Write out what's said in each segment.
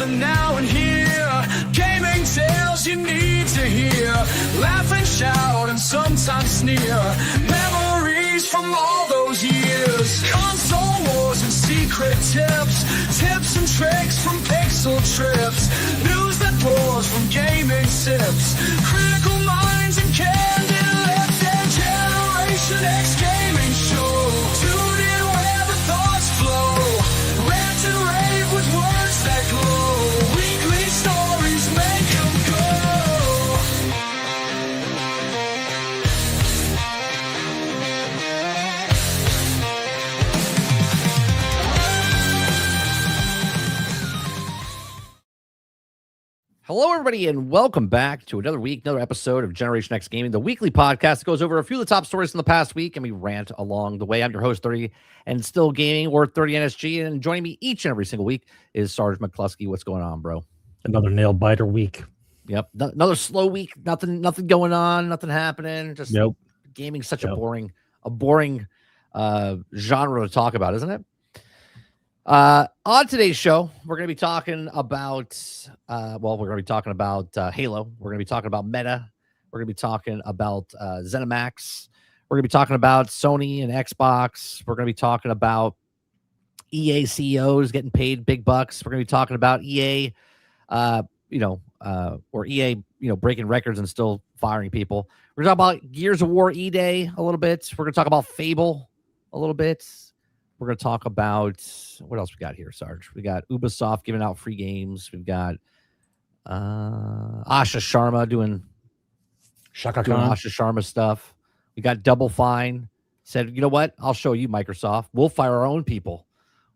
the now and here. Gaming tales you need to hear. Laugh and shout and sometimes sneer. Memories from all those years. Console wars and secret tips. Tips and tricks from pixel trips. News that pours from gaming sips. Critical minds and candid lips. And Generation X gaming show. Tune in where the thoughts flow. Rant and rave with words that glow. Weekly stories make them go. Hello, everybody, and welcome back to another week, another episode of Generation X Gaming, the weekly podcast that goes over a few of the top stories from the past week, and we rant along the way. I'm your host, 30 and Still Gaming, or 30 NSG, and joining me each and every single week is Sergeant McCcluskey. What's going on, bro? Another nail biter week. Yep, another slow week. Nothing going on. Nothing happening. Just gaming's such a boring genre to talk about, isn't it? On today's show, we're going to be talking about, we're going to be talking about Halo. We're going to be talking about Meta. We're going to be talking about ZeniMax. We're going to be talking about Sony and Xbox. We're going to be talking about EA CEOs getting paid big bucks. We're going to be talking about EA, or EA, breaking records and still firing people. We're going to talk about Gears of War E-Day a little bit. We're going to talk about Fable a little bit. We're going to talk about what else we got here, Sarge. We got Ubisoft giving out free games. We've got Asha Sharma doing Asha Sharma stuff. We got Double Fine said, you know what? I'll show you, Microsoft. We'll fire our own people.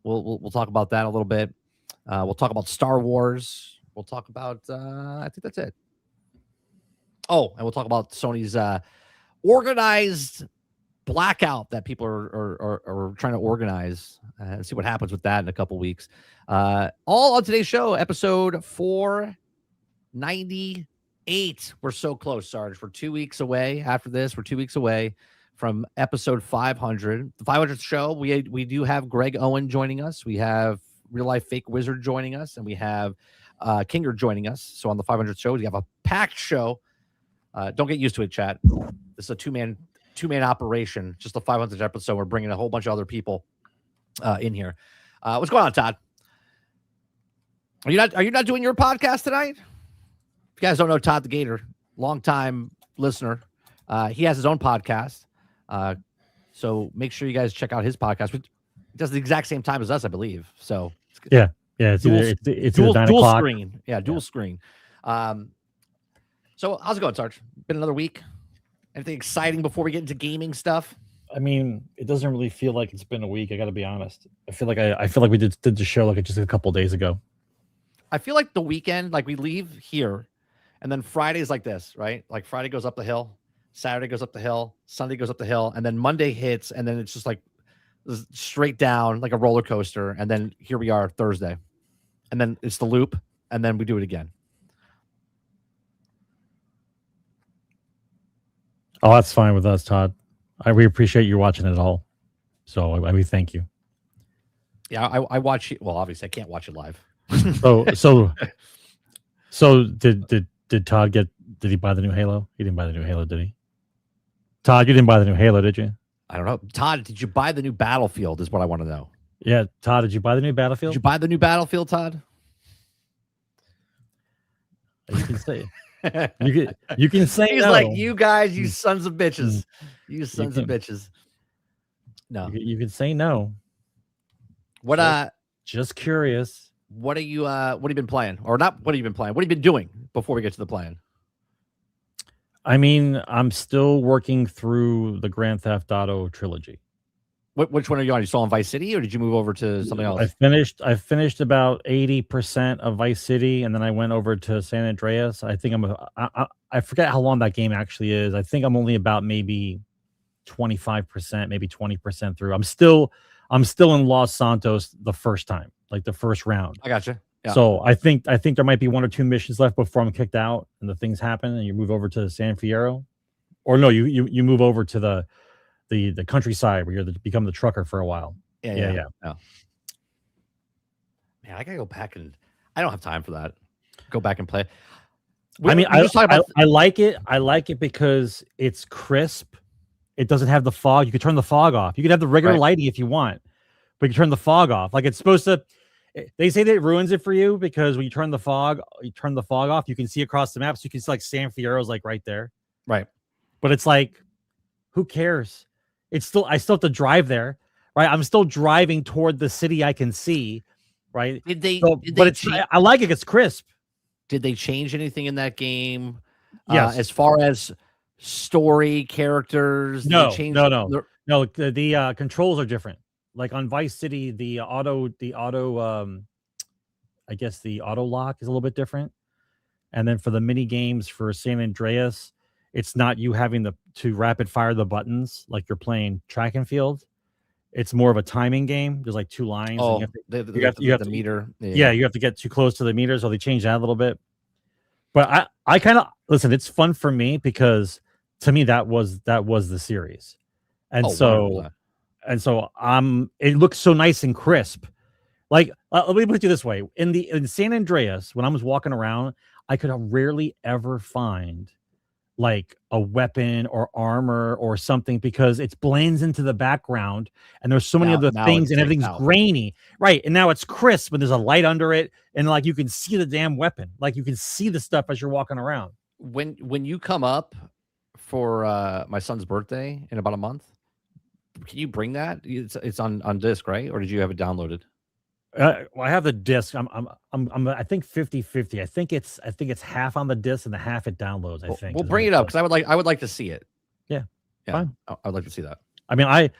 We'll talk about that a little bit. We'll talk about Star Wars. We'll talk about I think that's it. Oh, and we'll talk about Sony's organized blackout that people are trying to organize, and see what happens with that in a couple weeks. All on today's show, episode 498. We're so close, Sarge. We're 2 weeks away. After this, we're 2 weeks away from episode 500. The 500th show. We do have Greg Owen joining us. We have Real Life Fake Wizard joining us, and we have Kinger joining us. So on the 500th show, we have a packed show. Don't get used to it, chat. This is a two-man operation. Just the 500th episode. We're bringing a whole bunch of other people in here. What's going on, Todd? Are you not doing your podcast tonight? If you guys don't know Todd the Gator, longtime listener, he has his own podcast. So make sure you guys check out his podcast. He does the exact same time as us, I believe. So it's dual screen. Yeah, dual screen. So how's it going, Sarge? Been another week. Anything exciting before we get into gaming stuff? I mean, it doesn't really feel like it's been a week. I got to be honest. I feel like we did the show like just a couple days ago. I feel like the weekend, like we leave here, and then Friday's like this, right? Like Friday goes up the hill, Saturday goes up the hill, Sunday goes up the hill, and then Monday hits, and then it's just like straight down like a roller coaster, and then here we are Thursday, and then it's the loop, and then we do it again. Oh, that's fine with us, Todd. We appreciate you watching it all. So we thank you. Yeah, I watch it. Well, obviously I can't watch it live. So did Todd did he buy the new Halo? He didn't buy the new Halo, did he? Todd, you didn't buy the new Halo, did you? I don't know. Todd, did you buy the new Battlefield is what I want to know. Yeah, Todd, did you buy the new Battlefield? Did you buy the new Battlefield, Todd? You can say you can say he's no. Like, you guys, you sons of bitches. You sons of bitches. No. You can say no. What just curious. What have you been playing? Or not what have you been playing? What have you been doing before we get to the plan? I mean, I'm still working through the Grand Theft Auto trilogy. Which one are you on? Are you still on Vice City, or did you move over to something else? I finished about 80% of Vice City, and then I went over to San Andreas. I think I forget how long that game actually is. I think I'm only about maybe 25%, maybe 20% through. I'm still in Los Santos the first time, like the first round. I gotcha. Yeah. So I think there might be 1 or 2 missions left before I'm kicked out and the things happen, and you move over to San Fierro, or no, you move over to the countryside where you become the trucker for a while. Yeah. Man, I gotta go back, and I don't have time for that. Go back and play. I like it. I like it because it's crisp. It doesn't have the fog. You can turn the fog off. You can have the regular lighting if you want, but you can turn the fog off. Like it's supposed to. They say that it ruins it for you because when you turn the fog off, you can see across the map. So you can see like San Fierro's like right there. Right. But it's like, who cares? I still have to drive there. Right. I'm still driving toward the city I can see. Right. I like it. It's crisp. Did they change anything in that game? Yes. As far as story, characters? No. The controls are different. Like on Vice City, the auto lock is a little bit different. And then for the mini games for San Andreas, it's not you having to rapid fire the buttons like you're playing track and field. It's more of a timing game. There's like 2 lines. Oh, you have the meter. Yeah, you have to get too close to the meter, so they changed that a little bit. But I kind of listen. It's fun for me because to me that was the series, and it looks so nice and crisp. Like let me put it this way: in San Andreas, when I was walking around, I could rarely ever find like a weapon or armor or something because it blends into the background and there's so many other things and everything's grainy, right? And now it's crisp and there's a light under it and like you can see the damn weapon, like you can see the stuff as you're walking around. When you come up for my son's birthday in about a month, can you bring that? It's on disc, right? Or did you have it downloaded? Well, I have the disc. I think 50-50. I think it's half on the disc and the half it downloads. I think we'll bring it up because I would like to see it. Yeah, fine. I'd like to see that. I mean,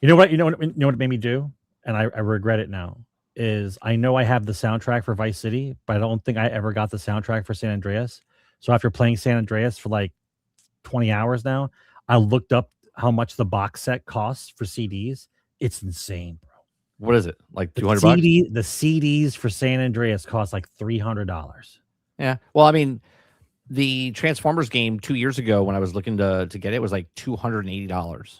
you know what it made me do, and I regret it now. Is I know I have the soundtrack for Vice City, but I don't think I ever got the soundtrack for San Andreas. So after playing San Andreas for like 20 hours now, I looked up how much the box set costs for CDs. It's insane, bro. What is it? Like $200? The CDs for San Andreas cost like $300. Yeah. Well, I mean, the Transformers game 2 years ago when I was looking to get it was like $280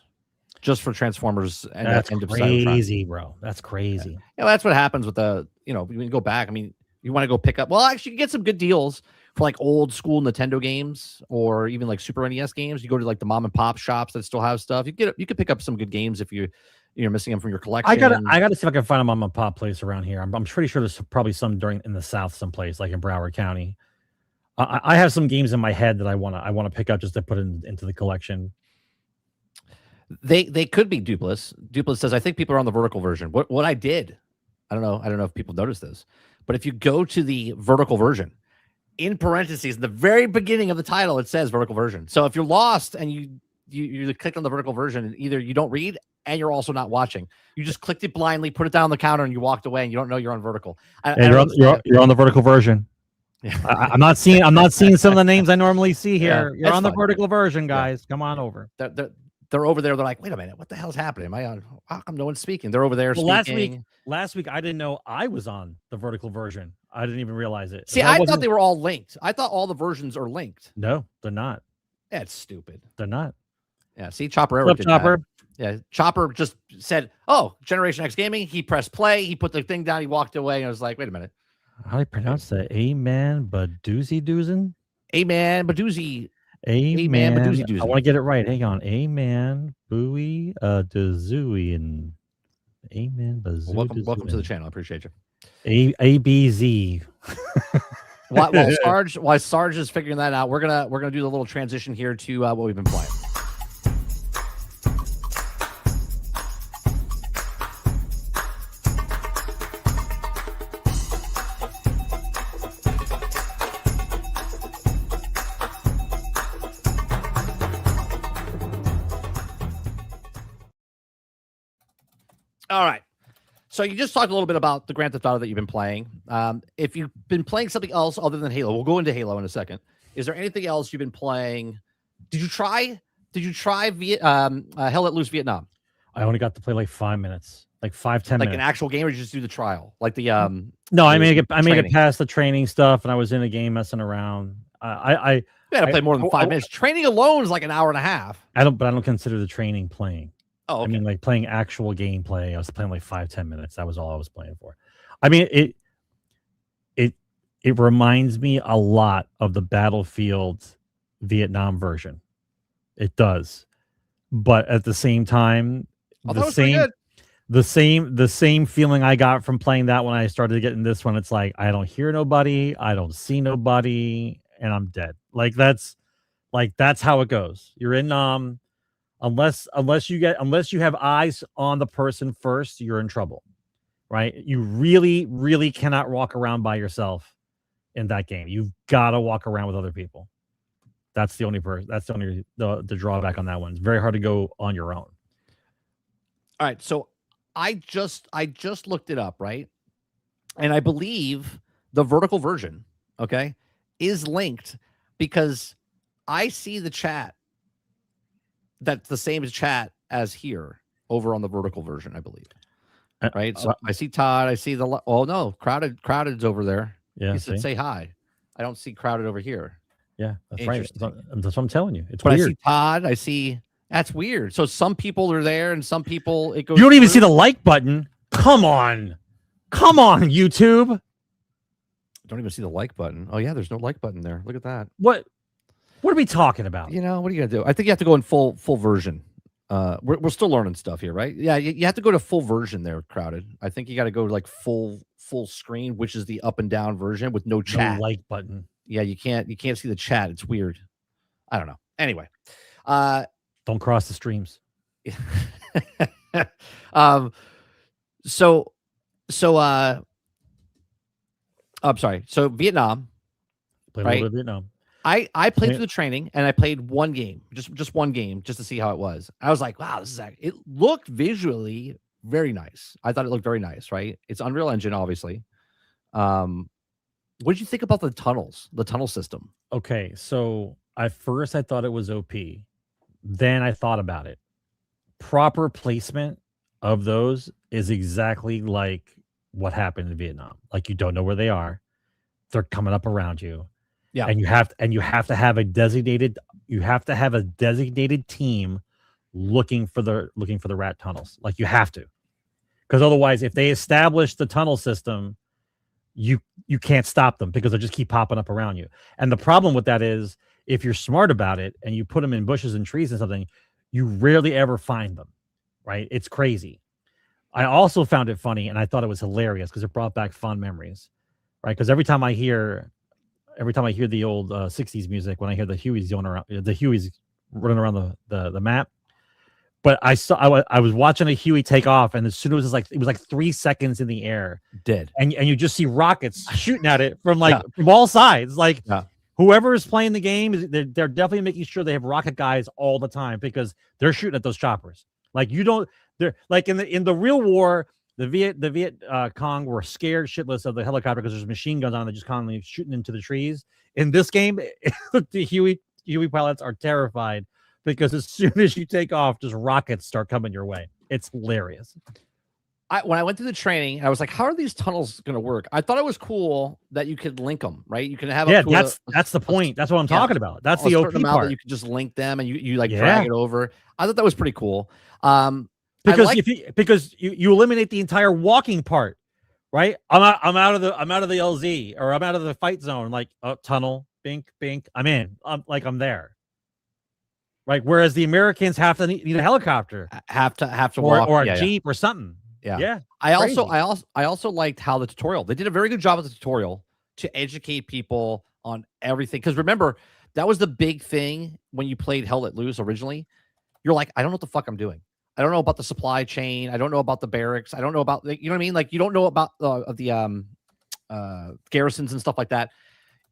just for Transformers. And that's crazy, bro. That's crazy. Yeah, that's what happens with when you go back. I mean, you want to go pick up. Well, actually, you get some good deals for like old school Nintendo games or even like Super NES games. You go to like the mom and pop shops that still have stuff. You could pick up some good games if you're missing them from your collection. I gotta see if I can find a mom and pop place around here. I'm pretty sure there's probably some in the South someplace, like in Broward County. I have some games in my head that I wanna pick up just to put into the collection. They could be Dupless. Dupless says, I think people are on the vertical version. What I did, I don't know if people noticed this, but if you go to the vertical version, in parentheses, in the very beginning of the title, it says vertical version. So if you're lost and you click on the vertical version, either you don't read and you're also not watching. You just clicked it blindly, put it down on the counter, and you walked away, and you don't know you're on vertical. You're on the vertical version. Yeah. I'm not seeing some of the names I normally see here. Yeah, you're on the vertical version, guys. Yeah. Come on over. They're over there. They're like, wait a minute, what the hell's happening? Am I on? How come no one's speaking? They're over there speaking. Last week, I didn't know I was on the vertical version. I didn't even realize it. See, I thought they were all linked. I thought all the versions are linked. No, they're not. That's stupid. They're not. Yeah. See, Chopper. Yeah, Chopper just said, "Oh, Generation X Gaming." He pressed play. He put the thing down. He walked away. And I was like, "Wait a minute." How do you pronounce that? Amen Badoozy Doozin? Amen Badoozy. Amen Badoozy Doozin. I want to get it right. Hang on. Amen Booey Dazooey and Amen Bazoo. Welcome to the channel. I appreciate you. ABZ. While Sarge is figuring that out, we're gonna do the little transition here to what we've been playing. All right. So you just talked a little bit about the Grand Theft Auto that you've been playing. If you've been playing something else other than Halo, we'll go into Halo in a second. Is there anything else you've been playing? Did you try Hell Let Loose Vietnam? I only got to play like 5 minutes, like 5-10 minutes. Like an actual game, or did you just do the trial? Like the No, I made it past the training stuff, and I was in a game messing around. You had to play more than 5 minutes. Training alone is like an hour and a half. I don't consider the training playing. Oh, okay. I mean, like playing actual gameplay. I was playing like 5-10 minutes. That was all I was playing for. I mean, it reminds me a lot of the Battlefield Vietnam version. It does. But at the same time, the same feeling I got from playing that when I started getting this one. It's like I don't hear nobody, I don't see nobody, and I'm dead. Like that's how it goes. You're in unless you have eyes on the person first, you're in trouble. Right? You really, really cannot walk around by yourself in that game. You've got to walk around with other people. That's the only the drawback on that one. It's very hard to go on your own. All right, so I just looked it up, right? And I believe the vertical version, okay, is linked because I see the chat that's the same as chat as here over on the vertical version, I believe. Right? So I see Todd, I see Crowded's over there. Yeah. He said say hi. I don't see Crowded over here. Yeah, that's right. That's what I'm telling you. It's but weird. I see Todd. I see that's weird. So some people are there, and some people it goes. You don't even see the like button. Come on, YouTube. Don't even see the like button. Oh yeah, there's no like button there. Look at that. What are we talking about? You know what are you gonna do? I think you have to go in full version. We're still learning stuff here, right? Yeah, you have to go to full version there, Crowded. I think you got to go to like full screen, which is the up and down version with no chat. No like button. Yeah, you can't see the chat. It's weird. I don't know. Anyway, don't cross the streams. So I'm sorry. So Vietnam. Played a little bit of Vietnam. I played through the training and I played one game, just one game, just to see how it was. I was like, wow, it looked visually very nice. I thought it looked very nice, right? It's Unreal Engine, obviously. What did you think about the tunnel system? Okay, so at first I thought it was OP. Then I thought about it. Proper placement of those is exactly like what happened in Vietnam. Like you don't know where they are. They're coming up around you. Yeah. And you have to have a designated team looking for the rat tunnels. Like you have to. Because otherwise if they establish the tunnel system, you can't stop them because they'll just keep popping up around you. And the problem with that is if you're smart about it and you put them in bushes and trees and something, you rarely ever find them, right? It's crazy. I also found it funny and I thought it was hilarious because it brought back fond memories, right? Because every time I hear the old 60s music, when I hear the Hueys running around the map, but I was watching a Huey take off, and as soon as it was like 3 seconds in the air, dead, and you just see rockets shooting at it from from all sides. Like whoever is playing the game, they're definitely making sure they have rocket guys all the time because they're shooting at those choppers. Like they're like in the real war, the Viet Cong were scared shitless of the helicopter because there's machine guns on. They're just constantly shooting into the trees. In this game, the Huey pilots are terrified. Because as soon as you take off, just rockets start coming your way. It's hilarious. When I went through the training, I was like, how are these tunnels going to work? I thought it was cool that you could link them, right? You can have that's the point. That's what I'm talking about. That's the OP part. That you can just link them and you like drag it over. I thought that was pretty cool. Because you eliminate the entire walking part, right? I'm out of the LZ or I'm out of the fight zone. Like tunnel, bink, I'm in. I'm there. Right, whereas the Americans have to need a helicopter, have to walk, or a jeep or something. Yeah. I also liked how the tutorial. They did a very good job of the tutorial to educate people on everything. Because remember, that was the big thing when you played Hell Let Loose originally. You're like, I don't know what the fuck I'm doing. I don't know about the supply chain. I don't know about the barracks. I don't know about you know what I mean. Like you don't know about the garrisons and stuff like that.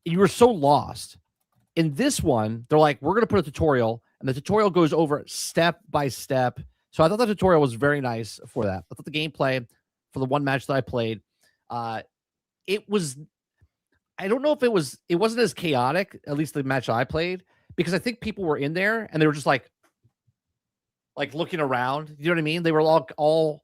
You were so lost. In this one, they're like, we're going to put a tutorial. And the tutorial goes over step by step. So I thought the tutorial was very nice for that. I thought the gameplay for the one match that I played, it was, I don't know if it wasn't as chaotic, at least the match I played, because I think people were in there and they were just like looking around. You know what I mean? They were all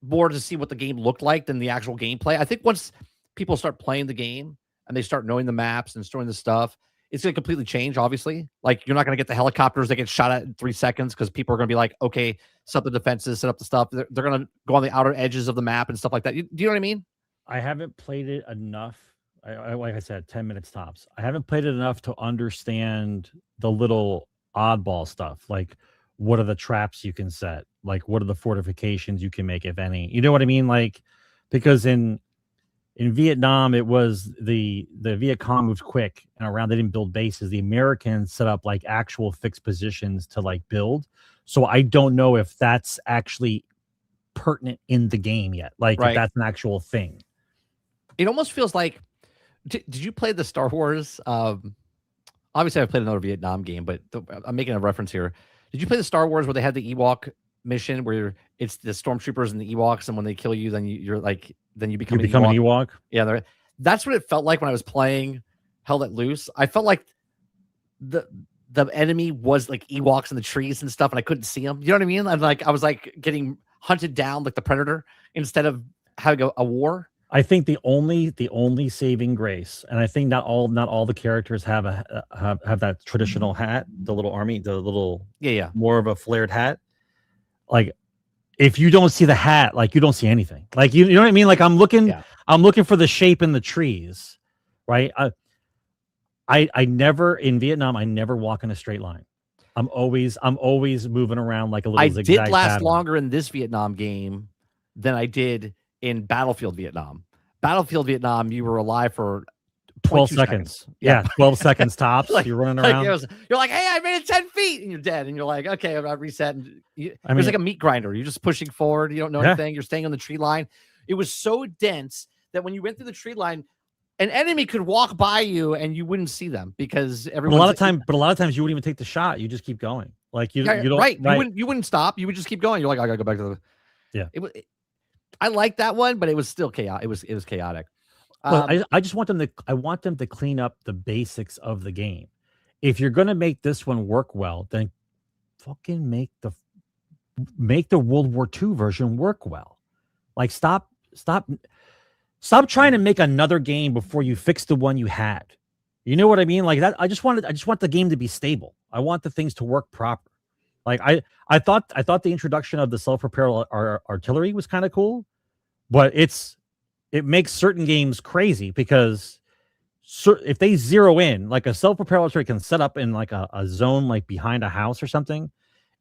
bored to see what the game looked like than the actual gameplay. I think once people start playing the game and they start knowing the maps and storing the stuff, it's going to completely change, obviously. Like, you're not going to get the helicopters that get shot at in 3 seconds because people are going to be like, okay, set the defenses, set up the stuff. They're going to go on the outer edges of the map and stuff like that. Do you know what I mean? I haven't played it enough. Like I said, 10 minutes tops. I haven't played it enough to understand the little oddball stuff. Like, what are the traps you can set? Like, what are the fortifications you can make, if any? You know what I mean? Like, because in Vietnam, it was the Viet Cong moved quick and around. They didn't build bases. The Americans set up like actual fixed positions to like build. So I don't know if that's actually pertinent in the game yet. Like, if that's an actual thing. It almost feels like. Did you play the Star Wars? Obviously, I played another Vietnam game, but I'm making a reference here. Did you play the Star Wars where they had the Ewok mission where it's the stormtroopers and the Ewoks, and when they kill you, then you become an Ewok? Yeah, that's what it felt like when I was playing Hell Let Loose. I felt like the enemy was like Ewoks in the trees and stuff, and I couldn't see them. You know what I mean? I was like getting hunted down like the Predator instead of having a war. I think the only saving grace, and I think not all the characters have have that traditional hat, the little army, the little more of a flared hat. Like, if you don't see the hat, like you don't see anything. Like you know what I mean? Like I'm looking for the shape in the trees, right? I never in Vietnam. I never walk in a straight line. I'm always moving around like a little. I zigzag did last pattern. longer in this Vietnam game than I did in Battlefield Vietnam. Battlefield Vietnam, you were alive for 12 seconds. Yeah, 12 seconds tops. You're running around. You're like, hey, I made it 10 feet, and you're dead. And you're like, okay, I'm not reset. It was like a meat grinder. You're just pushing forward. You don't know anything. You're staying on the tree line. It was so dense that when you went through the tree line, an enemy could walk by you and you wouldn't see them because everyone. A lot of times you wouldn't even take the shot. You just keep going. Like you don't. Right. You wouldn't stop. You would just keep going. You're like, I gotta go back to the. Yeah. I like that one, but it was still chaotic. It was chaotic. I just want them to. I want them to clean up the basics of the game. If you're going to make this one work well, then fucking make the World War II version work well. Like stop trying to make another game before you fix the one you had. You know what I mean? Like that. I just want the game to be stable. I want the things to work proper. Like I thought the introduction of the self-propelled artillery was kind of cool, but it makes certain games crazy because if they zero in, like a self-propelled artillery can set up in like a zone like behind a house or something,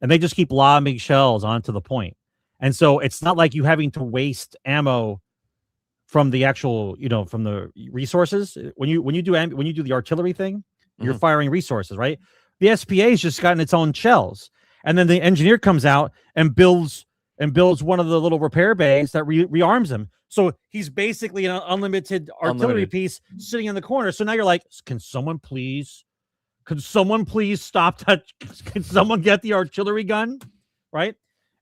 and they just keep lobbing shells onto the point. And so it's not like you having to waste ammo from the actual, from the resources. When you do the artillery thing, you're firing resources, right? The SPA's just gotten its own shells. And then the engineer comes out and builds one of the little repair bays that rearms him. So he's basically an unlimited artillery piece sitting in the corner. So now you're like, can someone please stop that? Can someone get the artillery gun? Right.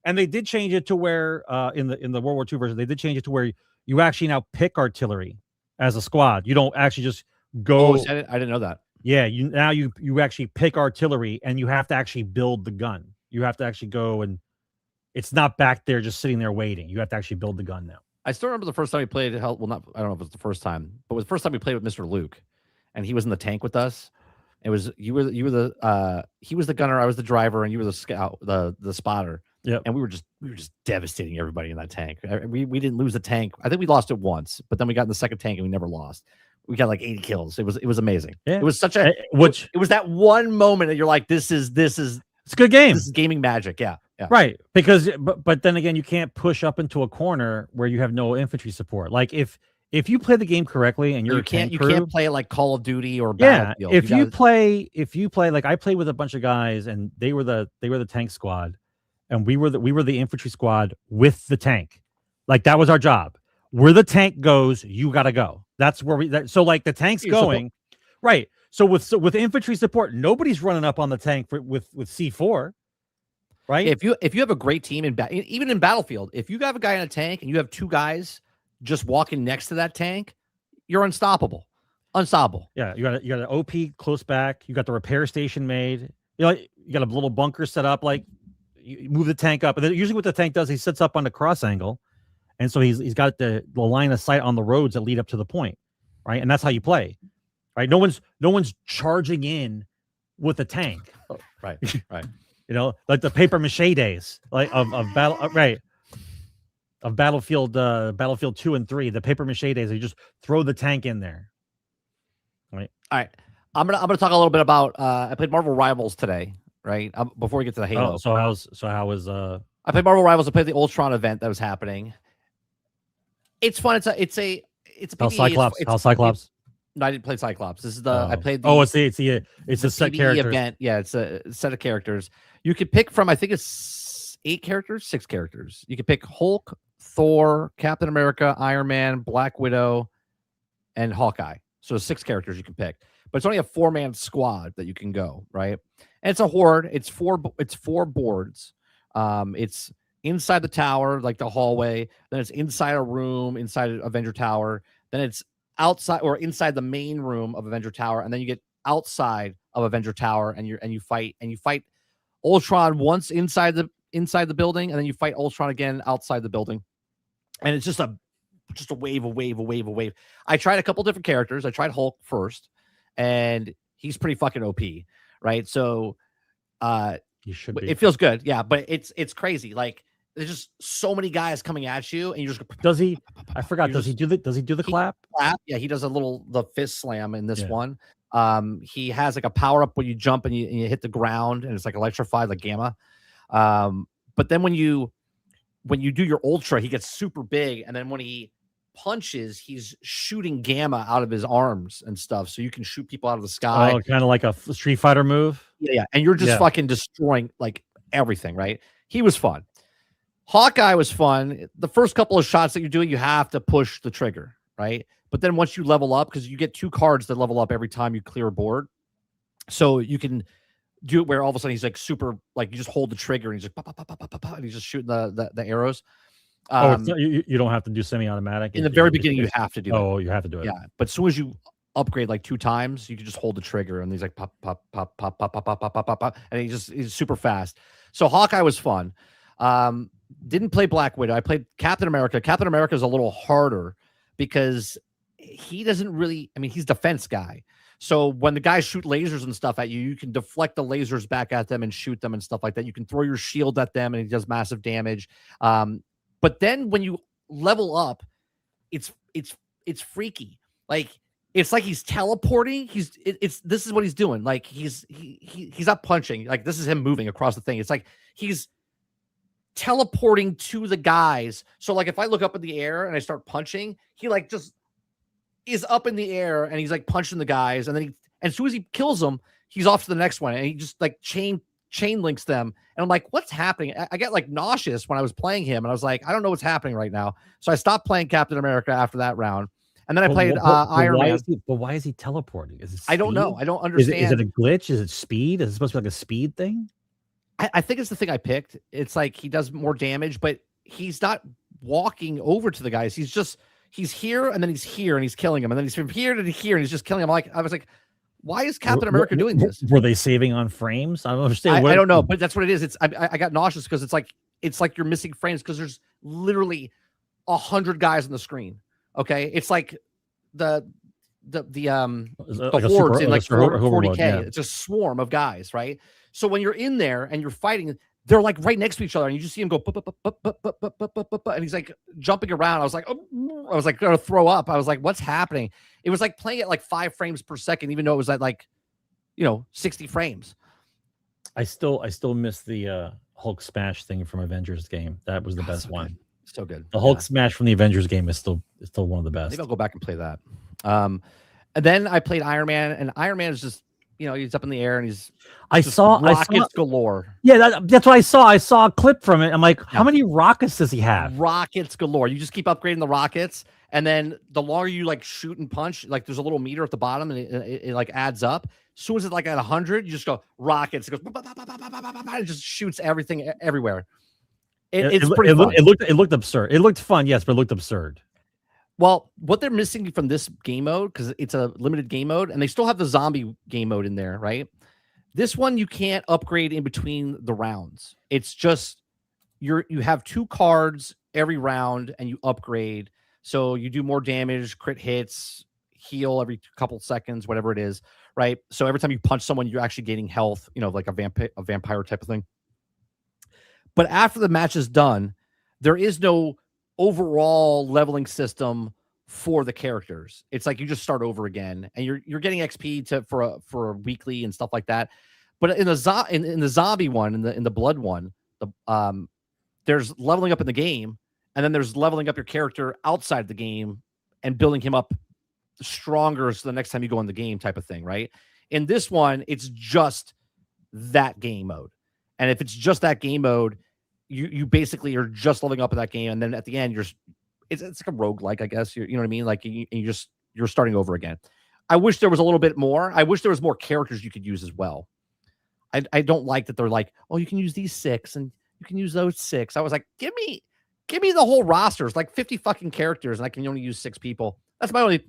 And they did change it to where in the World War II version, they did change it to where you actually now pick artillery as a squad. You don't actually just go. Oh, I didn't know that. Yeah, you actually pick artillery and you have to actually build the gun. You have to actually go, and it's not back there just sitting there waiting. You have to actually build the gun now. I still remember the first time we played. I don't know if it was the first time, but it was the first time we played with Mr. Luke, and he was in the tank with us. It was he was the gunner, I was the driver, and you were the scout, the spotter. Yeah, and we were just devastating everybody in that tank. We didn't lose the tank. I think we lost it once, but then we got in the second tank and we never lost. We got like 80 kills. It was amazing. Yeah. It was such a it was that one moment that you're like, this is it's a good game. This is gaming magic. Yeah. Right. Because but then again, you can't push up into a corner where you have no infantry support. Like if you play the game correctly and you can't play it like Call of Duty or Battlefield. If you play like I played with a bunch of guys and they were the tank squad and we were the infantry squad with the tank. Like that was our job. Where the tank goes, you got to go. That's where so like the tank's going. Right. So with infantry support, nobody's running up on the tank with C4. Right? If you have a great team even in Battlefield, if you have a guy in a tank and you have two guys just walking next to that tank, you're unstoppable. Yeah, you got an OP close back. You got the repair station made. You got a little bunker set up. Like you move the tank up, and then usually what the tank does, he sits up on the cross angle, and so he's got the line of sight on the roads that lead up to the point, right? And that's how you play, right? No one's charging in with a tank, right. Like the paper mache days, like of battle, right? of Battlefield 2 and 3, the paper mache days. You just throw the tank in there. Right. All right. I'm gonna talk a little bit about. I played Marvel Rivals today, right? Before we get to the Halo. Oh, how was I played Marvel Rivals. I played the Ultron event that was happening. It's fun. It's a how PvE. Cyclops? No, I didn't play Cyclops. This is the I played the. Oh, it's a set PvE characters event. Yeah, it's a set of characters. You could pick from. I think it's 6 characters. You could pick Hulk, Thor, Captain America, Iron Man, Black Widow, and Hawkeye. So 6 characters you can pick, but it's only a 4-man squad that you can go, right? And it's a horde. It's 4 boards. It's inside the tower, like the hallway. Then it's inside a room, inside Avenger Tower. Then it's outside or inside the main room of Avenger Tower, and then you get outside of Avenger Tower, and you fight Ultron once inside the building, and then you fight Ultron again outside the building, and it's just a wave. I tried a couple different characters. I tried Hulk first, and he's pretty fucking OP, right? So, you should be. It feels good, yeah, but it's crazy. Like there's just so many guys coming at you, and you just does he? I forgot. Does he do the clap? Yeah, he does the fist slam in this one. He has like a power up where you jump and you hit the ground, and it's like electrified, like gamma. But then when you do your ultra, he gets super big, and then when he punches, he's shooting gamma out of his arms and stuff, so you can shoot people out of the sky. Oh, kind of like a Street Fighter move. Yeah, and you're just fucking destroying like everything, right? He was fun. Hawkeye was fun. The first couple of shots that you're doing, you have to push the trigger, right? But then once you level up, because you get 2 cards that level up every time you clear a board, so you can do it where all of a sudden he's like super, like you just hold the trigger and he's like, and he's just shooting the arrows. You don't have to do semi-automatic. In the very beginning, you have to do it. Oh, you have to do it. Yeah, but as soon as you upgrade like 2 times, you can just hold the trigger, and he's like pop, and he's super fast. So Hawkeye was fun. Didn't play Black Widow. I played Captain America. Captain America is a little harder because he doesn't really. I mean, he's defense guy. So when the guys shoot lasers and stuff at you, you can deflect the lasers back at them and shoot them and stuff like that. You can throw your shield at them, and he does massive damage. But then when you level up, it's freaky. Like it's like he's teleporting. This is what he's doing. Like he's not punching. Like this is him moving across the thing. It's like he's teleporting to the guys. So like if I look up in the air and I start punching, he like just is up in the air and he's like punching the guys, and then as soon as he kills them, he's off to the next one, and he just like chain links them. And I'm like, what's happening? I get like nauseous when I was playing him, and I was like, I don't know what's happening right now. So I stopped playing Captain America after that round, and then I played Iron Man. But why is he teleporting? Is it speed? I don't know. I don't understand. Is it a glitch? Is it speed? Is it supposed to be like a speed thing? I think it's the thing I picked. It's like he does more damage, but he's not walking over to the guys. He's here, and then he's here, and he's killing him, and then he's from here to here, and he's just killing him. I was like, why is Captain America doing this? Were they saving on frames? I don't understand. I don't know, but that's what it is. I got nauseous because it's like you're missing frames because there's literally 100 guys on the screen. Okay, it's like the hordes in like 40K. Yeah. It's a swarm of guys, right? So when you're in there and you're fighting, they're like right next to each other, and you just see him go, and he's like jumping around. I was like gonna throw up. I was like, what's happening? It was like playing at like 5 frames per second, even though it was at like, 60 frames. I still miss the Hulk smash thing from Avengers game. That was the best one. Good. So good. The Hulk smash from the Avengers game is still one of the best. Maybe I'll go back and play that. And then I played Iron Man, and Iron Man is just, he's up in the air and he's rockets galore. Yeah, that's what I saw. I saw a clip from it. I'm like, how many rockets does he have? Rockets galore. You just keep upgrading the rockets, and then the longer you like shoot and punch, like there's a little meter at the bottom, and it like adds up. As soon as it's like at 100, you just go rockets. It goes, it just shoots everything everywhere. It's pretty fun. It looked absurd. It looked fun, yes, but it looked absurd. Well, what they're missing from this game mode, because it's a limited game mode, and they still have the zombie game mode in there, right? This one you can't upgrade in between the rounds. It's just you have 2 cards every round, and you upgrade. So you do more damage, crit hits, heal every couple seconds, whatever it is, right? So every time you punch someone, you're actually gaining health, like a vampire type of thing. But after the match is done, there is no overall leveling system for the characters. It's like you just start over again, and you're getting XP for a weekly and stuff like that. But in the zombie one, in the blood one, there's leveling up in the game, and then there's leveling up your character outside the game and building him up stronger so the next time you go in the game type of thing, right? In this one, it's just that game mode. And if it's just that game mode, you basically are just leveling up in that game, and then at the end it's like a roguelike, I guess. You know what I mean? Like you're starting over again. I wish there was a little bit more. I wish there was more characters you could use as well. I don't like that they're like, oh, you can use these 6 and you can use those 6. I was like, give me the whole roster. It's like 50 fucking characters, and I can only use 6 people. That's my only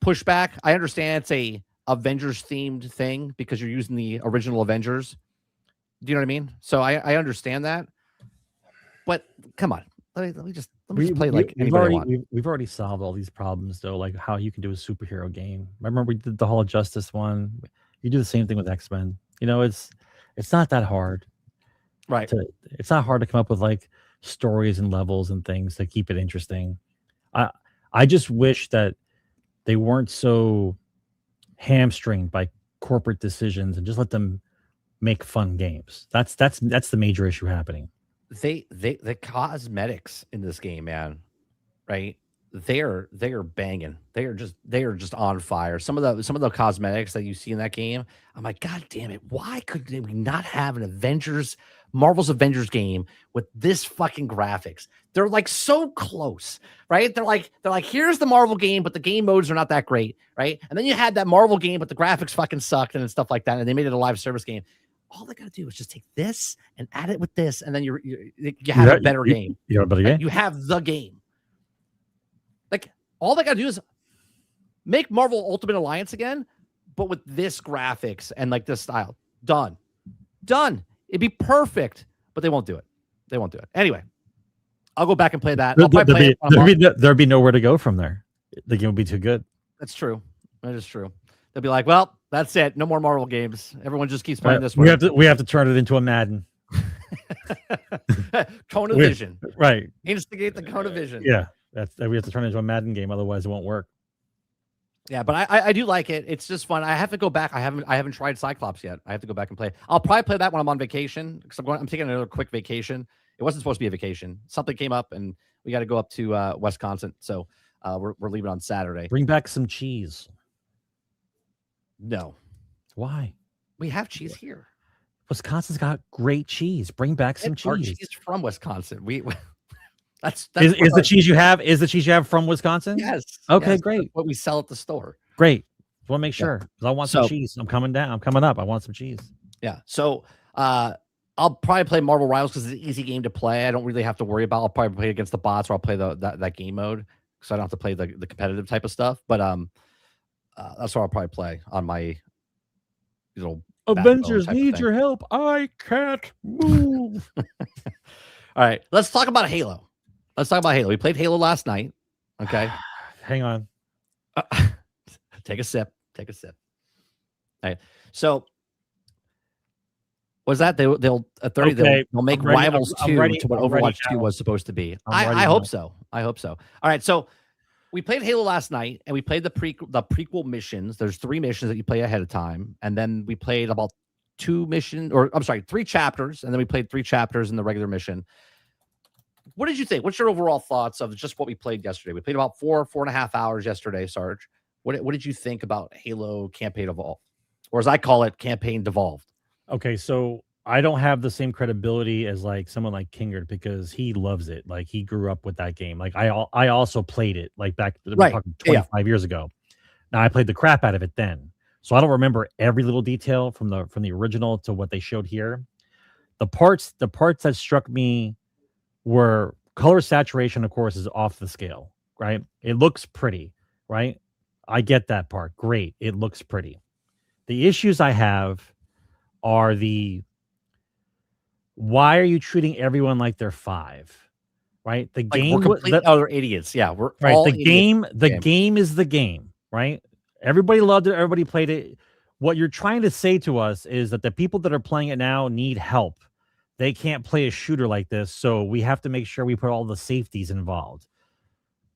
pushback. I understand it's a Avengers themed thing because you're using the original Avengers. Do you know what I mean? So I understand that. But come on, let me just play like anybody wants. We've already solved all these problems though, like how you can do a superhero game. Remember we did the Hall of Justice one. You do the same thing with X-Men. You know, it's not that hard, right? It's not hard to come up with like stories and levels and things to keep it interesting. I just wish that they weren't so hamstringed by corporate decisions and just let them make fun games. That's the major issue happening. The cosmetics in this game, man, right? They are banging. They are just on fire. Some of the cosmetics that you see in that game, I'm like, God damn it! Why could we not have an Marvel's Avengers game with this fucking graphics? They're like so close, right? They're like here's the Marvel game, but the game modes are not that great, right? And then you had that Marvel game, but the graphics fucking sucked and stuff like that, and they made it a live service game. All they got to do is just take this and add it with this, and then you have a better game. You have a better game. You have the game. Like, all they got to do is make Marvel Ultimate Alliance again, but with this graphics and like this style. Done. It'd be perfect, but they won't do it. Anyway, I'll go back and play that. There'd be nowhere to go from there. The game would be too good. That's true. That is true. They'll be like, well, that's it. No more Marvel games. Everyone just keeps playing this one. We have to turn it into a Madden. Cone of Vision. Right. Instigate the Cone of Vision. Yeah. We have to turn it into a Madden game, otherwise it won't work. Yeah, but I do like it. It's just fun. I have to go back. I haven't tried Cyclops yet. I have to go back and play. I'll probably play that when I'm on vacation because I'm taking another quick vacation. It wasn't supposed to be a vacation. Something came up and we got to go up to Wisconsin. So we're leaving on Saturday. Bring back some cheese. No. Why? We have cheese here. Wisconsin's got great cheese. Bring back some cheese. Our cheese from Wisconsin. That's is the cheese you have? Is the cheese you have from Wisconsin? Yes. Okay, yes, great. What we sell at the store. Great. I want to make sure because I want some cheese. I'm coming up. I want some cheese. Yeah. So I'll probably play Marvel Rivals because it's an easy game to play. I don't really have to worry about. I'll probably play against the bots or I'll play that game mode because I don't have to play the competitive type of stuff. But that's what I'll probably play on my little Avengers need your help. I can't move. All right, let's talk about Halo. We played Halo last night. Okay, hang on. Take a sip. All right. So was that they'll at 30 they'll make Rivals 2 to what Overwatch 2 was supposed to be. I hope so. All right, so we played Halo last night, and we played the prequel missions. There's 3 missions that you play ahead of time, and then we played about 3 chapters, and then we played 3 chapters in the regular mission. What did you think? What's your overall thoughts of just what we played yesterday? We played about 4.5 hours yesterday, Sarge. What did you think about Halo Campaign Evolved, or as I call it, Campaign Devolved? Okay, so I don't have the same credibility as like someone like Kingard because he loves it. Like he grew up with that game. Like I also played it like back 25 years ago. Now I played the crap out of it then. So I don't remember every little detail from the original to what they showed here. The parts that struck me were color saturation, of course, is off the scale, right? It looks pretty, right? I get that part. Great. It looks pretty. The issues I have are why are you treating everyone like they're 5? Right? The game we're complete other idiots. Yeah, we're right. All the game is the game, right? Everybody loved it, everybody played it. What you're trying to say to us is that the people that are playing it now need help. they can't play a shooter like this, so we have to make sure we put all the safeties involved.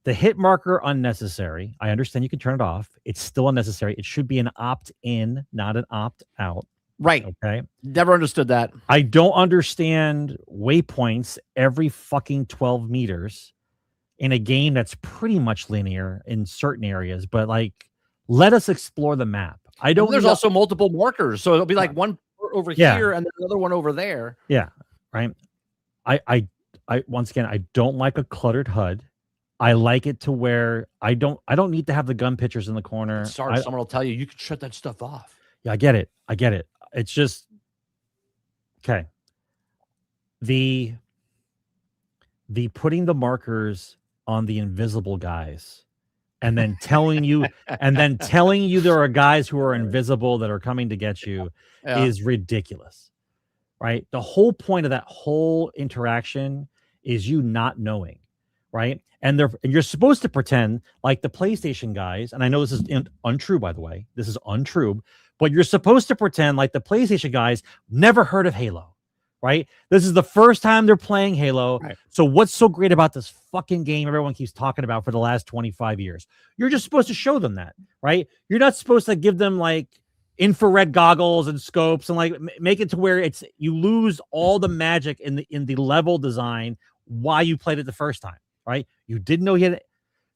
The hit marker, unnecessary. I understand you can turn it off. It's still unnecessary. It should be an opt-in, not an opt-out. Right. Okay. Never understood that. I don't understand waypoints every fucking 12 meters in a game that's pretty much linear in certain areas, but like, let us explore the map. I don't. There's also multiple markers, so it'll be like one over here and then another one over there. Yeah. Right. I once again, I don't like a cluttered HUD. I like it to where I don't need to have the gun pictures in the corner. Sorry, someone will tell you can shut that stuff off. Yeah, I get it. It's just okay. The putting the markers on the invisible guys and then telling you there are guys who are invisible that are coming to get you is ridiculous. Right? The whole point of that whole interaction is you not knowing, right? And you're supposed to pretend like the PlayStation guys, and I know this is untrue, by the way. This is untrue, but you're supposed to pretend like the PlayStation guys never heard of Halo, right? This is the first time they're playing Halo. Right. So what's so great about this fucking game everyone keeps talking about for the last 25 years? You're just supposed to show them that, right? You're not supposed to give them like infrared goggles and scopes and like make it to where you lose all the magic in the level design why you played it the first time. Right? You didn't know he had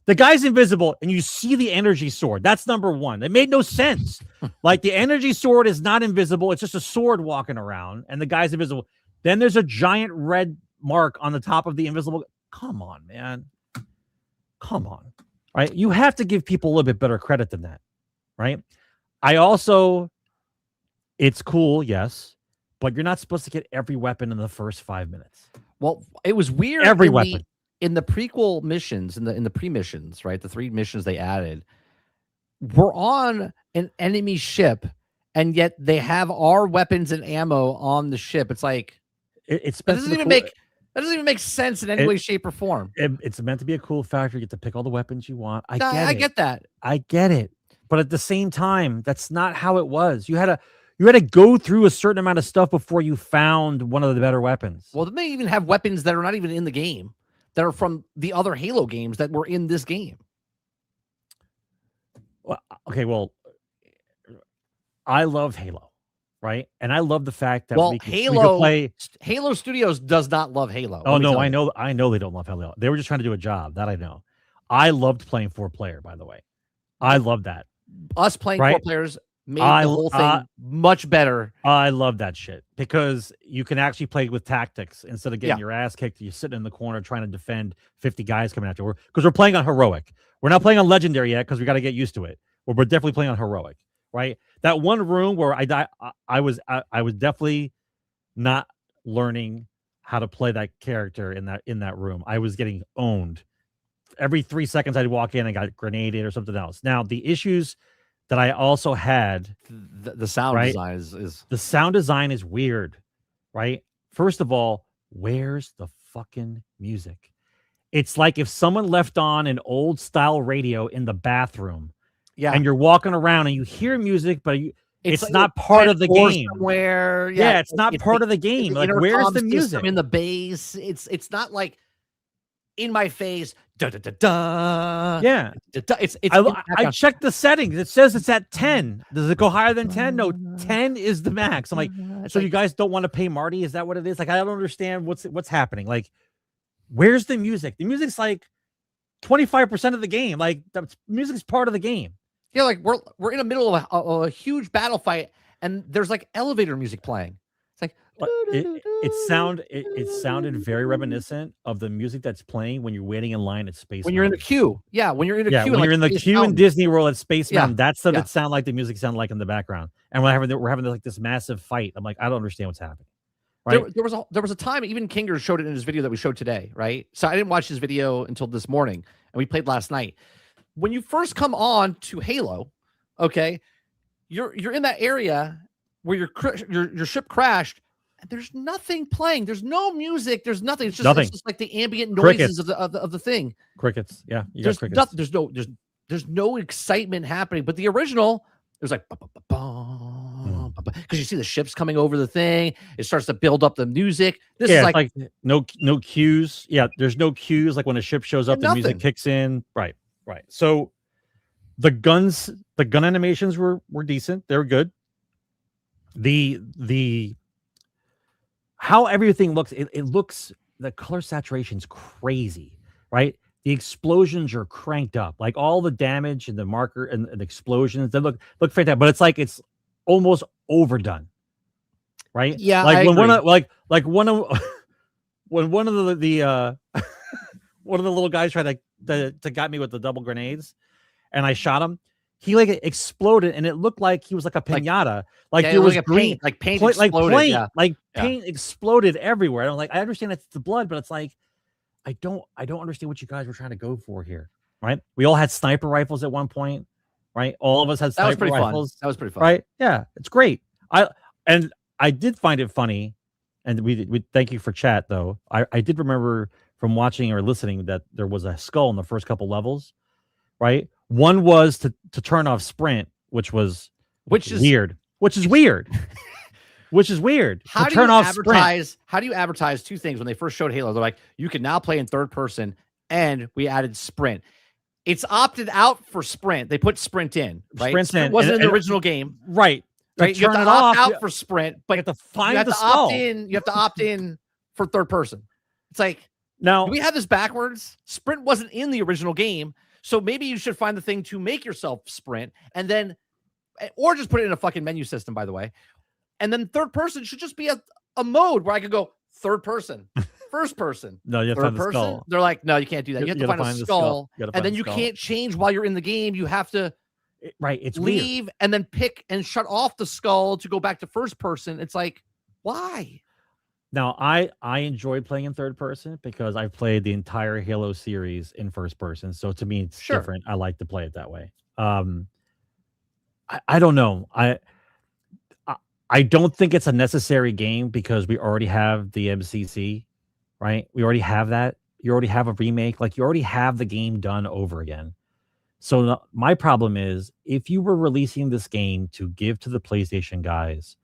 the guy's invisible and you see the energy sword. That's number one. It made no sense. Like the energy sword is not invisible. It's just a sword walking around and the guy's invisible. Then there's a giant red mark on the top of the invisible. Come on, man. Come on. Right? You have to give people a little bit better credit than that. Right? It's cool, yes, but you're not supposed to get every weapon in the first 5 minutes. Well, it was weird. Every weapon. In the prequel missions, in the pre-missions, right? The 3 missions they added, we're on an enemy ship, and yet they have our weapons and ammo on the ship. It's like that doesn't even make sense in any way, shape, or form. It's meant to be a cool factor. You get to pick all the weapons you want. I get that. I get it. But at the same time, that's not how it was. You had to go through a certain amount of stuff before you found one of the better weapons. Well, they even have weapons that are not even in the game, that are from the other Halo games that were in this game. Well, okay, well, I love Halo, right? And I love the fact that we can play. Halo Studios does not love Halo. Oh no, I know they don't love Halo. They were just trying to do a job. That I know. I loved playing 4-player, by the way. I love that. Us playing 4 players made the whole thing much better. I love that shit because you can actually play with tactics instead of getting your ass kicked. You're sitting in the corner trying to defend 50 guys coming after you. Because we're playing on heroic. We're not playing on legendary yet because we got to get used to it. We're definitely playing on heroic, right? That one room where I was definitely not learning how to play that character in that room. I was getting owned. Every 3 seconds I'd walk in and got grenaded or something else. Now the issues that I also had, the sound design is the sound design is weird, right? First of all, where's the fucking music? It's like if someone left on an old style radio in the bathroom, and you're walking around and you hear music, but it's like not part of the game. Somewhere, it's not part of the game. Like, where's the music in the bass? It's not like in my face. Da, da, da, da. Yeah. I checked the settings. It says it's at 10. Does it go higher than 10? No, 10 is the max. I'm like, so you guys don't want to pay Marty? Is that what it is? Like, I don't understand what's happening. Like, where's the music? The music's like 25% of the game. Like, the music's part of the game. Yeah, like we're in the middle of a huge battle fight, and there's like elevator music playing. It's like it sounded very reminiscent of the music that's playing when you're waiting in line at Space Mountain. You're in the queue. Yeah, when you're in the queue. When you're in the queue in Disney World at Space Mountain, that's what it sounded like the music sounded like in the background. And we're having like this massive fight. I'm like, I don't understand what's happening. Right? There was a time, even Kinger showed it in his video that we showed today, right? So I didn't watch his video until this morning, and we played last night. When you first come on to Halo, okay, you're in that area where your ship crashed, and there's nothing playing. There's no music. There's nothing. It's just like the ambient noises of the thing. Crickets. Yeah, got crickets. There's no excitement happening. But the original, it was like because you see the ships coming over the thing. It starts to build up the music. This yeah, is it's like no cues. Yeah, there's no cues. Like when a ship shows up, the nothing. music kicks in. Right. So the gun animations were decent. They were good. The how everything looks, it looks, the color saturation's crazy, right? The explosions are cranked up, like all the damage and the marker and the explosions, they look fantastic, but it's like it's almost overdone, right? Yeah, like I when one agree. of like one of when one of the one of the little guys tried to got me with the double grenades, and I shot him. He like exploded, and it looked like he was like a pinata. Like yeah, there was like green, paint like exploded. paint exploded everywhere. And I'm like, I understand it's the blood, but it's like I don't understand what you guys were trying to go for here, right? We all had sniper rifles at one point, right? All of us had That was sniper pretty rifles. fun. That was pretty fun, right? Yeah, it's great. I did find it funny, and we thank you for chat though. I did remember from watching or listening that there was a skull in the first couple levels, right? One was to turn off sprint, which is weird. Which is weird. How to do turn you off advertise? sprint. How do you advertise two things when they first showed Halo? They're like, you can now play in third person, and we added sprint. It's opted out for sprint. They put sprint in, right? Sprint's Sprint in, wasn't and in the original game, right? right? You have turn to it opt off, out for sprint, but you have to you find have the to skull. opt in. You have to opt in for third person. It's like, Now do we have this backwards? Sprint wasn't in the original game, so maybe you should find the thing to make yourself sprint, and then, or just put it in a fucking menu system, by the way. And then third person should just be a mode where I could go third person, first person. No, you have to third find the person. skull. They're like, no, you can't do that. You have to find a skull, and then you can't change while you're in the game. You have to right. It's leave weird. and then pick and shut off the skull to go back to first person. It's like, why? Now, I enjoy playing in third person because I've played the entire Halo series in first person. So to me, it's different. I like to play it that way. I don't know. I don't think it's a necessary game because we already have the MCC, right? We already have that. You already have a remake. Like you already have the game done over again. So my problem is if you were releasing this game to give to the PlayStation guys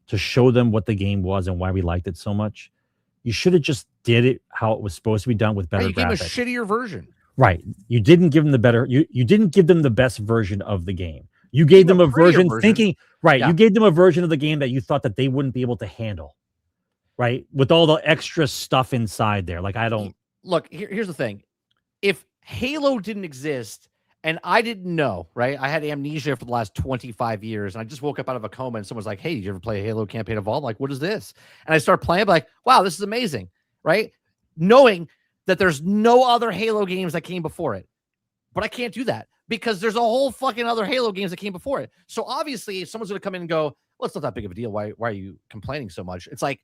to show them what the game was and why we liked it so much, you should have just did it how it was supposed to be done with better graphics. You gave a shittier version. Right. You didn't give them the better. You didn't give them the best version of the game. You gave them a version thinking, right. Yeah. You gave them a version of the game that you thought that they wouldn't be able to handle. Right. With all the extra stuff inside there. Like, I don't look, here's the thing. If Halo didn't exist and I didn't know, right? I had amnesia for the last 25 years and I just woke up out of a coma and someone's like, hey, did you ever play Halo Campaign Evolved? Like, what is this? And I start playing, like, wow, this is amazing. Right. Knowing that there's no other Halo games that came before it. But I can't do that because there's a whole fucking other Halo games that came before it. So obviously, if someone's going to come in and go, well, it's not that big of a deal. Why are you complaining so much? It's like,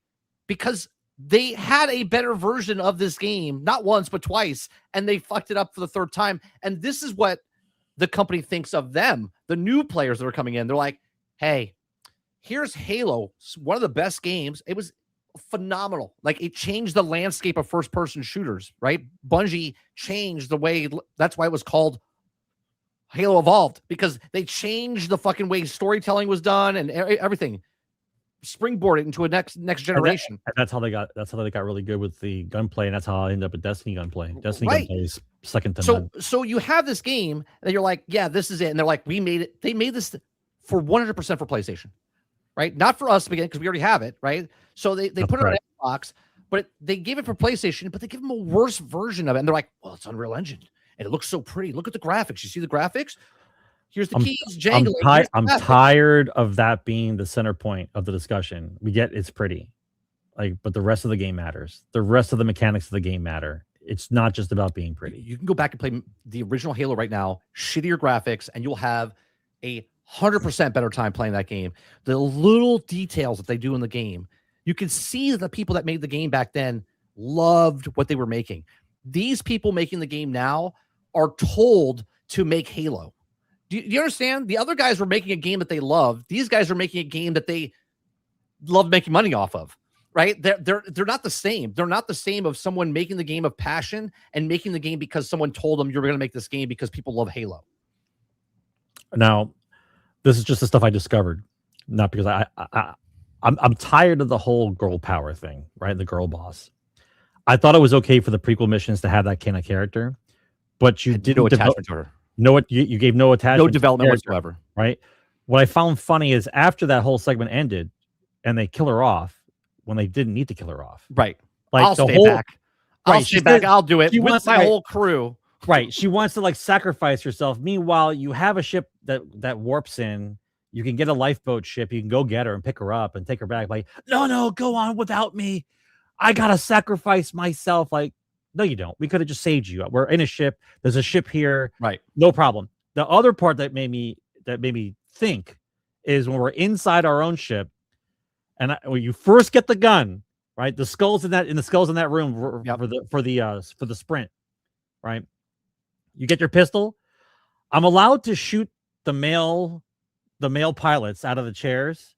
because they had a better version of this game, not once, but twice, and they fucked it up for the third time. And this is what the company thinks of them, the new players that are coming in. They're like, hey, here's Halo, one of the best games. It was phenomenal. Like, it changed the landscape of first-person shooters, right? Bungie changed the way, that's why it was called Halo Evolved, because they changed the fucking way storytelling was done and everything. Springboard it into a next generation. That's how they got really good with the gunplay, and that's how I ended up with Destiny gunplay. Destiny gunplay is second to none. So you have this game and you're like, yeah, this is it. And they're like, we made it. They made this for 100% for PlayStation, right? Not for us again, because we already have it, right? So they put it on Xbox, but they gave it for PlayStation, but they give them a worse version of it. And they're like, well, it's Unreal Engine and it looks so pretty. Look at the graphics. You see the graphics? Here's the keys jangling. I'm tired of that being the center point of the discussion. We get it's pretty, like, but the rest of the game matters. The rest of the mechanics of the game matter. It's not just about being pretty. You can go back and play the original Halo right now, shittier graphics, and you'll have a 100% better time playing that game. The little details that they do in the game, you can see that the people that made the game back then loved what they were making. These people making the game now are told to make Halo. Do you understand? The other guys were making a game that they love. These guys are making a game that they love making money off of, right? They're not the same. They're not the same of someone making the game of passion and making the game because someone told them you're going to make this game because people love Halo. Now, this is just the stuff I discovered. Not because I'm tired of the whole girl power thing, right? The girl boss. I thought it was okay for the prequel missions to have that kind of character, but you didn't no attachment to her. No, you gave no attachment, no development whatsoever. Right? What I found funny is after that whole segment ended, and they kill her off when they didn't need to kill her off. Right. Like I'll stay back. I'll stay back. I'll do it with my whole crew. Right. She wants to like sacrifice herself. Meanwhile, you have a ship that warps in. You can get a lifeboat ship. You can go get her and pick her up and take her back. Like, no, go on without me. I gotta sacrifice myself. Like, no, you don't. We could have just saved you. We're in a ship. There's a ship here. Right. No problem. The other part that made me think is when we're inside our own ship, and when you first get the gun, right? The skulls in that room for the sprint, right? You get your pistol. I'm allowed to shoot the male pilots out of the chairs,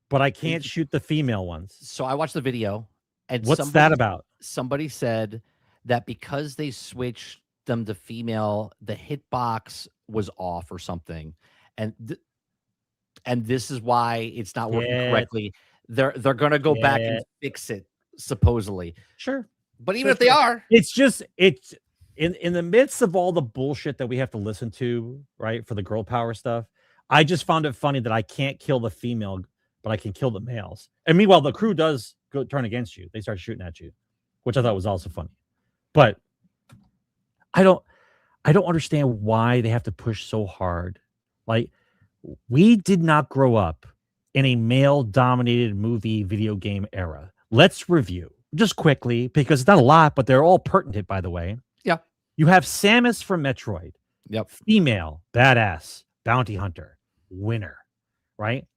but I can't shoot the female ones. So I watched the video, and what's that about? Somebody said that because they switched them to female, the hitbox was off or something, and this is why it's not working correctly. They're going to go back and fix it, supposedly. Sure, but even if they are, it's in the midst of all the bullshit that we have to listen to, right, for the girl power stuff. I just found it funny that I can't kill the female, but I can kill the males. And meanwhile, the crew does turn against you. They start shooting at you, which I thought was also funny. But I don't understand why they have to push so hard. Like, we did not grow up in a male-dominated movie video game era. Let's review just quickly, because it's not a lot, but they're all pertinent, by the way. Yeah. You have Samus from Metroid. Yep. Female, badass, bounty hunter, winner, right?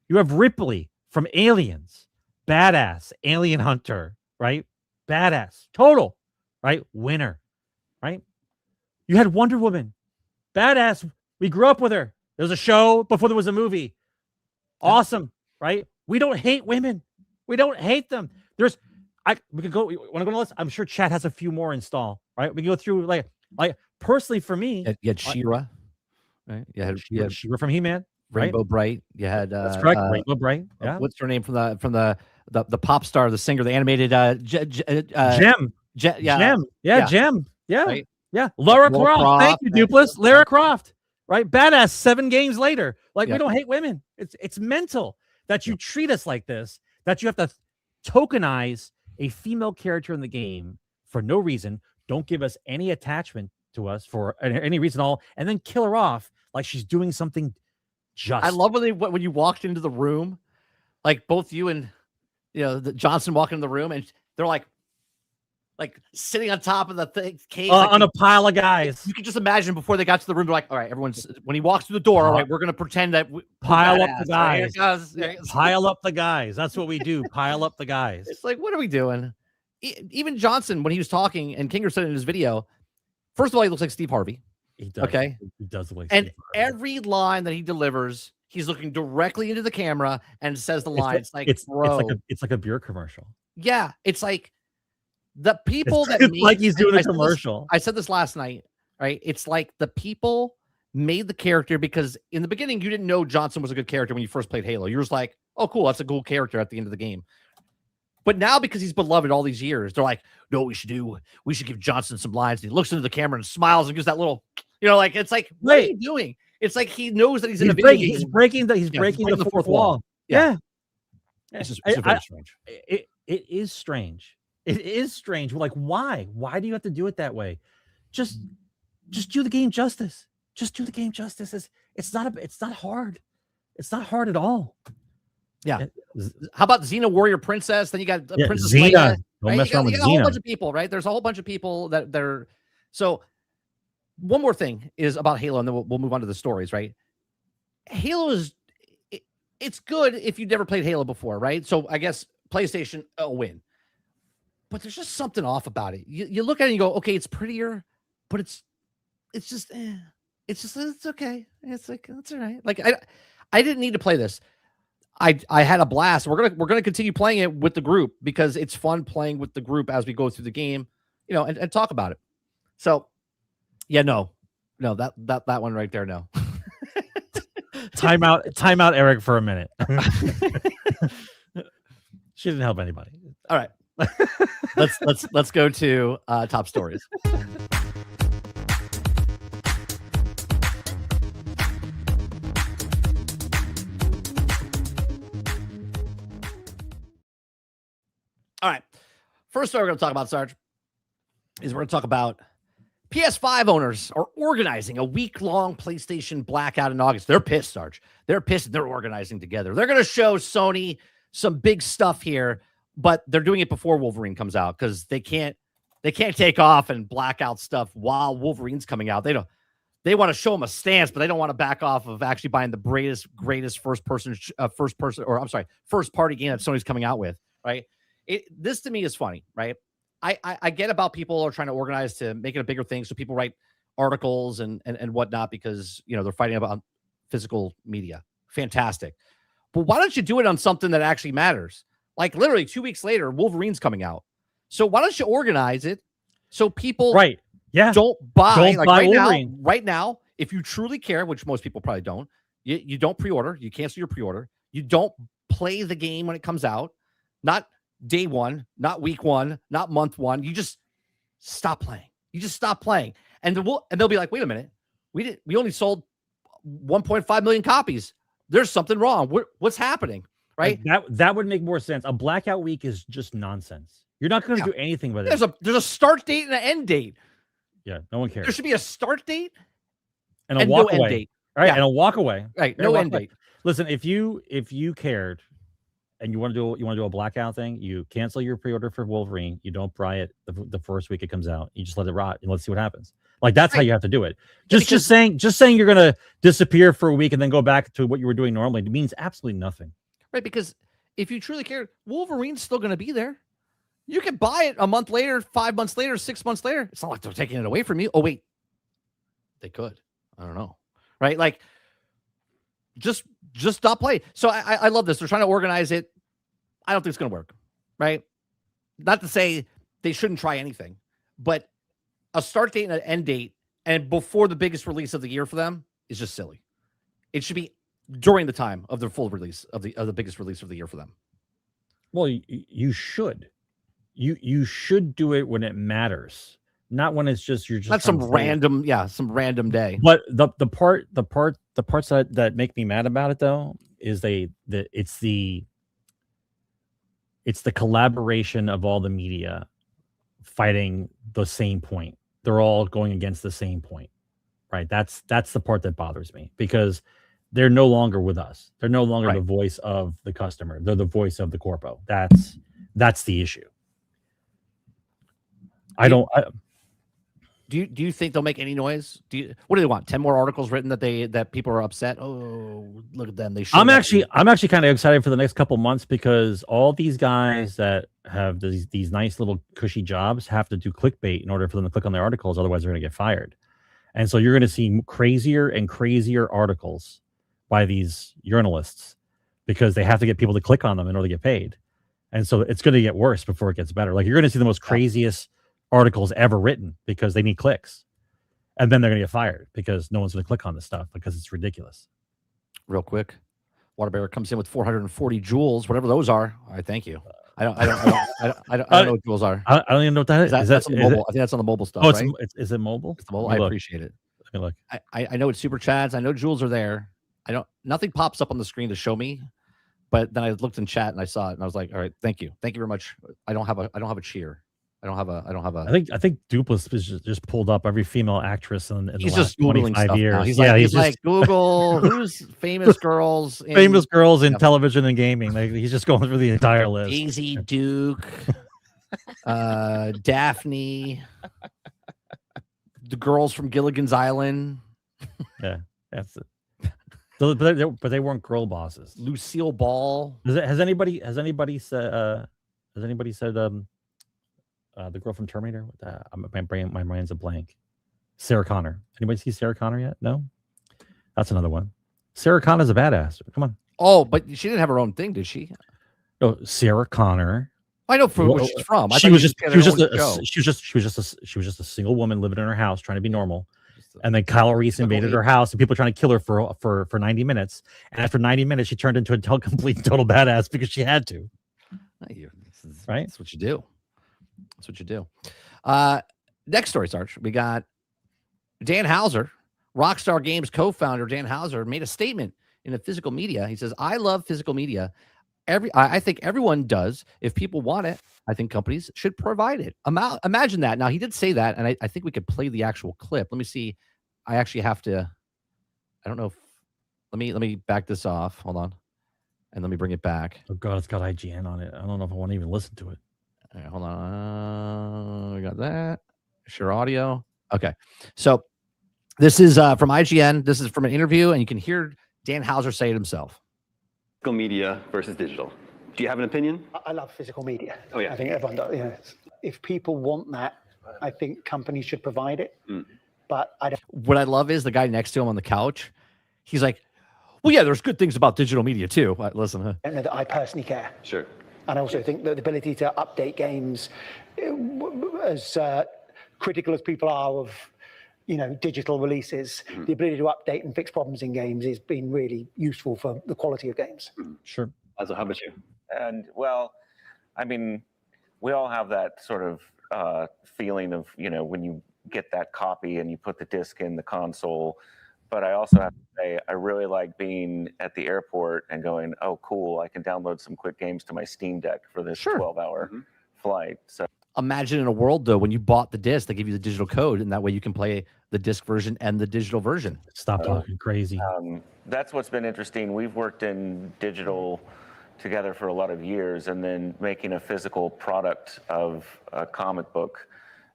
You have Ripley from Aliens, badass, alien hunter, right? Badass, total, right? Winner, right? You had Wonder Woman, badass. We grew up with her. There was a show before there was a movie. Awesome, right? We don't hate women. We don't hate them. We could go. Want to go to the list? I'm sure chat has a few more install, right? We can go through like personally for me. You had She-Ra, right? You had She-Ra from He-Man, Rainbow Bright. You had that's correct. Rainbow Bright. Yeah. What's her name from the pop star, the singer, the animated Gem. Gem. Gem. Yeah. Right? Yeah. Lara Croft. Thank you, Dupless. Lara Croft. Right. Badass 7 games later. Like, we don't hate women. It's mental that you treat us like this, that you have to tokenize a female character in the game for no reason. Don't give us any attachment to us for any reason at all, and then kill her off like she's doing something just. I love when you walked into the room, like both you and Johnson walk into the room, and they're like sitting on top of the thing, cave, on a pile of guys. You can just imagine before they got to the room, they're like, all right, everyone's, when he walks through the door, all right, we're going to pretend that pile up the guys. Right? Pile up the guys. That's what we do. Pile up the guys. It's like, what are we doing? Even Johnson, when he was talking, and Kinger said in his video, first of all, he looks like Steve Harvey. He does. Okay. He does look like and Steve Harvey. Every line that he delivers, he's looking directly into the camera and says the line. It's like a beer commercial. Yeah. It's like, the people that made, like he's doing a commercial. I said this last night, right? It's like the people made the character because in the beginning you didn't know Johnson was a good character when you first played Halo. You were just like, oh, cool, that's a cool character at the end of the game. But now because he's beloved all these years, they're like, no, we should give Johnson some lines. And he looks into the camera and smiles and gives that little, like, it's like, what are you doing? It's like he knows that he's in a video game. He's breaking the fourth wall. Yeah. It's very strange. It is strange. It is strange. We're like, why? Why do you have to do it that way? Just do the game justice. Just do the game justice. It's not hard. It's not hard at all. Yeah. How about Xena Warrior Princess? Then you got Princess Xena. Leia. Don't mess around with Xena. A whole bunch of people, right? There's a whole bunch of people that they're. So one more thing is about Halo, and then we'll move on to the stories, right? Halo is it's good if you've never played Halo before, right? So I guess PlayStation a win. But there's just something off about it. You look at it and you go, okay, it's prettier, but it's okay. It's like, that's all right. Like I didn't need to play this. I had a blast. We're gonna continue playing it with the group because it's fun playing with the group as we go through the game, and talk about it. So yeah, no, that one right there, no. Time out, Eric, for a minute. She didn't help anybody. All right. let's go to top stories. All right. First story we're going to talk about, Sarge, is we're going to talk about PS5 owners are organizing a week-long PlayStation Blackout in August. They're pissed, Sarge. They're pissed. They're organizing together. They're going to show Sony some big stuff here, but they're doing it before Wolverine comes out because they can't take off and black out stuff while Wolverine's coming out. They want to show them a stance, but they don't want to back off of actually buying the greatest first party game that Sony's coming out with, right? This to me is funny, right? I get about people are trying to organize to make it a bigger thing, so people write articles and whatnot because they're fighting about physical media. Fantastic, but why don't you do it on something that actually matters? Like literally 2 weeks later, Wolverine's coming out. So why don't you organize it so people don't buy Wolverine right now? If you truly care, which most people probably don't, you don't pre-order, you cancel your pre-order, you don't play the game when it comes out, not day one, not week one, not month one. You just stop playing. You just stop playing, and they'll be like, "Wait a minute, we only sold 1.5 million copies. There's something wrong. What's happening?" Right? That would make more sense. A blackout week is just nonsense. You're not going to do anything with it. There's a start date and an end date. Yeah, no one cares. There should be a start date and a walk no away. End date. Right, and a walk away. Right, no end date. Listen, if you cared and you want to do a blackout thing, you cancel your pre-order for Wolverine. You don't buy it the first week it comes out. You just let it rot and let's see what happens. Like that's how you have to do it. Just saying you're gonna disappear for a week and then go back to what you were doing normally means absolutely nothing. Right, because if you truly care, Wolverine's still gonna be there. You can buy it a month later, 5 months later, 6 months later. It's not like they're taking it away from you. Oh wait, they could. I don't know. Right, like just stop playing. So I love this. They're trying to organize it. I don't think it's going to work, right? Not to say they shouldn't try anything, but a start date and an end date and before the biggest release of the year for them is just silly. It should be during the time of the full release of the biggest release of the year for them. Well, you should. You should do it when it matters, not when it's just you're just not some random day. But the parts that make me mad about it though is it's the collaboration of all the media fighting the same point. They're all going against the same point, right? That's the part that bothers me because they're no longer with us. They're no longer the voice of the customer. They're the voice of the corpo. That's the issue. Do you think they'll make any noise? What do they want? 10 more articles written that people are upset? Oh, look at them. I'm actually kind of excited for the next couple months because all these guys that have these nice little cushy jobs have to do clickbait in order for them to click on their articles. Otherwise, they're going to get fired. And so you're going to see crazier and crazier articles by these journalists because they have to get people to click on them in order to get paid. And so it's going to get worse before it gets better. Like you're going to see the most craziest articles ever written because they need clicks, and then they're gonna get fired because no one's gonna click on this stuff because it's ridiculous. Real quick, Waterbear comes in with 440 joules, whatever those are. All right, thank you. I don't know what joules are. I don't even know what that is. That's on the mobile. I think that's on the mobile stuff. Oh, right? Is it mobile? It's the mobile. I appreciate it. Look. I know it's super chats. I know joules are there. Nothing pops up on the screen to show me, but then I looked in chat and I saw it and I was like, all right, thank you very much. I don't have a cheer. I don't have a. I think Duplass just pulled up every female actress in the last Googling 25 years. Now. He's like Google who's famous girls in television and gaming. He's just going through the entire list. Daisy Duke, Daphne, the girls from Gilligan's Island. Yeah, that's it. But they weren't girl bosses. Lucille Ball. Has anybody said the girl from Terminator? My mind's a blank. Sarah Connor. Anybody see Sarah Connor yet? No? That's another one. Sarah Connor's a badass. Come on. Oh, but she didn't have her own thing, did she? No, Sarah Connor. I know where she's from. She was just a single woman living in her house trying to be normal. And then Kyle Reese invaded her hate. house, and people were trying to kill her for 90 minutes. And after 90 minutes, she turned into a complete total badass because she had to. Right? That's what you do. That's what you do. Next story, Sarge. We got Dan Houser, Rockstar Games co-founder Dan Houser, made a statement in the physical media. He says, "I love physical media. I think everyone does. If people want it, I think companies should provide it." Imagine that. Now, he did say that, and I think we could play the actual clip. Let me see. I actually have to. I don't know if. Let me back this off. Hold on, and let me bring it back. Oh God, it's got IGN on it. I don't know if I want to even listen to it. All right, hold on. We got that. Share audio. Okay, so this is from IGN. This is from an interview, and you can hear Dan Houser say it himself. Physical media versus digital. Do you have an opinion? I love physical media. Oh, yeah. I think everyone does. Yeah. If people want that, I think companies should provide it. But I don't. What I love is the guy next to him on the couch. He's like, "Well, yeah, there's good things about digital media too." Listen, I don't know that I personally care. Sure. And I also think that the ability to update games, as critical as people are of, digital releases, the ability to update and fix problems in games has been really useful for the quality of games. Sure. Also, how about you? And well, I mean, we all have that sort of feeling of, when you get that copy and you put the disc in the console. But I also have to say, I really like being at the airport and going, "Oh, cool, I can download some quick games to my Steam Deck for this 12-hour flight." So imagine in a world though when you bought the disc, they give you the digital code, and that way you can play the disc version and the digital version. Stop talking crazy. that's what's been interesting. We've worked in digital together for a lot of years, and then making a physical product of a comic book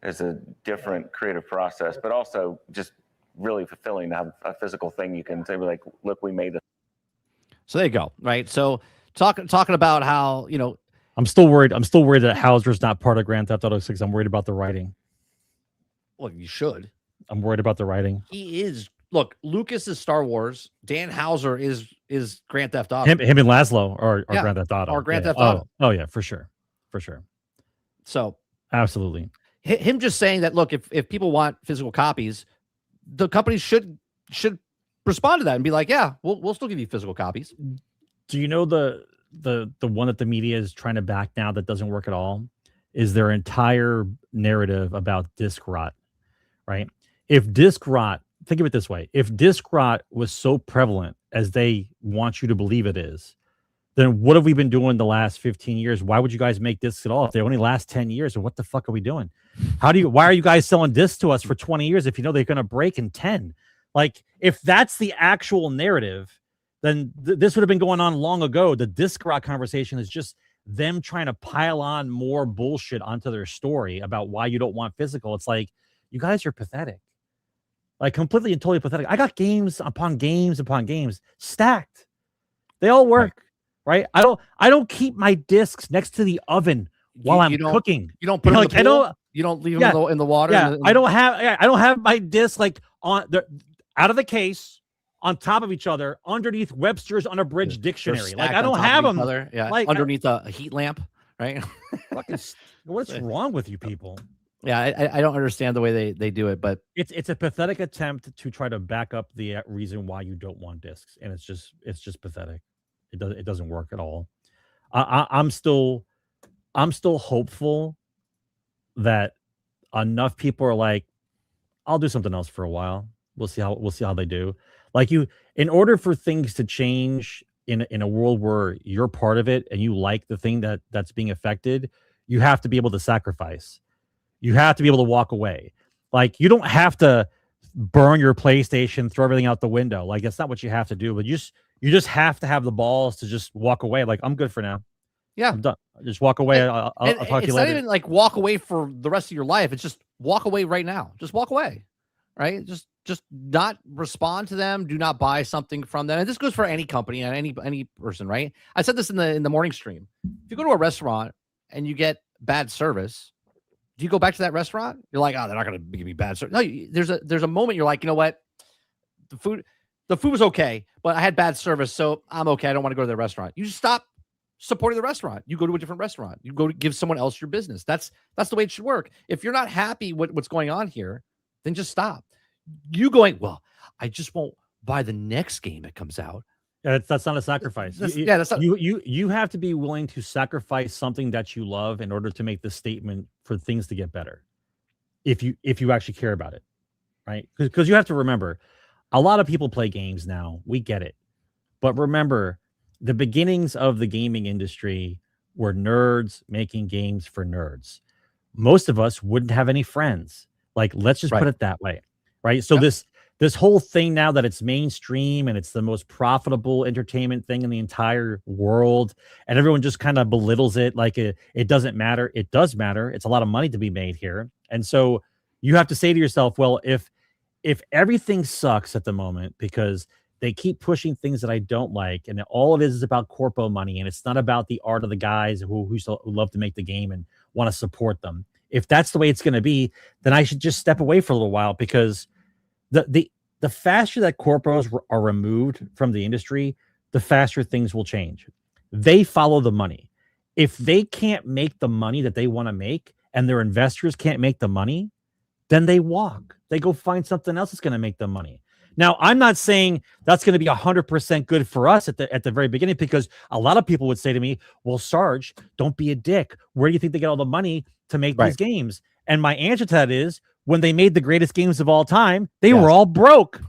is a different creative process, but also just really fulfilling to have a physical thing you can say, like, "Look, we made this." So there you go. Right. So talking about how, I'm still worried that Hauser's not part of Grand Theft Auto 6. I'm worried about the writing. well, you should. I'm worried about the writing. He is. Look, Lucas is Star Wars. Dan Houser is Grand Theft Auto. Him and Laszlo are Yeah, Grand Theft Auto. or Grand Yeah. Theft Auto. Oh yeah, for sure. So Absolutely. him just saying that, look, if people want physical copies, the companies should respond to that and be like, yeah, we'll still give you physical copies. Do you know the one that the media is trying to back now that doesn't work at all is their entire narrative about disc rot, right? If disc rot, think of it this way, if disc rot was so prevalent as they want you to believe it is, then what have we been doing the last 15 years? Why would you guys make discs at all? If they only last 10 years, then what the fuck are we doing? Why are you guys selling discs to us for 20 years if you know they're going to break in 10? Like, if that's the actual narrative, then this would have been going on long ago. The disc rot conversation is just them trying to pile on more bullshit onto their story about why you don't want physical. It's like, you guys are pathetic. Like, completely and totally pathetic. I got games upon games upon games stacked. They all work, right? I don't keep my discs next to the oven while I'm cooking. You don't put them in the pool? You don't leave them Yeah, in the water? Yeah, I don't have my discs like on the out of the case on top of each other underneath Webster's Unabridged Dictionary. Like, I don't have them. Yeah, like, underneath a heat lamp, right? What's wrong with you people? Yeah, I don't understand the way they do it, but It's a pathetic attempt to try to back up the reason why you don't want discs, and it's just pathetic. It doesn't work at all. I'm still hopeful that enough people are like, I'll do something else for a while. We'll see how they do. Like, in order for things to change in a world where you're part of it and you like the thing that's being affected, you have to be able to sacrifice. You have to be able to walk away. Like, you don't have to burn your PlayStation, throw everything out the window. Like, that's not what you have to do. But you just have to have the balls to just walk away. Like, I'm good for now. yeah. I'm done. Just walk away. I'll talk to you It's later. not even like walk away for the rest of your life. It's just walk away right now. Just walk away, right? Just not respond to them. Do not buy something from them. And this goes for any company and any person, right? I said this in the morning stream. If you go to a restaurant and you get bad service, do you go back to that restaurant? You're like, oh, they're not going to give me bad service. No, there's a moment you're like, you know what? The food was okay, but I had bad service, so I'm okay. I don't want to go to the restaurant. You just stop supporting the restaurant. You go to a different restaurant. You go to give someone else your business. That's the way it should work. If you're not happy with what's going on here, then just stop. you going, well, I just won't buy the next game that comes out. That's not a sacrifice. That's not, You have to be willing to sacrifice something that you love in order to make the statement for things to get better. If you actually care about it, right? Because you have to remember, a lot of people play games now. We get it. But remember, the beginnings of the gaming industry were nerds making games for nerds. Most of us wouldn't have any friends. Like, let's just put it that way, right? So this whole thing now that it's mainstream and it's the most profitable entertainment thing in the entire world, and everyone just kind of belittles it like it doesn't matter. It does matter. It's a lot of money to be made here. And so you have to say to yourself, well, if everything sucks at the moment because they keep pushing things that I don't like, and all it is about corpo money, and it's not about the art of the guys who love to make the game and want to support them. If that's the way it's going to be, then I should just step away for a little while, because the faster that corpos are removed from the industry, the faster things will change. They follow the money. If they can't make the money that they want to make, and their investors can't make the money, then they walk. They go find something else that's going to make them money. Now, I'm not saying that's going to be 100% good for us at the very beginning, because a lot of people would say to me, well, Sarge, don't be a dick. Where do you think they get all the money to make these games? And my answer to that is, when they made the greatest games of all time, they were all broke.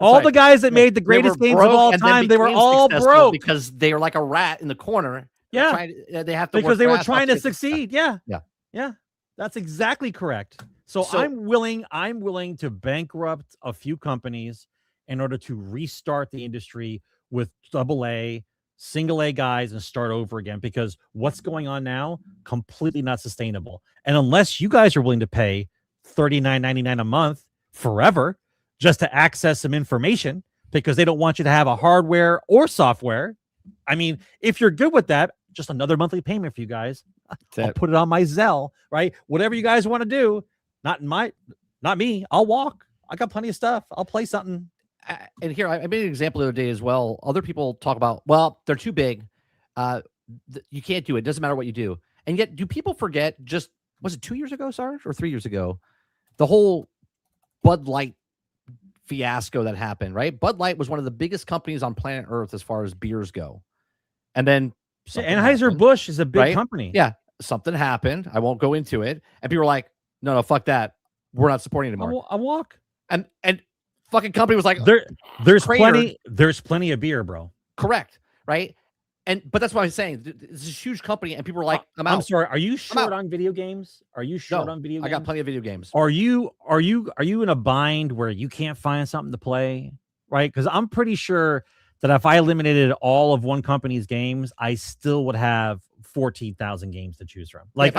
All the guys that made the greatest games of all time, they were all broke because they were like a rat in the corner. Yeah, they have to because they were trying to succeed. Yeah. That's exactly correct. So I'm willing to bankrupt a few companies in order to restart the industry with AA, single A guys and start over again, because what's going on now, completely not sustainable. And unless you guys are willing to pay $39.99 a month forever just to access some information, because they don't want you to have a hardware or software. I mean, if you're good with that, just another monthly payment for you guys. I'll put it on my Zelle, right? Whatever you guys want to do. Not me. I'll walk. I got plenty of stuff. I'll play something. And here, I made an example the other day as well. Other people talk about, well, they're too big. You can't do it. It doesn't matter what you do. And yet, do people forget, just, was it 2 years ago, Sarge, or 3 years ago? The whole Bud Light fiasco that happened, right? Bud Light was one of the biggest companies on planet Earth as far as beers go. And then Anheuser-Busch is a big company. Yeah. Something happened. I won't go into it. And people were like, no, fuck that. We're not supporting it anymore. I'll walk. And fucking company was like, there's plenty of beer, bro. Correct. Right. But that's what I'm saying. It's a huge company, and people are like, I'm out. I'm sorry. Are you short on video games? Are you short on video games? I got plenty of video games. Are you in a bind where you can't find something to play? Right? Because I'm pretty sure that if I eliminated all of one company's games, I still would have 14,000 games to choose from. Like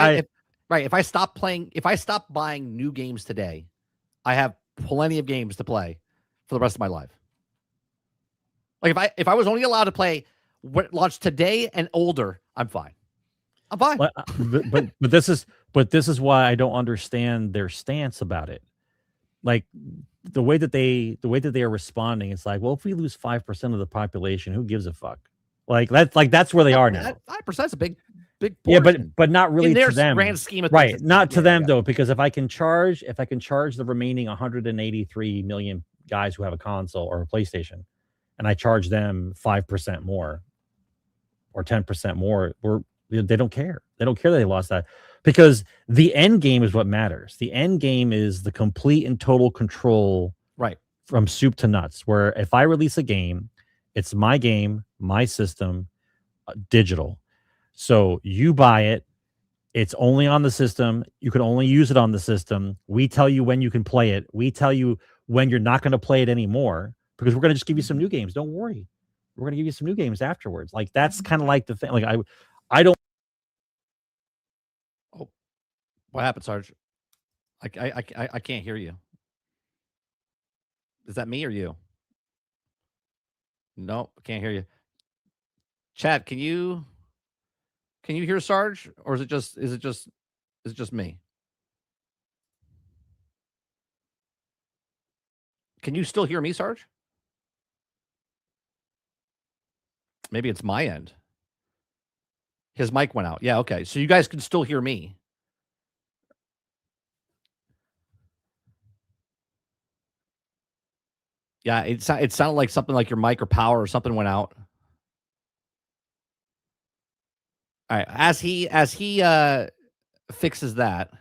if I stop buying new games today, I have plenty of games to play for the rest of my life. Like if I was only allowed to play what launched today and older, I'm fine. I'm fine. But this is why I don't understand their stance about it. Like the way that they are responding, it's like, well, if we lose 5% of the population, who gives a fuck? That's where they are now. 5% is a big portion. Yeah, but not really in their to them. Grand scheme of things, things. Not to them though, because if I can charge the remaining 183 million guys who have a console or a PlayStation, and I charge them 5% more or 10% more, they don't care. They don't care that they lost that, because the end game is what matters. The end game is the complete and total control, right, from soup to nuts, where if I release a game, it's my game, my system, digital. So you buy it. It's only on the system. You can only use it on the system. We tell you when you can play it. We tell you when you're not going to play it anymore, because we're going to just give you some new games. Don't worry. We're going to give you some new games afterwards. Like, that's kind of like the thing. Like, I don't. Oh, what happened, Sarge? I can't hear you. Is that me or you? No, can't hear you. Chad, can you hear Sarge, or is it just me? Can you still hear me, Sarge? Maybe it's my end. His mic went out. Yeah, okay. So you guys can still hear me. Yeah, it sounded like something like your mic or power or something went out. All right, as he fixes that.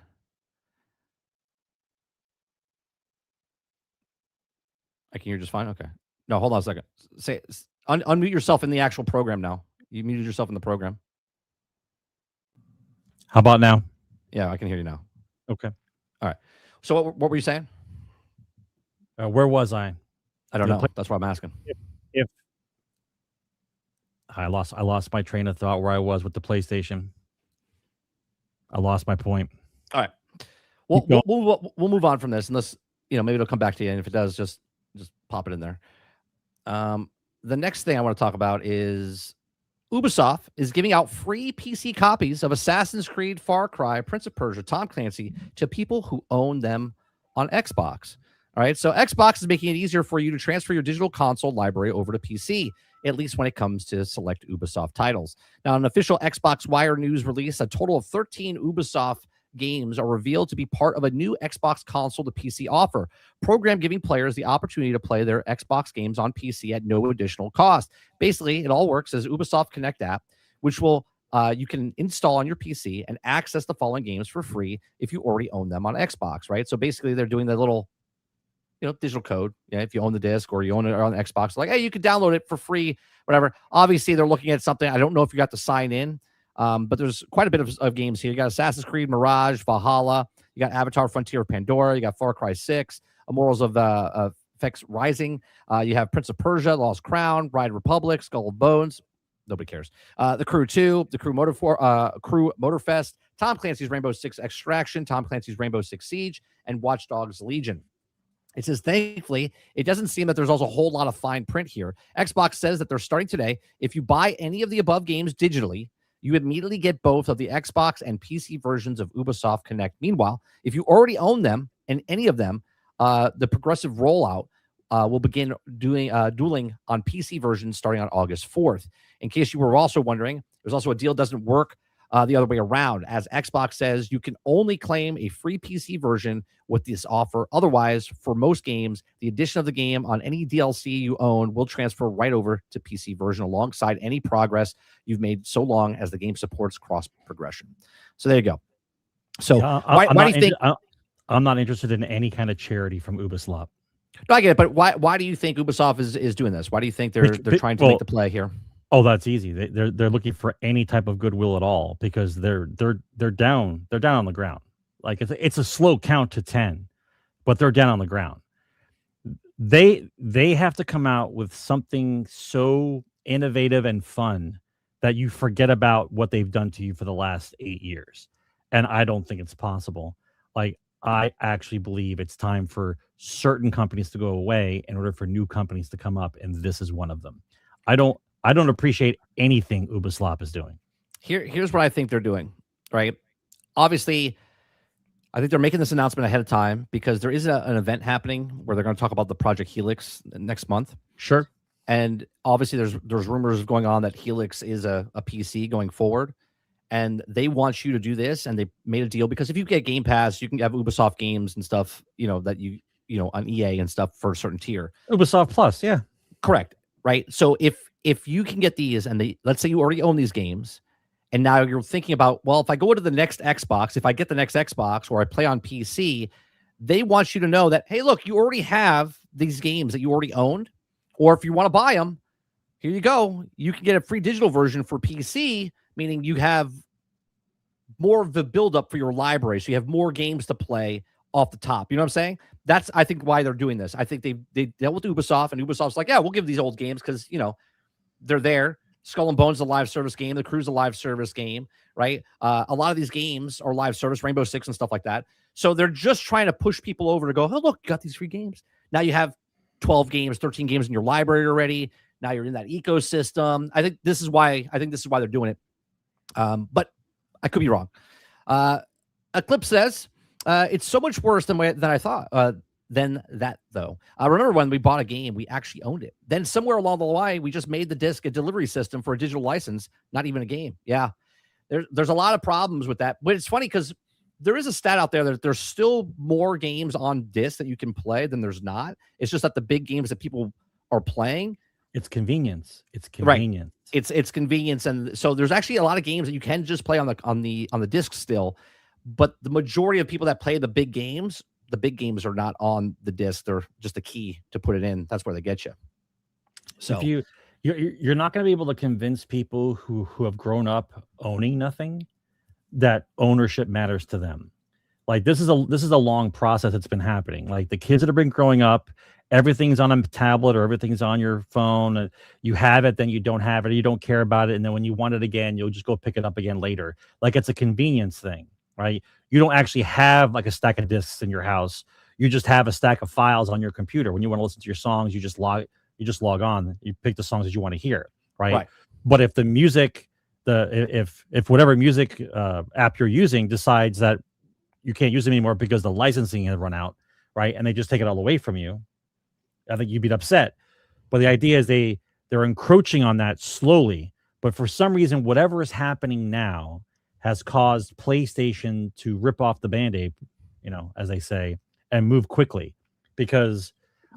I can hear just fine. Okay. No, hold on a second. Say unmute yourself in the actual program now. You muted yourself in the program. How about now? Yeah, I can hear you now. Okay. All right. So what were you saying? Where was I? I don't know. That's what I'm asking. If I lost my train of thought where I was with the PlayStation. I lost my point. All right. Well, we'll move on from this, unless maybe it'll come back to you, and if it does, just pop it in there. The next thing I want to talk about is Ubisoft is giving out free PC copies of Assassin's Creed, Far Cry, Prince of Persia, Tom Clancy to people who own them on Xbox. All right, so Xbox is making it easier for you to transfer your digital console library over to PC, at least when it comes to select Ubisoft titles. Now, an official Xbox Wire News release, a total of 13 Ubisoft games are revealed to be part of a new Xbox console to PC offer program, giving players the opportunity to play their Xbox games on PC at no additional cost. Basically, it all works as Ubisoft Connect app, which will you can install on your PC and access the following games for free if you already own them on Xbox, right? So basically, they're doing the little digital code. Yeah, if you own the disc or you own it on Xbox, like, hey, you could download it for free, whatever. Obviously, they're looking at something. I don't know if you got to sign in. But there's quite a bit of games here. You got Assassin's Creed, Mirage, Valhalla. You got Avatar, Frontier of Pandora. You got Far Cry 6, Immortals of Fex Rising. You have Prince of Persia, Lost Crown, Bride Republic, Skull of Bones. Nobody cares. The Crew 2, the Crew Motorfest, Tom Clancy's Rainbow Six Extraction, Tom Clancy's Rainbow Six Siege, and Watch Dogs Legion. It says, thankfully, it doesn't seem that there's also a whole lot of fine print here. Xbox says that they're starting today. If you buy any of the above games digitally, you immediately get both of the Xbox and PC versions of Ubisoft Connect. Meanwhile, if you already own them and any of them, the progressive rollout will begin dueling on PC versions starting on August 4th. In case you were also wondering, there's also a deal that doesn't work the other way around. As Xbox says, you can only claim a free PC version with this offer. Otherwise, for most games, the addition of the game on any DLC you own will transfer right over to PC version alongside any progress you've made, so long as the game supports cross progression. So there you go. So why do you think I'm not interested in any kind of charity from Ubisoft? No, I get it, but why do you think Ubisoft is doing this? Why do you think they're trying to make the play here? Oh, that's easy. They're looking for any type of goodwill at all, because they're down on the ground. Like it's a slow count to 10, but they're down on the ground. They have to come out with something so innovative and fun that you forget about what they've done to you for the last 8 years. And I don't think it's possible. Like, I actually believe it's time for certain companies to go away in order for new companies to come up, and this is one of them. I don't appreciate anything Ubisoft is doing. Here's what I think they're doing, right? Obviously, I think they're making this announcement ahead of time because there is an event happening where they're going to talk about the Project Helix next month. Sure. And obviously, there's rumors going on that Helix is a PC going forward, and they want you to do this. And they made a deal because if you get Game Pass, you can have Ubisoft games and stuff, that you on EA and stuff for a certain tier. Ubisoft Plus, yeah, correct, right? So if you can get these, and let's say you already own these games, and now you're thinking about, well, if I go to the next Xbox, if I get the next Xbox or I play on PC, they want you to know that, hey, look, you already have these games that you already owned, or if you want to buy them, here you go. You can get a free digital version for PC, meaning you have more of the buildup for your library, so you have more games to play off the top. You know what I'm saying? That's, I think, why they're doing this. I think they dealt with Ubisoft, and Ubisoft's like, yeah, we'll give these old games because, they're there. Skull and Bones is a live service game. The Crew's a live service game, right? A lot of these games are live service, Rainbow Six and stuff like that. So they're just trying to push people over to go, oh, look, you got these free games. Now you have 12 games, 13 games in your library already. Now you're in that ecosystem. I think this is why they're doing it. But I could be wrong. Eclipse says, it's so much worse than I thought. Than that, though. I remember when we bought a game, we actually owned it. Then somewhere along the line, we just made the disc a delivery system for a digital license, not even a game. Yeah, there's a lot of problems with that. But it's funny because there is a stat out there that there's still more games on disc that you can play than there's not. It's just that the big games that people are playing, it's convenience. It's convenience. Right. It's convenience, and so there's actually a lot of games that you can just play on the disc still. But the majority of people that play the big games are not on the disc. They're just a key to put it in. That's where they get you. So if you're not going to be able to convince people who have grown up owning nothing that ownership matters to them. Like this is a long process that's been happening. Like the kids that have been growing up, everything's on a tablet or everything's on your phone. You have it, then you don't have it, or you don't care about it, and then when you want it again, you'll just go pick it up again later. Like it's a convenience thing, right? You don't actually have like a stack of discs in your house. You just have a stack of files on your computer. When you want to listen to your songs, you just log on. You pick the songs that you want to hear, right? But if the music, if whatever music app you're using decides that you can't use them anymore because the licensing has run out, right, and they just take it all away from you, I think you'd be upset. But the idea is they're encroaching on that slowly. But for some reason, whatever is happening now has caused PlayStation to rip off the Band-Aid, as they say, and move quickly, because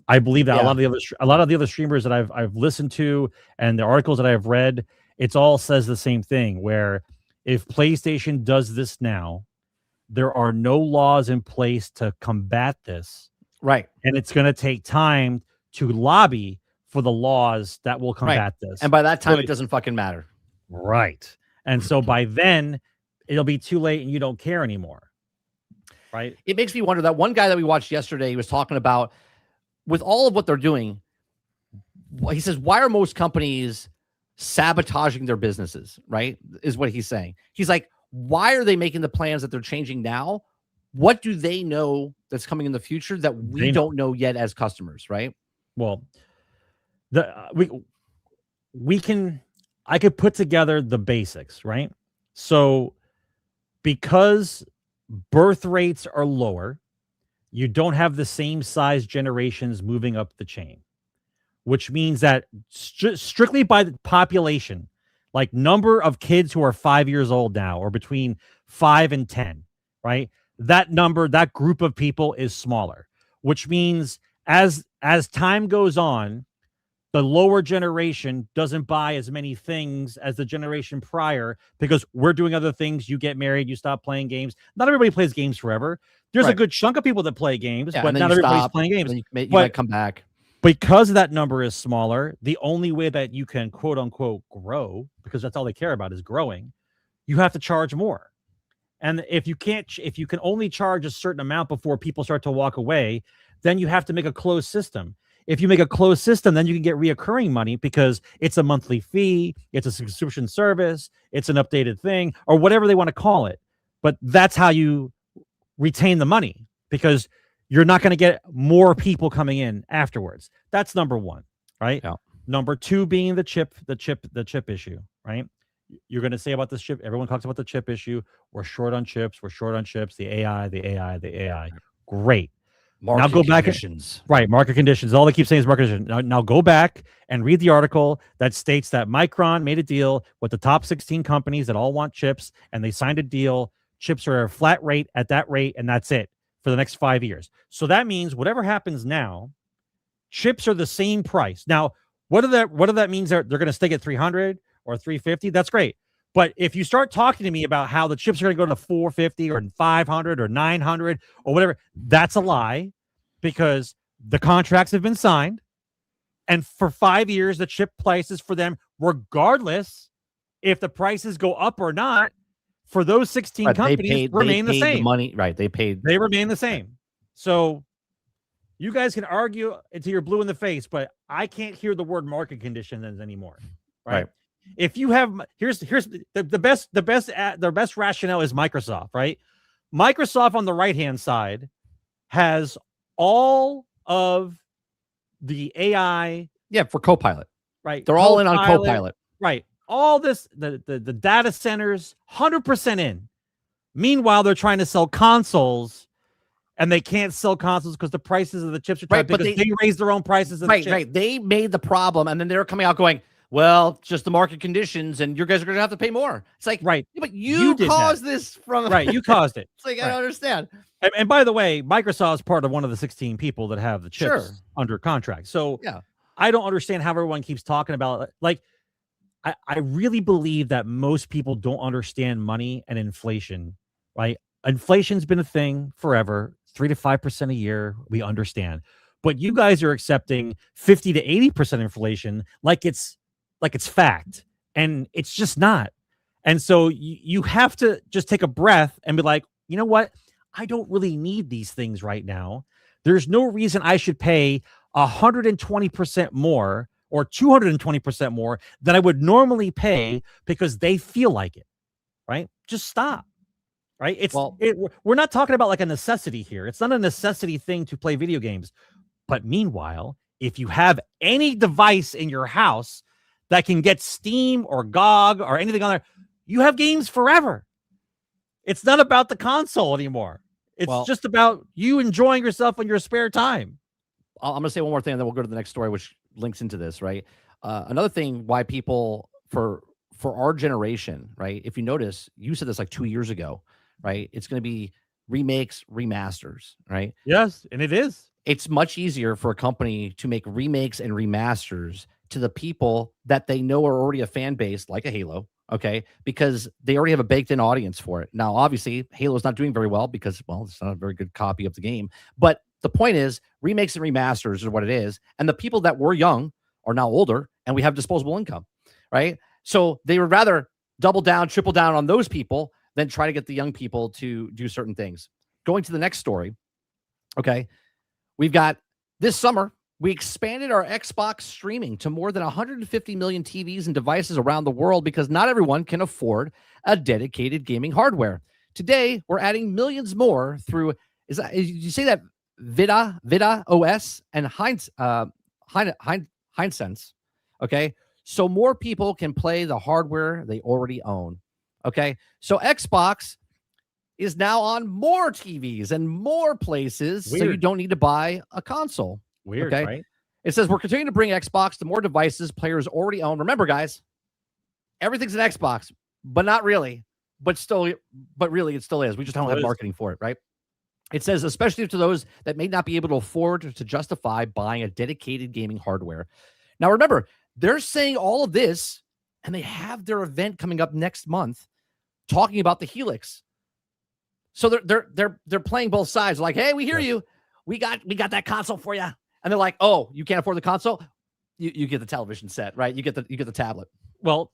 I believe that a lot of the other streamers that I've listened to and the articles that I've read, it's all says the same thing, where if PlayStation does this now, there are no laws in place to combat this. Right. And it's going to take time to lobby for the laws that will combat this. And by that time, it doesn't fucking matter. Right. And so by then, it'll be too late and you don't care anymore. Right. It makes me wonder, that one guy that we watched yesterday, he was talking about, with all of what they're doing, he says, why are most companies sabotaging their businesses? Right. Is what he's saying. He's like, why are they making the plans that they're changing now? What do they know that's coming in the future that we don't know yet as customers? Right. Well, I could put together the basics, right? So because birth rates are lower, you don't have the same size generations moving up the chain, which means that strictly by the population, like number of kids who are 5 years old now, or between 5 and 10, right? That group of people is smaller, which means as time goes on, the lower generation doesn't buy as many things as the generation prior, because we're doing other things. You get married, you stop playing games. Not everybody plays games forever. There's a good chunk of people that play games, but not everybody's playing games. You might come back. Because that number is smaller, the only way that you can quote unquote grow, because that's all they care about is growing, you have to charge more. And if you can only charge a certain amount before people start to walk away, then you have to make a closed system. If you make a closed system, then you can get reoccurring money because it's a monthly fee, it's a subscription service, it's an updated thing, or whatever they want to call it. But that's how you retain the money, because you're not going to get more people coming in afterwards. That's number one, right? Yeah. Number two being the chip issue, right? You're going to say about this chip. Everyone talks about the chip issue. We're short on chips. The AI. Great. Market now go back conditions. Market conditions. All they keep saying is market conditions. Now go back and read the article that states that Micron made a deal with the top 16 companies that all want chips, and they signed a deal. Chips are a flat rate at that rate, and that's it for the next 5 years. So that means whatever happens now, chips are the same price. Now, whether that means they're going to stay at 300 or 350, that's great. But if you start talking to me about how the chips are going to go to 450 or 500 or 900 or whatever, that's a lie, because the contracts have been signed. And for 5 years, the chip prices for them, regardless if the prices go up or not, for those 16 companies, remain the same. They remain the same. So you guys can argue until you're blue in the face, but I can't hear the word market conditions anymore. Right. If you have, here's the best rationale is Microsoft, right? Microsoft on the right-hand side has all of the AI. Yeah, for Copilot. Right. They're all in on Copilot. Right. All this, the data centers, 100% in. Meanwhile, they're trying to sell consoles, and they can't sell consoles because the prices of the chips are too high, because they raise their own prices of the chips. Right. They made the problem, and then they're coming out going, well, it's just the market conditions, and you guys are going to have to pay more. It's like, Right. yeah, but You you did caused this from Right. You caused it. It's like I Right. don't understand. And by the way, Microsoft is part of one of the 16 people that have the chips Sure. under contract. So Yeah. I don't understand how everyone keeps talking about it. Like, I really believe that most people don't understand money and inflation, right? Inflation's been a thing forever, 3 to 5% a year. We understand. But you guys are accepting 50 to 80% inflation like it's fact. And it's just not. And so you have to just take a breath and be like, you know what? I don't really need these things right now. There's no reason I should pay 120% more or 220% more than I would normally pay because they feel like it, right? Just stop, right? We're not talking about like a necessity here. It's not a necessity thing to play video games. But meanwhile, if you have any device in your house that can get Steam or GOG or anything on there, you have games forever. It's not about the console anymore. It's just about you enjoying yourself in your spare time. I'm going to say one more thing, and then we'll go to the next story, which links into this, right? Another thing why people for our generation, right? If you notice, you said this like 2 years ago, right? It's going to be remakes, remasters, right? Yes, and it is. It's much easier for a company to make remakes and remasters to the people that they know are already a fan base, like a Halo, okay? Because they already have a baked-in audience for it. Now, obviously, Halo's not doing very well because, well, it's not a very good copy of the game. But the point is, remakes and remasters is what it is. And the people that were young are now older, and we have disposable income, right? So they would rather double down, triple down on those people than try to get the young people to do certain things. Going to the next story, okay? We've got this summer, we expanded our Xbox streaming to more than 150 million TVs and devices around the world because not everyone can afford a dedicated gaming hardware. Today, we're adding millions more through, did you say that Vida OS and Hisense, okay? So more people can play the hardware they already own, okay? So Xbox is now on more TVs and more places, so you don't need to buy a console. Weird, okay? Right? It says we're continuing to bring Xbox to more devices players already own. Remember, guys, everything's an Xbox, but not really. But really, it still is. We just don't have marketing for it, right? It says, especially to those that may not be able to afford to justify buying a dedicated gaming hardware. Now, remember, they're saying all of this, and they have their event coming up next month talking about the Helix. So they're playing both sides. Like, hey, we hear you. We got that console for you. And they're like, oh, you can't afford the console? You get the television set, right? You get the tablet. Well,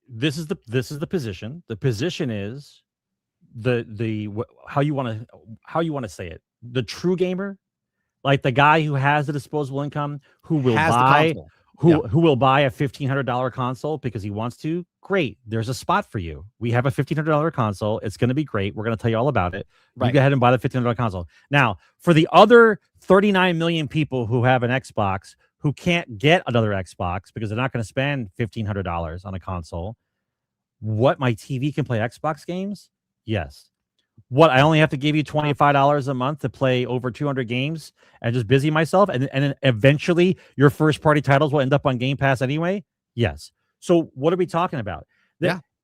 this is the position. The position is how you want to say it. The true gamer, like the guy who has the disposable income, who will buy a $1,500 console because he wants to. Great, there's a spot for you. We have a $1,500 console. It's going to be great. We're going to tell you all about it. Right. You go ahead and buy the $1,500 console. Now, for the other 39 million people who have an Xbox who can't get another Xbox because they're not going to spend $1,500 on a console, what, my TV can play Xbox games? Yes. What, I only have to give you $25 a month to play over 200 games and just busy myself, and then eventually your first party titles will end up on Game Pass anyway? Yes. So what are we talking about?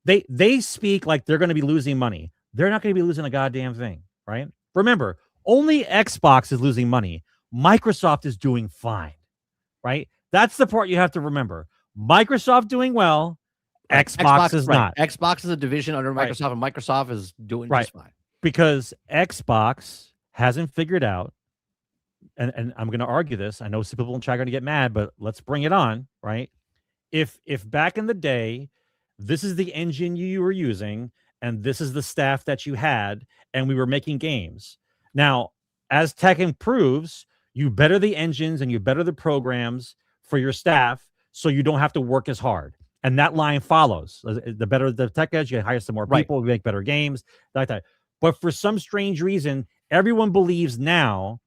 They speak like they're going to be losing money. They're not going to be losing a goddamn thing, right? Remember, only Xbox is losing money. Microsoft is doing fine, right? That's the part you have to remember. Microsoft doing well, Xbox is not. Xbox is a division under Microsoft, and Microsoft is doing just fine. Because Xbox hasn't figured out, and I'm going to argue this. I know some people in chat are going to get mad, but let's bring it on, right? If back in the day, this is the engine you were using, and this is the staff that you had, and we were making games. Now, as tech improves, you better the engines and you better the programs for your staff so you don't have to work as hard. And that line follows. The better the tech is, you hire some more people, we make better games, like that. But for some strange reason, everyone believes now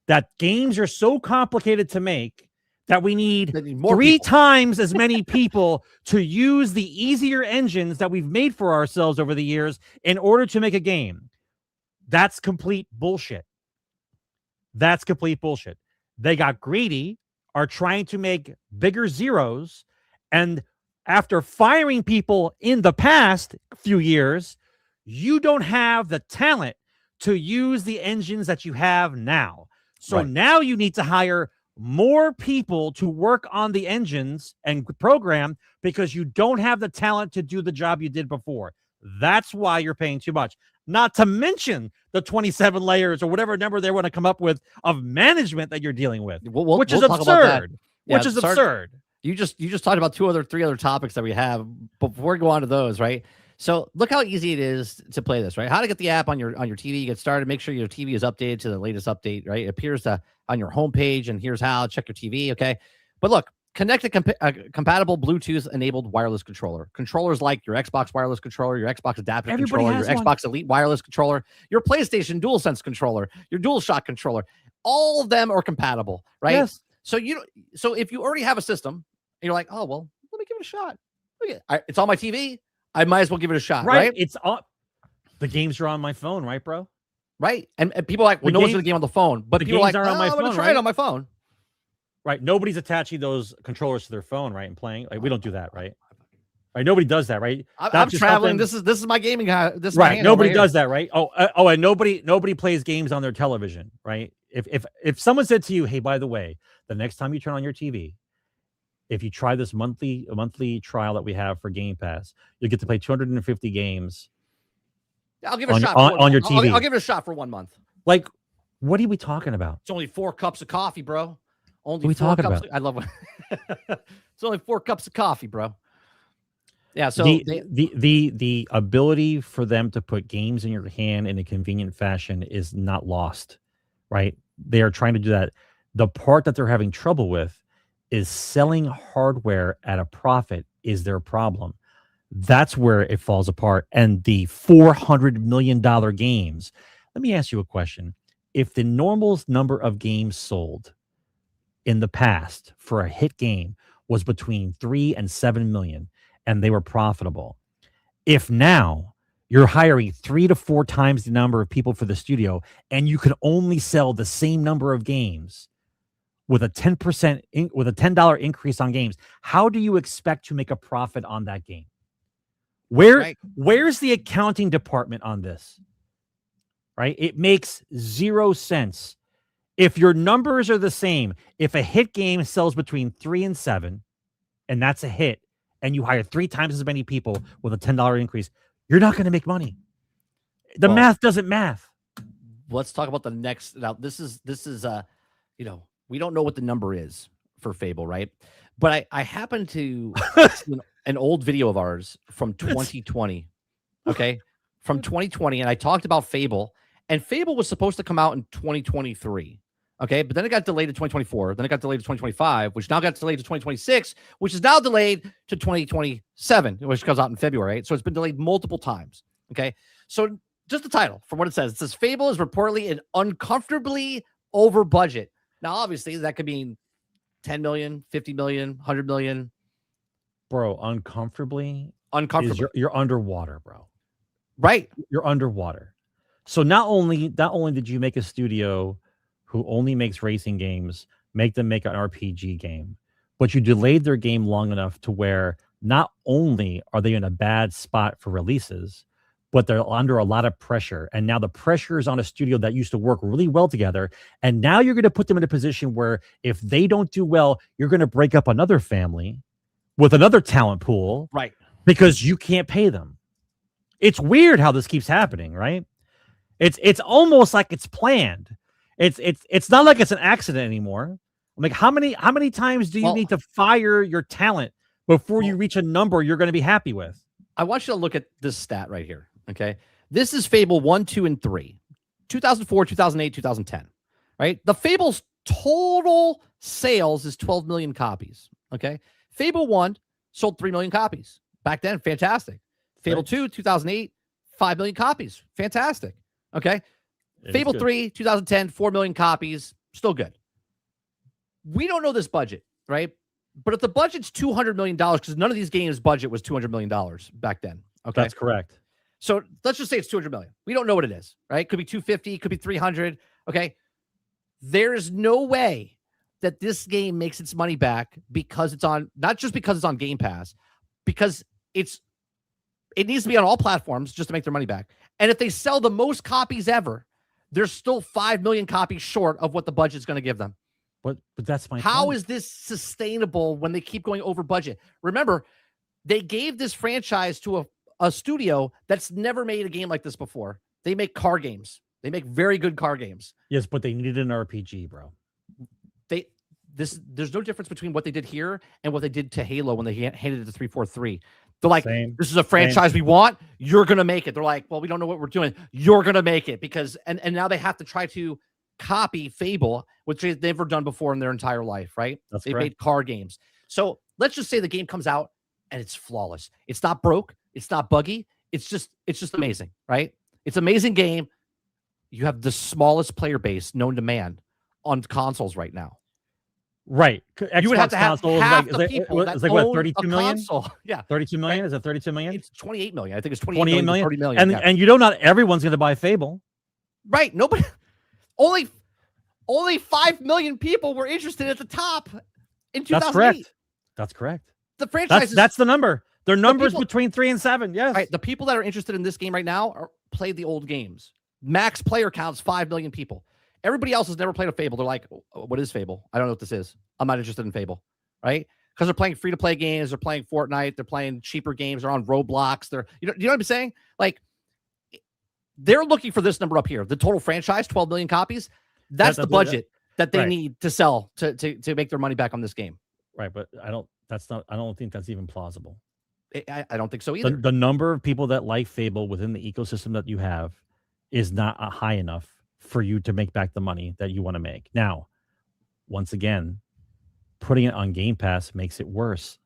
that games are so complicated to make that we need three times as many people to use the easier engines that we've made for ourselves over the years in order to make a game. That's complete bullshit. That's complete bullshit. They got greedy, are trying to make bigger zeros, And after firing people in the past few years, you don't have the talent to use the engines that you have now. So now you need to hire more people to work on the engines and program because you don't have the talent to do the job you did before. That's why you're paying too much. Not to mention the 27 layers or whatever number they want to come up with of management that you're dealing with, which is absurd. Which is absurd. You just talked about three other topics that we have. Before we go on to those, right? So look how easy it is to play this, right? How to get the app on your TV. You get started. Make sure your TV is updated to the latest update, right? It appears on your homepage, and here's how. Check your TV, okay? But look, connect a compatible Bluetooth-enabled wireless controller. Controllers like your Xbox wireless controller, your Xbox adaptive controller, your Xbox Elite wireless controller, your PlayStation DualSense controller, your DualShock controller. All of them are compatible, right? Yes. So if you already have a system, and you're like, oh well, let me give it a shot. It's on my TV. I might as well give it a shot, right? It's on. The games are on my phone, right, bro? Right. And people are like, well, no one's going to game on the phone. But people are like, on my phone, I'm going to try it on my phone. Right. Nobody's attaching those controllers to their phone, right? And playing. Like, we don't do that, right? Right. Nobody does that, right? I'm traveling. This is my gaming. This is right. Nobody does that, right? And nobody plays games on their television, right? If someone said to you, hey, by the way, the next time you turn on your TV, if you try this monthly trial that we have for Game Pass, you'll get to play 250 games. I'll give it a shot on your TV. I'll give it a shot for 1 month. Like, what are we talking about? It's only 4 cups of coffee, bro. Only what are we 4 talking cups. about? I love it. It's only 4 cups of coffee, bro. Yeah. So the ability for them to put games in your hand in a convenient fashion is not lost, right? They are trying to do that. The part that they're having trouble with is selling hardware at a profit is their problem. That's where it falls apart. And the $400 million games. Let me ask you a question. If the normal number of games sold in the past for a hit game was between 3 and 7 million, and they were profitable, if now you're hiring 3 to 4 times the number of people for the studio, and you can only sell the same number of games with a 10% with a $10 increase on games, how do you expect to make a profit on that game? Where's the accounting department on this? Right? It makes 0 sense. If your numbers are the same, if a hit game sells between 3 and 7, and that's a hit, and you hire 3 times as many people with a $10 increase, you're not going to make money. The math doesn't math. Let's talk about the next. Now, this is we don't know what the number is for Fable, right? But I happen to see an old video of ours from 2020. Okay. From 2020. And I talked about Fable, and Fable was supposed to come out in 2023. Okay. But then it got delayed to 2024. Then it got delayed to 2025, which now got delayed to 2026, which is now delayed to 2027, which comes out in February. Right? So it's been delayed multiple times. Okay. So just the title from what it says Fable is reportedly an uncomfortably over budget. Now, obviously, that could mean 10 million, 50 million, 100 million. Bro, uncomfortably. You're underwater, bro. Right. You're underwater. So not only did you make a studio who only makes racing games, make them make an RPG game, but you delayed their game long enough to where not only are they in a bad spot for releases, but they're under a lot of pressure. And now the pressure is on a studio that used to work really well together. And now you're going to put them in a position where if they don't do well, you're going to break up another family with another talent pool. Right. Because you can't pay them. It's weird how this keeps happening, right? It's almost like it's planned. It's not like it's an accident anymore. Like how many times do you need to fire your talent before you reach a number you're going to be happy with? I want you to look at this stat right here. Okay. This is Fable 1, 2, and 3. 2004, 2008, 2010. Right? The Fable's total sales is 12 million copies. Okay. Fable 1 sold 3 million copies. Back then, fantastic. Fable 2, 2008, 5 million copies. Fantastic. Okay. Fable 3, 2010, 4 million copies. Still good. We don't know this budget, right? But if the budget's $200 million, because none of these games' budget was $200 million back then. Okay. That's correct. So let's just say it's 200 million. We don't know what it is, right? Could be 250, could be 300. Okay. There's no way that this game makes its money back because it's on, not just because it's on Game Pass, because it needs to be on all platforms just to make their money back. And if they sell the most copies ever, they're still 5 million copies short of what the budget's going to give them. But that's my How point. is this sustainable when they keep going over budget? Remember, they gave this franchise to a studio that's never made a game like this before. They make car games. They make very good car games. Yes, but they needed an RPG, bro. There's no difference between what they did here and what they did to Halo when they handed it to 343. They're like, this is a franchise we want. You're going to make it. They're like, well, we don't know what we're doing. You're going to make it because, and now they have to try to copy Fable, which they've never done before in their entire life, right? They made car games. So let's just say the game comes out and it's flawless. It's not broke. It's not buggy. It's just amazing, right? It's an amazing game. You have the smallest player base known to man on consoles right now. Right. You would have to have half the people it's like what, 32 million? Console. Yeah. 32 million? Is it 32 million? It's 28 million. I think it's 28 million. 30 million. And you know not everyone's going to buy Fable. Right. Nobody. Only 5 million people were interested at the top in 2008. That's correct. The franchise that's the number. Their numbers between 3 and 7. Yes. Right. The people that are interested in this game right now play the old games. Max player counts 5 million people. Everybody else has never played a Fable. They're like, what is Fable? I don't know what this is. I'm not interested in Fable, right? Because they're playing free-to-play games. They're playing Fortnite. They're playing cheaper games. They're on Roblox. You know what I'm saying? Like, they're looking for this number up here. The total franchise, 12 million copies. That's the budget that they need to sell to make their money back on this game. Right, but I don't think that's even plausible. I don't think so either. The number of people that like Fable within the ecosystem that you have is not high enough for you to make back the money that you want to make. Now, once again, putting it on Game Pass makes it worse.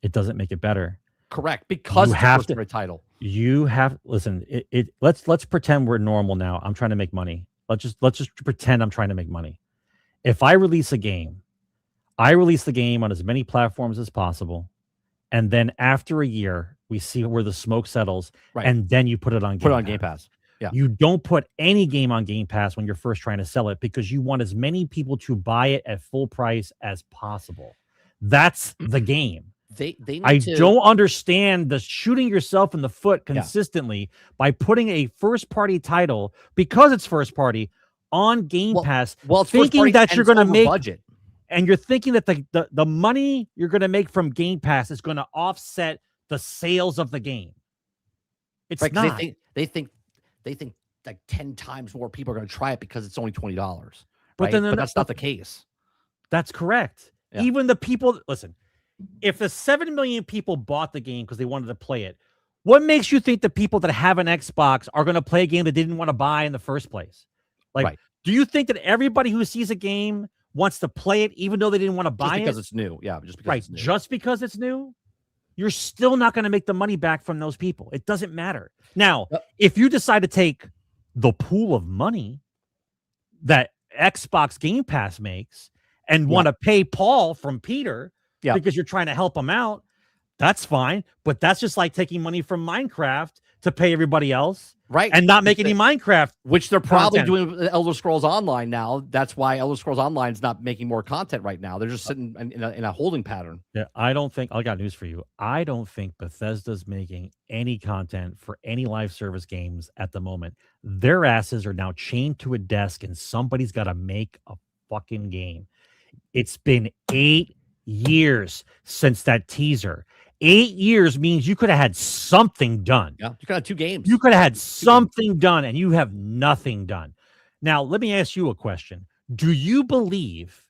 It doesn't make it better. Correct, because it's a first-party title. You have listen. Let's pretend we're normal now. I'm trying to make money. Let's just pretend I'm trying to make money. If I release a game, I release the game on as many platforms as possible, and then after a year, we see where the smoke settles, and then you put it on Game Pass. Yeah. You don't put any game on Game Pass when you're first trying to sell it because you want as many people to buy it at full price as possible. That's the game. Don't understand the shooting yourself in the foot consistently by putting a first party title because it's first party on Game Pass. Well, it's thinking that you're going to make budget, and you're thinking that the money you're going to make from Game Pass is going to offset the sales of the game. It's not. They think like 10 times more people are going to try it because it's only $20. But but that's not the case. That's correct. Yeah. Even the people, listen, if the 7 million people bought the game because they wanted to play it, what makes you think the people that have an Xbox are going to play a game they didn't want to buy in the first place? Like, do you think that everybody who sees a game wants to play it even though they didn't want to buy it? Because it's new. Yeah, just because it's new. Just because it's new? You're still not going to make the money back from those people. It doesn't matter. Now, if you decide to take the pool of money that Xbox Game Pass makes and want to pay Paul from Peter because you're trying to help him out, that's fine. But that's just like taking money from Minecraft to pay everybody else. Right. And not make any Minecraft. Which they're probably doing with Elder Scrolls Online now. That's why Elder Scrolls Online is not making more content right now. They're just sitting in a holding pattern. Yeah, I got news for you. I don't think Bethesda's making any content for any live service games at the moment. Their asses are now chained to a desk and somebody's got to make a fucking game. It's been 8 years since that teaser. 8 years means you could have had something done. Yeah, you could have 2 games. You could have had something done, and you have nothing done. Now, let me ask you a question. Do you believe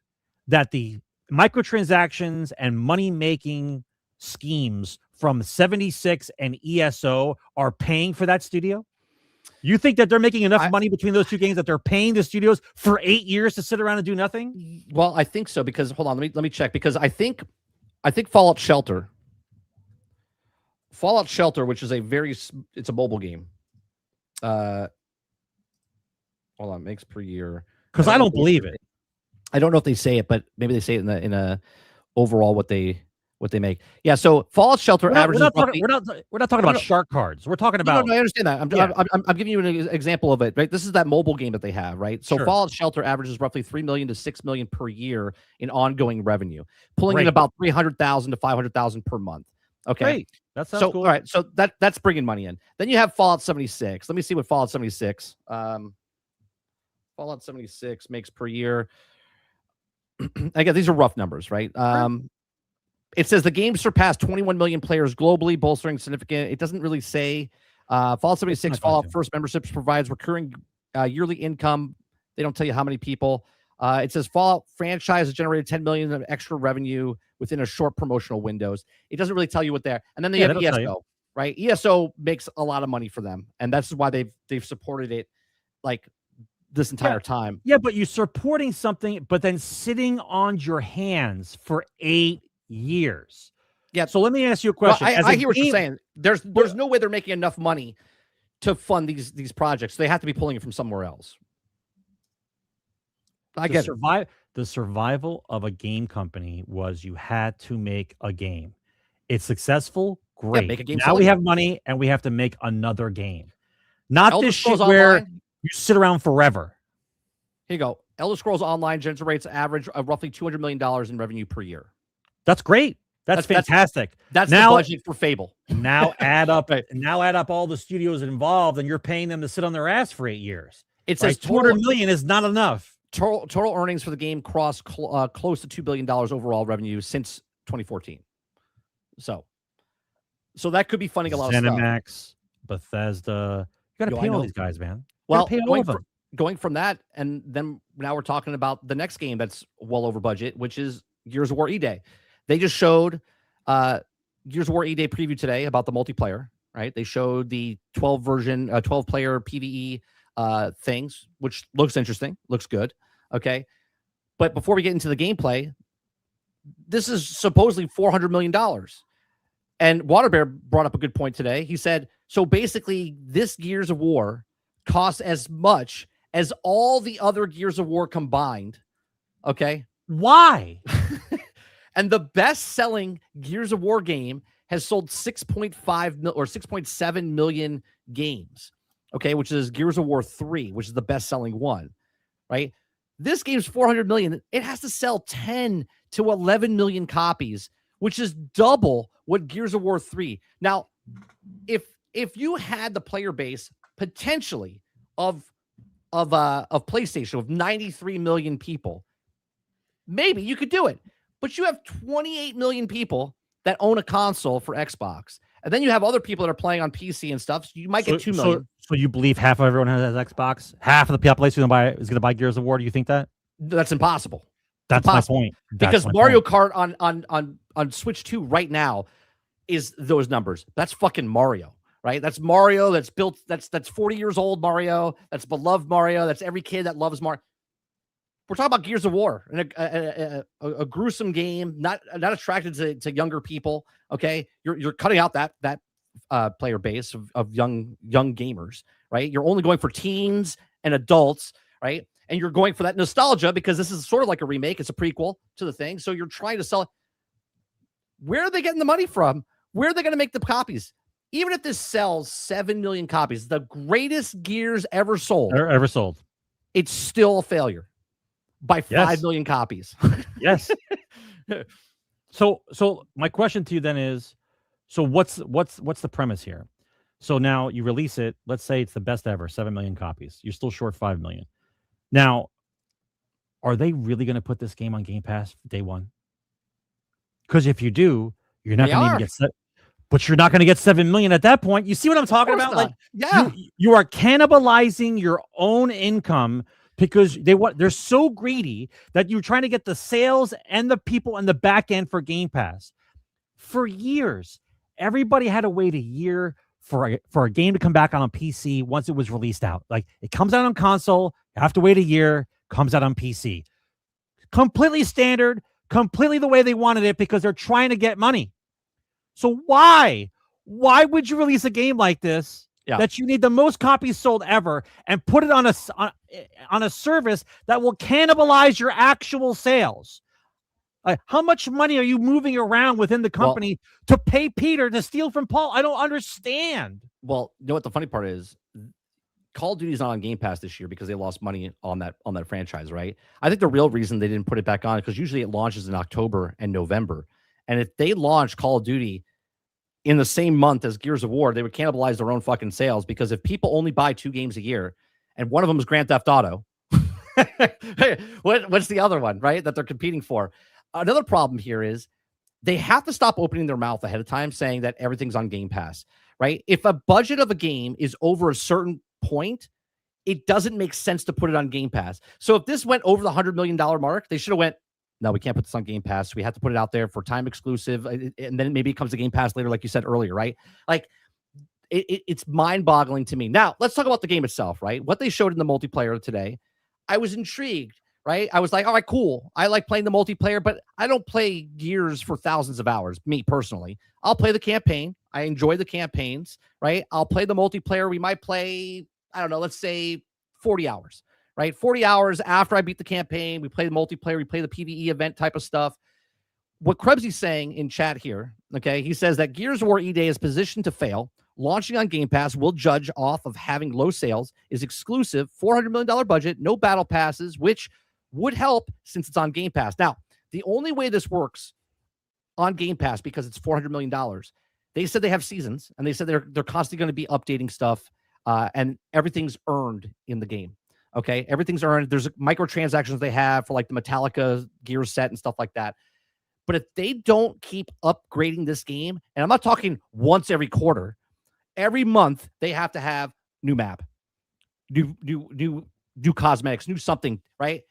that the microtransactions and money-making schemes from 76 and ESO are paying for that studio? You think that they're making enough money between those 2 games that they're paying the studios for 8 years to sit around and do nothing? Well, I think so because hold on, let me check because I think Fallout Shelter, which is it's a mobile game. Hold on, makes per year. Because I don't believe it. I don't know if they say it, but maybe they say it in a overall what they what they make. Yeah, so Fallout Shelter averages roughly. We're not talking about shark cards. We're talking about. No, I understand that. I'm giving you an example of it, right? This is that mobile game that they have, right? So Sure. Fallout Shelter averages roughly $3 million to $6 million per year in ongoing revenue, pulling in Great. about $300,000 to $500,000 per month. Okay, Great. That sounds so cool. all right, so that's bringing money in. Then you have Fallout 76. Let me see what Fallout 76. Fallout 76 makes per year. Again, these are rough numbers, right? It says the game surpassed 21 million players globally, bolstering significant. It doesn't really say. Fallout 76 Fallout First memberships provides recurring yearly income. They don't tell you how many people. It says Fallout franchise has generated 10 million of extra revenue within a short promotional windows. It doesn't really tell you what they're. And then they have ESO, right? ESO makes a lot of money for them, and that's why they've supported it like this entire time. Yeah, but you're supporting something, but then sitting on your hands for 8 years. Yeah. So let me ask you a question. Well, I hear what you're saying. There's no way they're making enough money to fund these projects. They have to be pulling it from somewhere else. The survival of a game company was you had to make a game. It's successful, great. Yeah, make a game. Now we have money and we have to make another game. Not Elder this shit where you sit around forever. Here you go. Elder Scrolls Online generates average of roughly $200 million in revenue per year. That's great. That's fantastic. That's now, the budget for Fable. Now add up now add up all the studios involved, and you're paying them to sit on their ass for 8 years. It says $200 million is not enough. Total earnings for the game crossed close to $2 billion overall revenue since 2014. So that could be funding a lot of stuff. ZeniMax, Bethesda. You got to pay all these guys, man. Well, going from that, and then now we're talking about the next game that's well over budget, which is Gears of War E-Day. They just showed Gears of War E-Day preview today about the multiplayer, right? They showed the 12-player PvE things, which looks interesting, looks good. Okay. But before we get into the gameplay, this is supposedly $400 million. And Waterbear brought up a good point today. He said, so basically this Gears of War costs as much as all the other Gears of War combined. Okay. Why? And the best-selling Gears of War game has sold 6.5 or 6.7 million games, okay, which is Gears of War 3, which is the best-selling one, right? This game's 400 million. It has to sell 10 to 11 million copies, which is double what Gears of War 3. Now, if you had the player base potentially of PlayStation of 93 million people, maybe you could do it. But you have 28 million people that own a console for Xbox. And then you have other people that are playing on PC and stuff. So you might get 2 million. So you believe half of everyone has Xbox? Half of the population is going to buy Gears of War? Do you think that? That's impossible. That's impossible. My point. Because Mario Kart on Switch 2 right now is those numbers. That's fucking Mario, right? That's Mario that's built. That's 40 years old Mario. That's beloved Mario. That's every kid that loves Mario. We're talking about Gears of War and a gruesome game, not attracted to younger people. Okay, you're cutting out that player base of young gamers, right? You're only going for teens and adults, right? And you're going for that nostalgia because this is sort of like a remake. It's a prequel to the thing. So you're trying to sell it. Where are they getting the money from? Where are they going to make the copies? Even if this sells 7 million copies, the greatest Gears ever sold, it's still a failure. By 5 million copies. Yes. So my question to you then is, so what's the premise here? So now you release it. Let's say it's the best ever, 7 million copies. You're still short 5 million. Now, are they really going to put this game on Game Pass day one? Because if you do, you're not going to even get but you're not going to get 7 million at that point. You see what I'm talking about? Not. Like, you are cannibalizing your own income. Because they're so greedy that you're trying to get the sales and the people on the back end for Game Pass. For years, everybody had to wait a year for a game to come back on a PC once it was released out. Like, it comes out on console, you have to wait a year, comes out on PC. Completely standard, completely the way they wanted it because they're trying to get money. So why would you release a game like this? Yeah. That you need the most copies sold ever and put it on a service that will cannibalize your actual sales? How much money are you moving around within the company to pay Peter to steal from Paul? I don't understand. Well, you know what the funny part is? Call of Duty's not on Game Pass this year because they lost money on that franchise, right? I think the real reason they didn't put it back on because usually it launches in October and November. And if they launch Call of Duty in the same month as Gears of War, they would cannibalize their own fucking sales because if people only buy 2 games a year and one of them is Grand Theft Auto, what's the other one, right? That they're competing for. Another problem here is they have to stop opening their mouth ahead of time saying that everything's on Game Pass, right? If a budget of a game is over a certain point, it doesn't make sense to put it on Game Pass. So if this went over the $100 million mark, they should have went, no, we can't put this on Game Pass. We have to put it out there for time exclusive. And then maybe it comes to Game Pass later, like you said earlier, right? Like it's mind boggling to me. Now let's talk about the game itself, right? What they showed in the multiplayer today, I was intrigued, right? I was like, all right, cool. I like playing the multiplayer, but I don't play Gears for thousands of hours, me personally. I'll play the campaign. I enjoy the campaigns, right? I'll play the multiplayer. We might play, I don't know, let's say 40 hours, right? 40 hours after I beat the campaign. We play the multiplayer. We play the PvE event type of stuff. What Krebsy's saying in chat here, okay, he says that Gears of War E-Day is positioned to fail. Launching on Game Pass will judge off of having low sales, is exclusive, $400 million budget, no battle passes, which would help since it's on Game Pass. Now, the only way this works on Game Pass, because it's $400 million, they said they have seasons, and they said they're constantly going to be updating stuff, and everything's earned in the game. Okay, everything's earned. There's microtransactions they have for like the Metallica gear set and stuff like that. But if they don't keep upgrading this game, and I'm not talking once every quarter, every month they have to have new map, new cosmetics, new something, right?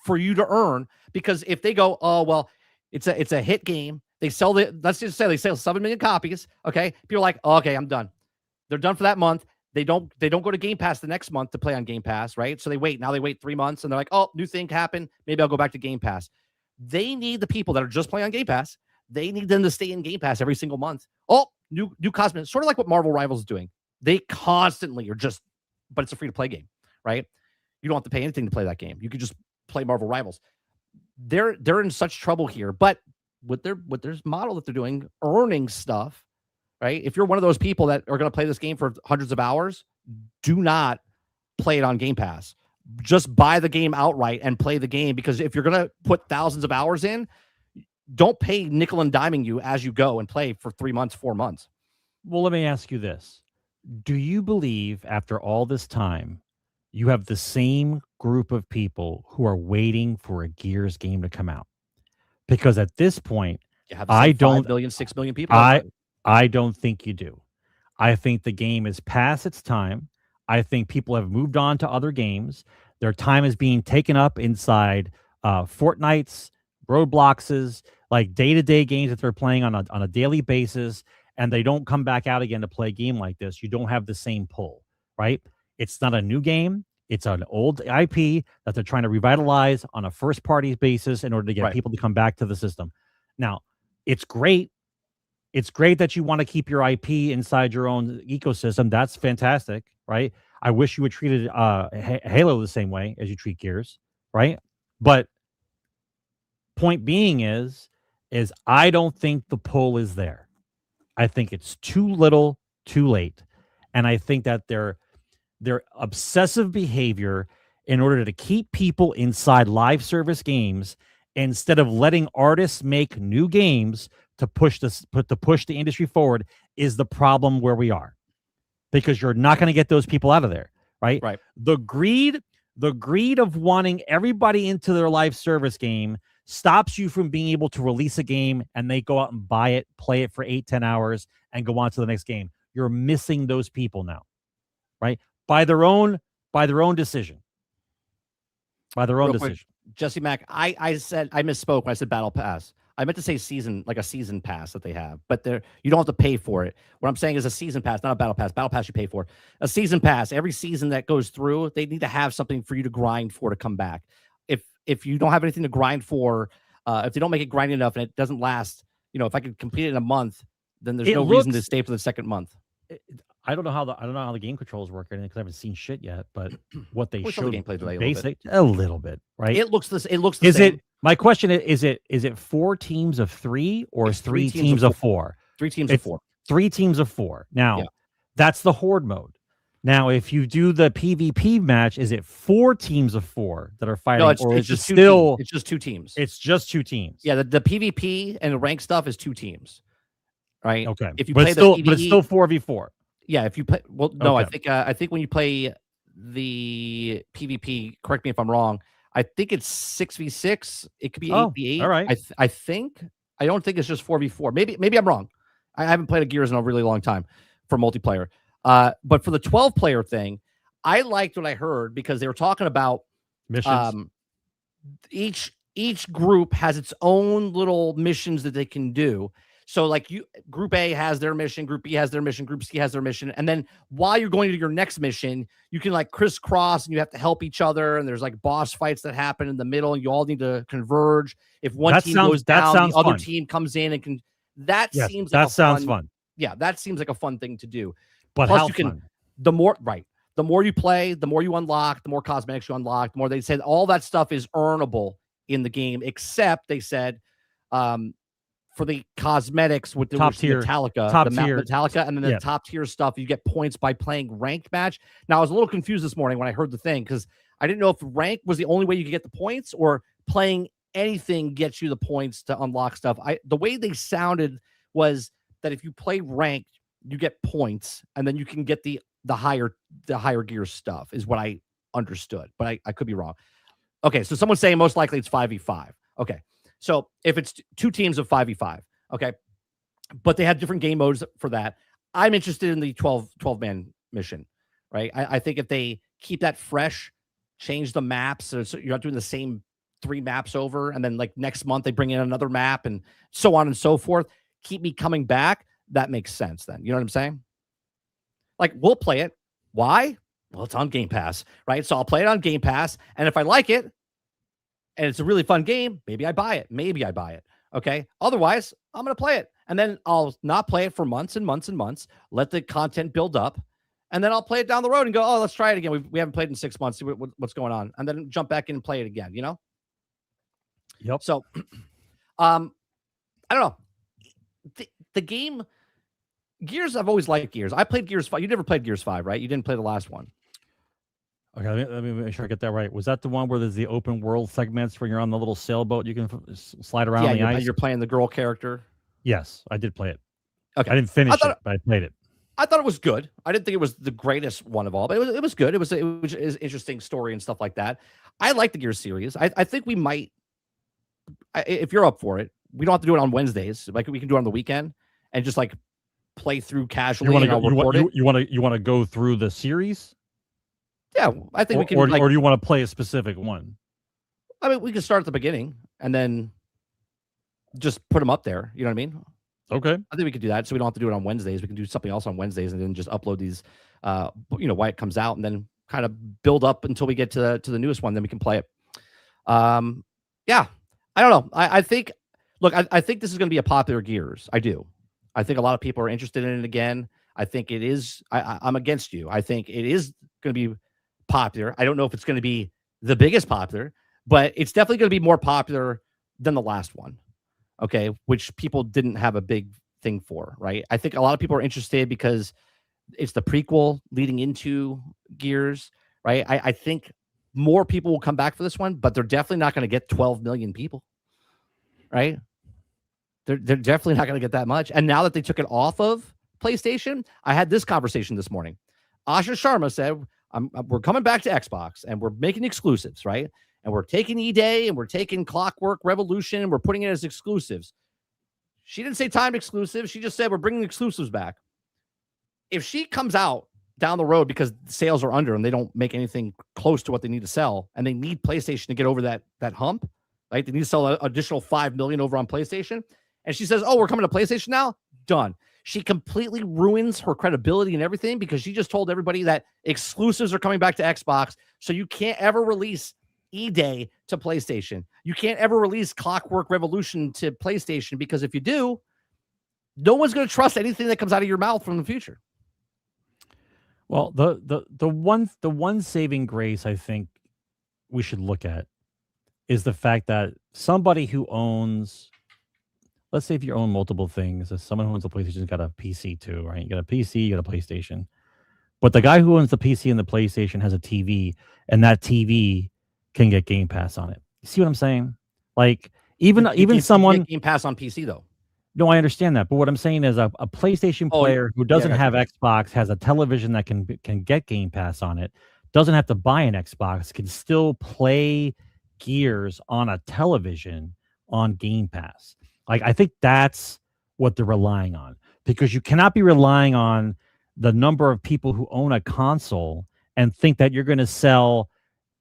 For you to earn, because if they go, oh well, it's a hit game. They sell let's just say they sell 7 million copies. Okay, people are like, oh, okay, I'm done. They're done for that month. They don't go to Game Pass the next month to play on Game Pass, right? So they wait. Now they wait 3 months, and they're like, oh, new thing happened. Maybe I'll go back to Game Pass. They need the people that are just playing on Game Pass. They need them to stay in Game Pass every single month. Oh, new cosmetics, sort of like what Marvel Rivals is doing. They constantly are just, but it's a free to play game, right? You don't have to pay anything to play that game. You could just play Marvel Rivals. They're in such trouble here, but with their model that they're doing, earning stuff, right? If you're one of those people that are going to play this game for hundreds of hours, do not play it on Game Pass. Just buy the game outright and play the game, because if you're going to put thousands of hours in, don't pay nickel and diming you as you go and play for 3 months, 4 months. Well, let me ask you this. Do you believe after all this time, you have the same group of people who are waiting for a Gears game to come out? Because at this point, I don't 5 million, 6 million people. I don't think you do. I think the game is past its time. I think people have moved on to other games. Their time is being taken up inside Fortnites, Roadblocks, like day-to-day games that they're playing on a daily basis, and they don't come back out again to play a game like this. You don't have the same pull, right? It's not a new game. It's an old IP that they're trying to revitalize on a first-party basis in order to get people to come back to the system. Now, it's great. It's great that you want to keep your IP inside your own ecosystem. That's fantastic, right? I wish you would treat Halo the same way as you treat Gears, right? But point being is I don't think the pull is there. I think it's too little, too late. And I think that their obsessive behavior in order to keep people inside live service games, instead of letting artists make new games to push the industry forward, is the problem where we are. Because you're not going to get those people out of there, right? Right. The greed of wanting everybody into their live service game stops you from being able to release a game and they go out and buy it, play it for 8-10 hours, and go on to the next game. You're missing those people now, right? By their own decision. By their own decision. Jesse Mack, I misspoke when I said battle pass. I meant to say season, like a season pass that they have, but you don't have to pay for it. What I'm saying is a season pass, not a battle pass. Battle pass you pay for. A season pass, every season that goes through, they need to have something for you to grind for to come back. If you don't have anything to grind for, if they don't make it grinding enough and it doesn't last, if I could complete it in a month, then there's no reason to stay for the second month. I don't know how the game controls work or anything because I haven't seen shit yet. But what they showed, the gameplay delay basic a little bit, right? It looks the same. My question is it 4 teams of 3 or It's 3 teams of 4? 3 teams of It's 4. 3 teams of 4. Now, Yeah. that's the horde mode. Now, if you do the PvP match, is it 4 teams of 4 that are fighting, No, it's or is just it 2 still? teams. It's just 2 teams. It's just 2 teams. Yeah, the PvP and the rank stuff is 2 teams, right? Okay. If you but play it's still, the PvE, but it's still 4v4. yeah. If you play, well, no, Okay. I think when you play the PvP, correct me if I'm wrong. I think it's 6v6. It could be 8v8. All right. I think. I don't think it's just 4v4. Maybe I'm wrong. I haven't played a Gears in a really long time for multiplayer. But for the 12-player thing, I liked what I heard because they were talking about Missions. Each group has its own little missions that they can do. So like group A has their mission, group B has their mission, group C has their mission. And then while you're going to your next mission, you can like crisscross and you have to help each other. And there's like boss fights that happen in the middle and you all need to converge. If one team goes down, the other team comes in and can, seems like fun. Yeah. That seems like a fun thing to do. But Plus how you can, fun? the more you play, the more you unlock, the more cosmetics you unlock, the more they said all that stuff is earnable in the game, except they said, for the cosmetics with the top tier Metallica, and then the top tier stuff, you get points by playing ranked match. Now I was a little confused this morning when I heard the thing because I didn't know if rank was the only way you could get the points or playing anything gets you the points to unlock stuff. The way they sounded was that if you play ranked, you get points, and then you can get the higher gear stuff is what I understood, but I could be wrong. Okay, so someone's saying most likely it's 5v5. Okay. So if it's 2 teams of 5v5, okay, but they have different game modes for that. I'm interested in the 12-man mission, right? I think if they keep that fresh, change the maps, so you're not doing the same 3 maps over, and then like next month they bring in another map and so on and so forth, keep me coming back, that makes sense then. You know what I'm saying? Like, we'll play it. Why? Well, it's on Game Pass, right? So I'll play it on Game Pass, and if I like it, and it's a really fun game, maybe I buy it. Okay. Otherwise, I'm going to play it. And then I'll not play it for months and months and months, let the content build up. And then I'll play it down the road and go, oh, let's try it again. We haven't played in 6 months. See what's going on. And then jump back in and play it again, you know? Yep. So, I don't know. The game, Gears, I've always liked Gears. I played Gears 5. You never played Gears 5, right? You didn't play the last one. Okay, let me make sure I get that right. Was that the one where there's the open world segments where you're on the little sailboat, you can slide around the ice? You're playing the girl character. Yes, I did play it. Okay, I didn't finish it, but I played it. I thought it was good. I didn't think it was the greatest one of all, but it was good. It was an interesting story and stuff like that. I like the Gears series. I think we might, if you're up for it, we don't have to do it on Wednesdays. Like we can do it on the weekend and just like play through casually. You want to go through the series? Yeah, I think we can. Or do you want to play a specific one? I mean, we can start at the beginning and then just put them up there. You know what I mean? Okay. I think we could do that. So we don't have to do it on Wednesdays. We can do something else on Wednesdays and then just upload these, why it comes out and then kind of build up until we get to the newest one. Then we can play it. Yeah, I don't know. I think, look, I think this is going to be a popular Gears. I do. I think a lot of people are interested in it again. I think it is. I'm against you. I think it is going to be popular. I don't know if it's going to be the biggest popular, but it's definitely going to be more popular than the last one. Okay. Which people didn't have a big thing for, right? I think a lot of people are interested because it's the prequel leading into Gears, right? I think more people will come back for this one, but they're definitely not going to get 12 million people, right? They're definitely not going to get that much. And now that they took it off of PlayStation, I had this conversation this morning. Asha Sharma said, we're coming back to Xbox and we're making exclusives, right? And we're taking E-Day and we're taking Clockwork Revolution and we're putting it as exclusives. She didn't say timed exclusives. She just said we're bringing exclusives back. If she comes out down the road because sales are under and they don't make anything close to what they need to sell and they need PlayStation to get over that hump, right? They need to sell an additional 5 million over on PlayStation. And she says, oh, we're coming to PlayStation now? Done. She completely ruins her credibility and everything because she just told everybody that exclusives are coming back to Xbox. So you can't ever release E-Day to PlayStation. You can't ever release Clockwork Revolution to PlayStation because if you do, no one's going to trust anything that comes out of your mouth from the future. Well, the one saving grace I think we should look at is the fact that somebody who owns, let's say if you own multiple things, as someone who owns a PlayStation's got a PC too, right? You got a PC, you got a PlayStation. But the guy who owns the PC and the PlayStation has a TV, and that TV can get Game Pass on it. You see what I'm saying? Like even someone get Game Pass on PC though. No, I understand that, but what I'm saying is a PlayStation player who doesn't have Xbox, has a television that can get Game Pass on it, doesn't have to buy an Xbox, can still play Gears on a television on Game Pass. Like, I think that's what they're relying on, because you cannot be relying on the number of people who own a console and think that you're going to sell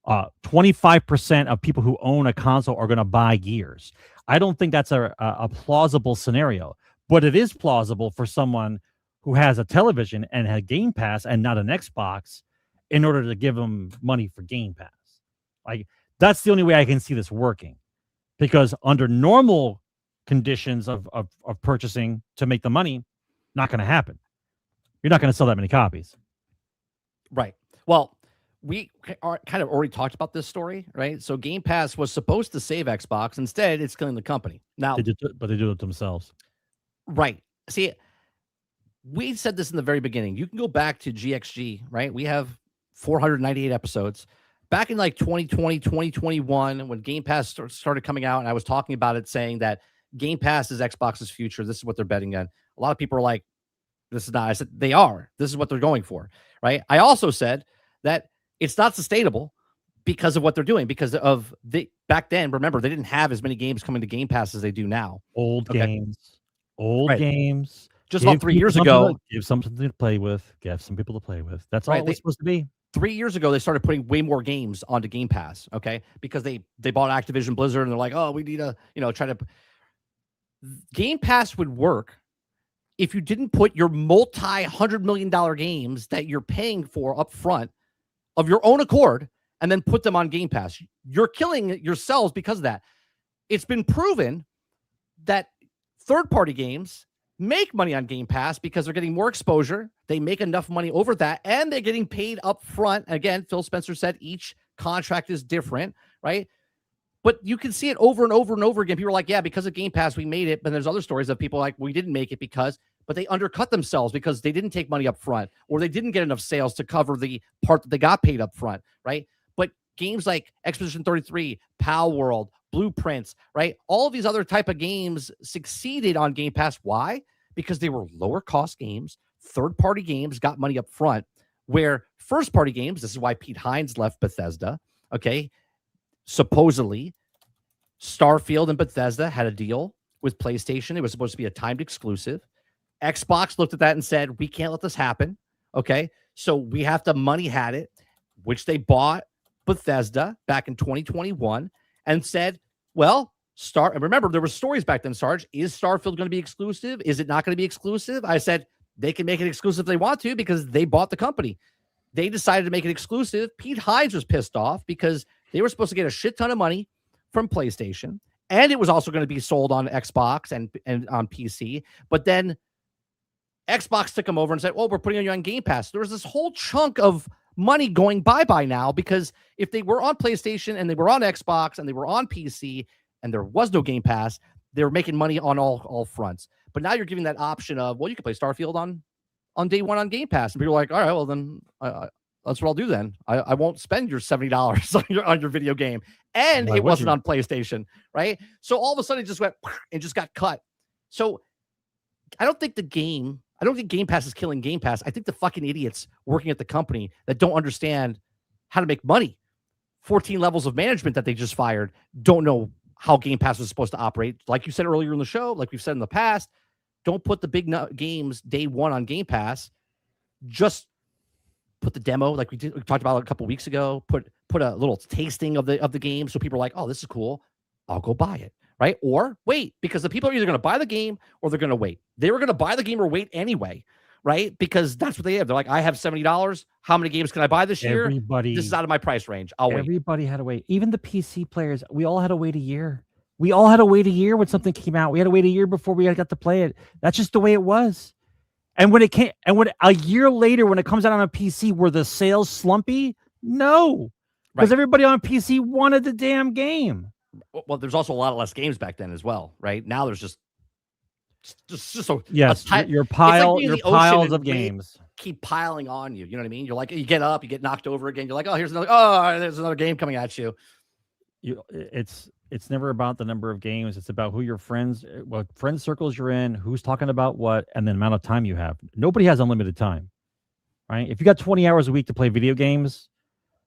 25% of people who own a console are going to buy Gears. I don't think that's a plausible scenario, but it is plausible for someone who has a television and has Game Pass and not an Xbox in order to give them money for Game Pass. Like, that's the only way I can see this working, because under normal conditions of purchasing to make the money, not going to happen. You're not going to sell that many copies. Right. Well, we are kind of already talked about this story, right? So Game Pass was supposed to save Xbox. Instead, it's killing the company. Now, but they do it themselves. Right. See, we said this in the very beginning. You can go back to GXG, right? We have 498 episodes. Back in like 2020, 2021, when Game Pass started coming out, and I was talking about it, saying that Game Pass is Xbox's future. This is what they're betting on. A lot of people are like, this is not. I said, they are. This is what they're going for, right? I also said that it's not sustainable because of what they're doing, because of back then, remember, they didn't have as many games coming to Game Pass as they do now. Old games. Just about 3 years ago. Give something to play with. Give some people to play with. That's all it's supposed to be. 3 years ago, they started putting way more games onto Game Pass, okay? Because they bought Activision Blizzard, and they're like, oh, we need to, try to... Game Pass would work if you didn't put your multi-$100 million games that you're paying for up front of your own accord and then put them on Game Pass. You're killing yourselves because of that. It's been proven that third-party games make money on Game Pass because they're getting more exposure. They make enough money over that, and they're getting paid up front. Again, Phil Spencer said each contract is different, right? But you can see it over and over and over again. People are like, yeah, because of Game Pass, we made it. But there's other stories of people like, we didn't make it but they undercut themselves because they didn't take money up front, or they didn't get enough sales to cover the part that they got paid up front, right? But games like Expedition 33, Pal World, Blueprints, right? All of these other type of games succeeded on Game Pass. Why? Because they were lower cost games. Third-party games got money up front, where first-party games, this is why Pete Hines left Bethesda, okay? Supposedly, Starfield and Bethesda had a deal with PlayStation. It was supposed to be a timed exclusive. Xbox looked at that and said, we can't let this happen, okay? So we have to money had it, which they bought Bethesda back in 2021 and said, well, and remember, there were stories back then, Sarge. Is Starfield going to be exclusive? Is it not going to be exclusive? I said, they can make it exclusive if they want to because they bought the company. They decided to make it exclusive. Pete Hines was pissed off because they were supposed to get a shit ton of money from PlayStation, and it was also going to be sold on Xbox and on PC. But then Xbox took them over and said, well, we're putting you on Game Pass. There was this whole chunk of money going bye-bye now, because if they were on PlayStation and they were on Xbox and they were on PC and there was no Game Pass, they were making money on all fronts. But now you're giving that option of, well, you can play Starfield on day one on Game Pass. And people are like, all right, well, then that's what I'll do then. I won't spend your $70 on your video game. And it wasn't on PlayStation, right? So all of a sudden it just went and just got cut. So I don't think Game Pass is killing Game Pass. I think the fucking idiots working at the company that don't understand how to make money, 14 levels of management that they just fired, don't know how Game Pass was supposed to operate. Like you said earlier in the show, like we've said in the past, don't put the big games day one on Game Pass. Just put the demo, like we talked about a couple weeks ago. Put a little tasting of the game, so people are like, "Oh, this is cool. I'll go buy it." Right? Or wait, because the people are either going to buy the game or they're going to wait. They were going to buy the game or wait anyway, right? Because that's what they have. They're like, I have $70. How many games can I buy this year? This is out of my price range. I'll wait. Everybody had to wait. Even the PC players, we all had to wait a year. We all had to wait a year when something came out. We had to wait a year before we got to play it. That's just the way it was. And when it came, and when a year later, when it comes out on a PC, were the sales slumpy? No, because everybody on PC wanted the damn game. Well, there's also a lot of less games back then as well, right? Now there's just so Yes, your pile, your piles of games keep piling on you. You know what I mean? You're like, you get up, you get knocked over again. You're like, oh, here's another. Oh, there's another game coming at you. It's never about the number of games. It's about who your friends, what friend circles you're in, who's talking about what, and the amount of time you have. Nobody has unlimited time, right? If you got 20 hours a week to play video games,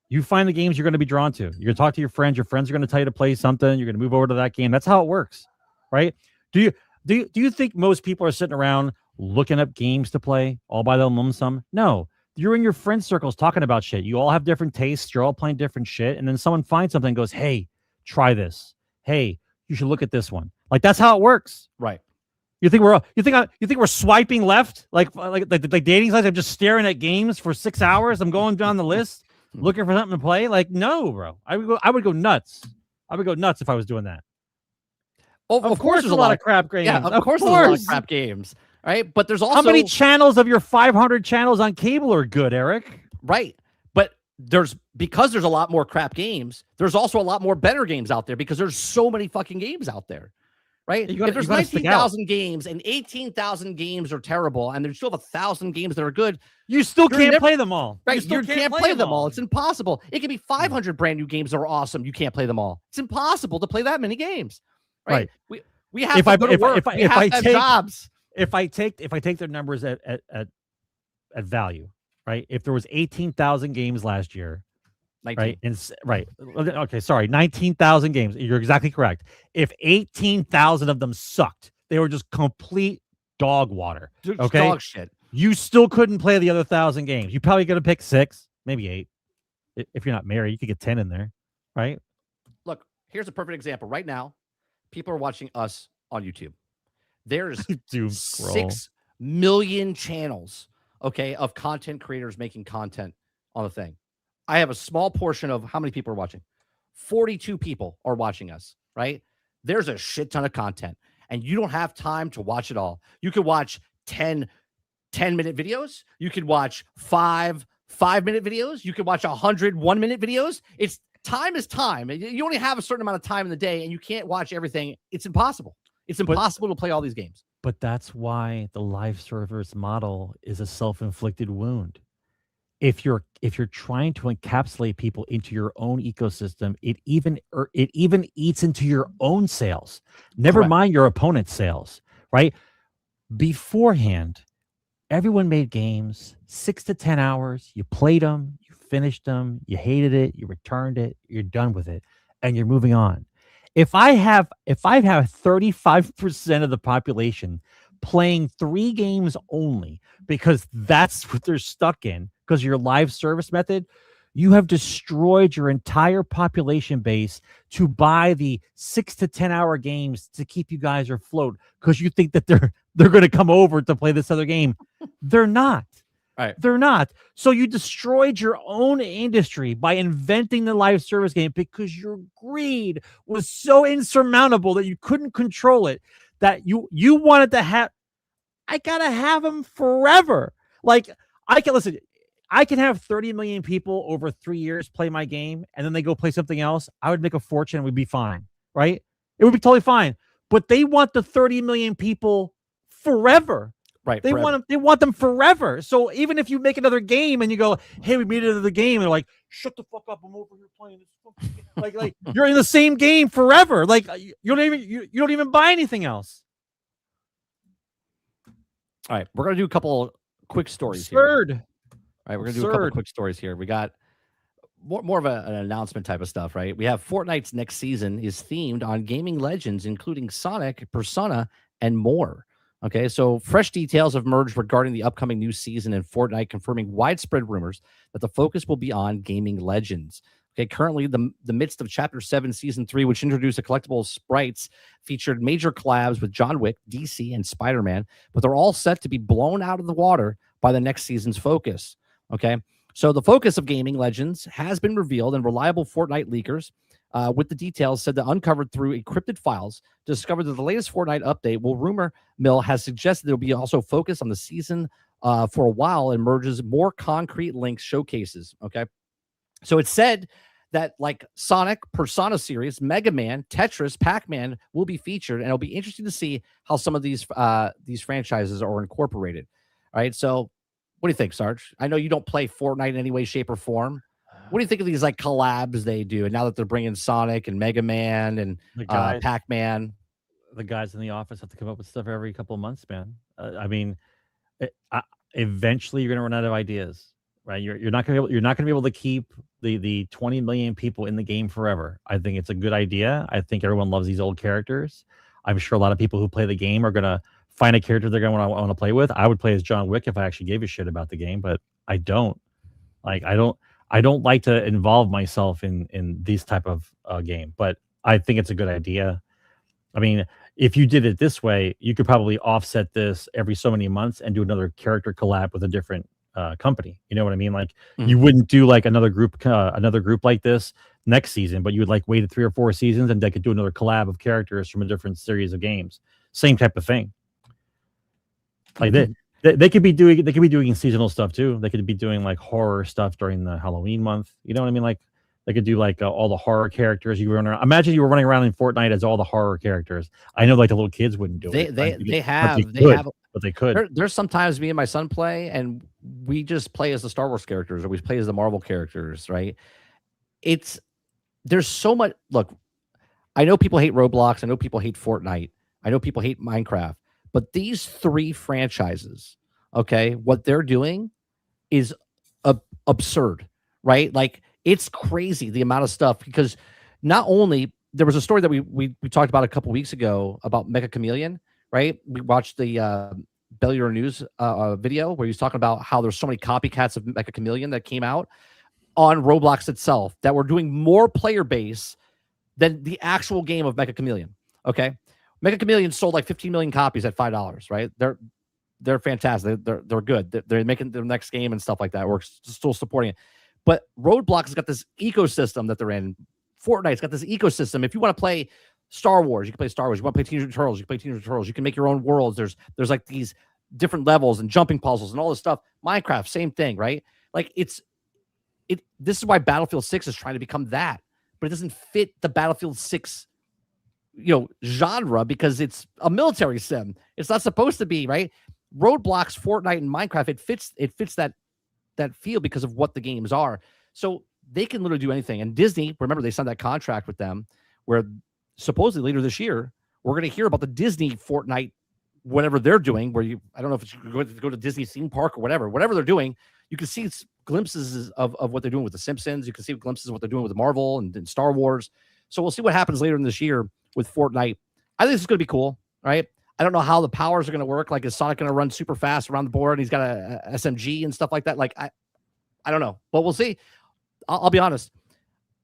you find the games you're going to be drawn to. You're going to talk to your friends. Your friends are going to tell you to play something. You're going to move over to that game. That's how it works, right? Do you think most people are sitting around looking up games to play all by their lonesome? No. You're in your friend circles talking about shit. You all have different tastes. You're all playing different shit. And then someone finds something and goes, hey, try this. Hey, you should look at this one. Like, that's how it works. Right. You think we're swiping left? Like dating sites? I'm just staring at games for 6 hours. I'm going down the list looking for something to play. Like, no, bro. I would go nuts. I would go nuts if I was doing that. Oh, of course there's a lot of crap games. Yeah, of course there's a lot of crap games. Right. But there's also, how many channels of your 500 channels on cable are good, Eric? Right. But because there's a lot more crap games, there's also a lot more better games out there because there's so many fucking games out there. Right. If there's 19,000 games and 18,000 games are terrible and there's still 1,000 games that are good, you still can't play them all. Right. You can't play them all. It's impossible. It can be 500 brand new games that are awesome. You can't play them all. It's impossible to play that many games. Right. We have to go to work. We have to have jobs. If I take their numbers at value, right? If there was 18,000 games last year, 19. right? Okay, sorry, 19,000 games. You're exactly correct. If 18,000 of them sucked, they were just complete dog water. Okay, dog shit. You still couldn't play the other 1,000 games. You probably got to pick 6, maybe 8. If you're not married, you could get 10 in there, right? Look, here's a perfect example. Right now, people are watching us on YouTube. There's 6 million channels, okay, of content creators making content on the thing. I have a small portion of how many people are watching. 42 people are watching us, right? There's a shit ton of content, and you don't have time to watch it all. You could watch 10-minute videos. You could watch 5-minute videos. You could watch 100 1-minute videos. Time is time. You only have a certain amount of time in the day, and you can't watch everything. It's impossible. It's impossible to play all these games. But that's why the live service model is a self-inflicted wound. If you're trying to encapsulate people into your own ecosystem, it even eats into your own sales. Never mind your opponent's sales, right? Beforehand, everyone made games, 6 to 10 hours. You played them, you finished them, you hated it, you returned it, you're done with it, and you're moving on. If I have 35% of the population playing 3 games only because that's what they're stuck in because of your live service method, you have destroyed your entire population base to buy the 6 to 10 hour games to keep you guys afloat because you think that they're going to come over to play this other game. They're not. Right. They're not. So you destroyed your own industry by inventing the live service game because your greed was so insurmountable that you couldn't control it, that you wanted to have, I got to have them forever. Like, I can have 30 million people over 3 years play my game and then they go play something else. I would make a fortune and we'd be fine, right? It would be totally fine. But they want the 30 million people forever. Right. They want them forever. So even if you make another game and you go, hey, we made it another game, they're like, shut the fuck up, I'm over here playing this fucking game. Like you're in the same game forever. Like you don't even buy anything else. All right, we're gonna do a couple quick stories Absurd. here. All right, we're gonna do a couple quick stories here. We got more of an announcement type of stuff, right? We have Fortnite's next season is themed on gaming legends, including Sonic, Persona, and more. Okay, so fresh details have emerged regarding the upcoming new season in Fortnite, confirming widespread rumors that the focus will be on gaming legends. Okay, currently the midst of Chapter 7, Season 3, which introduced a collectible sprites, featured major collabs with John Wick, DC, and Spider-Man, but they're all set to be blown out of the water by the next season's focus. Okay, so the focus of gaming legends has been revealed, and reliable Fortnite leakers with the details said that uncovered through encrypted files discovered that the latest Fortnite update, rumor mill has suggested there will be also focus on the season for a while, and emerges more concrete links showcases. Okay, so it said that like Sonic, Persona series, Mega Man, Tetris, Pac-Man will be featured, and it'll be interesting to see how some of these franchises are incorporated. All right, so what do you think, Sarge? I know you don't play Fortnite in any way, shape, or form. What do you think of these like collabs they do? And now that they're bringing Sonic and Mega Man and The guys, Pac-Man, the guys in the office have to come up with stuff every couple of months, man. I mean, eventually you're going to run out of ideas, right? You're not going to be able to keep the 20 million people in the game forever. I think it's a good idea. I think everyone loves these old characters. I'm sure a lot of people who play the game are going to find a character they're going to want to play with. I would play as John Wick if I actually gave a shit about the game, but I don't. Like, I don't like to involve myself in these type of game, but I think it's a good idea. I mean, if you did it this way, you could probably offset this every so many months and do another character collab with a different company. You know what I mean? Like, you wouldn't do like another group like this next season, but you would like wait 3 or 4 seasons and they could do another collab of characters from a different series of games. Same type of thing. Like they could be doing seasonal stuff too. They could be doing like horror stuff during the Halloween month. You know what I mean? Like they could do like all the horror characters. You run around. Imagine you were running around in Fortnite as all the horror characters. I know like the little kids wouldn't do it. But they could. There's sometimes me and my son play, and we just play as the Star Wars characters, or we play as the Marvel characters, right? There's so much. Look, I know people hate Roblox. I know people hate Fortnite. I know people hate Minecraft. But these 3 franchises, okay, what they're doing is absurd, right? Like, it's crazy the amount of stuff, because not only there was a story that we talked about a couple weeks ago about McCcluskey, right? We watched the Bellular News video where he was talking about how there's so many copycats of McCcluskey that came out on Roblox itself that were doing more player base than the actual game of McCcluskey, okay? McCcluskey sold like 15 million copies at $5, right? They're fantastic. They're good. They're making their next game and stuff like that. We're still supporting it. But Roadblock has got this ecosystem that they're in. Fortnite's got this ecosystem. If you want to play Star Wars, you can play Star Wars. You want to play Teenage Mutant Turtles, you can play Teenage Mutant Turtles. You can make your own worlds. There's like these different levels and jumping puzzles and all this stuff. Minecraft, same thing, right? Like this is why Battlefield 6 is trying to become that, but it doesn't fit the Battlefield 6 genre because it's a military sim. It's not supposed to be, right? Roadblocks, Fortnite, and Minecraft, it fits that feel because of what the games are. So they can literally do anything. And Disney, remember, they signed that contract with them where supposedly later this year, we're going to hear about the Disney Fortnite, whatever they're doing, where I don't know if it's going to go to Disney theme park or whatever they're doing. You can see glimpses of what they're doing with the Simpsons. You can see glimpses of what they're doing with Marvel and Star Wars. So we'll see what happens later in this year with Fortnite. I think this is going to be cool, right? I don't know how the powers are going to work. Like, is Sonic going to run super fast around the board and he's got a SMG and stuff like that? Like, I don't know, but we'll see. I'll be honest.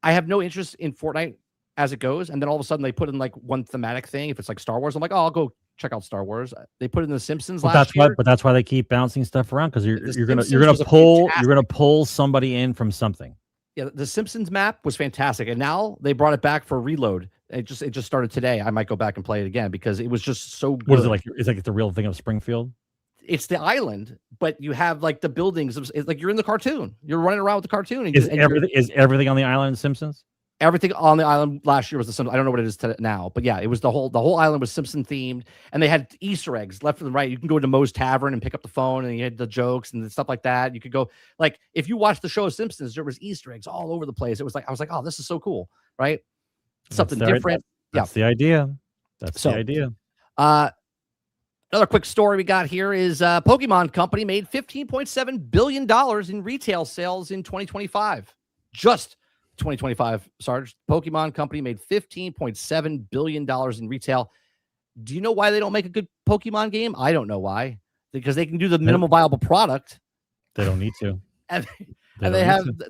I have no interest in Fortnite as it goes. And then all of a sudden they put in like one thematic thing. If it's like Star Wars, I'm like, oh, I'll go check out Star Wars. They put in the Simpsons last year. But that's why they keep bouncing stuff around, because you're gonna pull somebody in from something. Yeah, the Simpsons map was fantastic, and now they brought it back for reload. It just started today. I might go back and play it again because it was just so good. What is it like? It's like the real thing of Springfield. It's the island, but you have like the buildings. It's like you're in the cartoon. You're running around with the cartoon. And is everything on the island Simpsons? Everything on the island last year was the Simpsons. I don't know what it is now, but yeah, it was the whole island was Simpson themed, and they had Easter eggs left and right. You can go to Moe's Tavern and pick up the phone, and you had the jokes and stuff like that. You could go, like, if you watch the show Simpsons, there was Easter eggs all over the place. It was like, I was like, oh, this is so cool, right? Something different. That's the idea. That's the idea. Another quick story we got here is Pokemon Company made $15.7 billion in retail sales in 2025. Just 2025, Sarge. Pokemon Company made $15.7 billion in retail. Do you know why they don't make a good Pokemon game? I don't know why. Because they can do the minimal viable product. They don't need to. and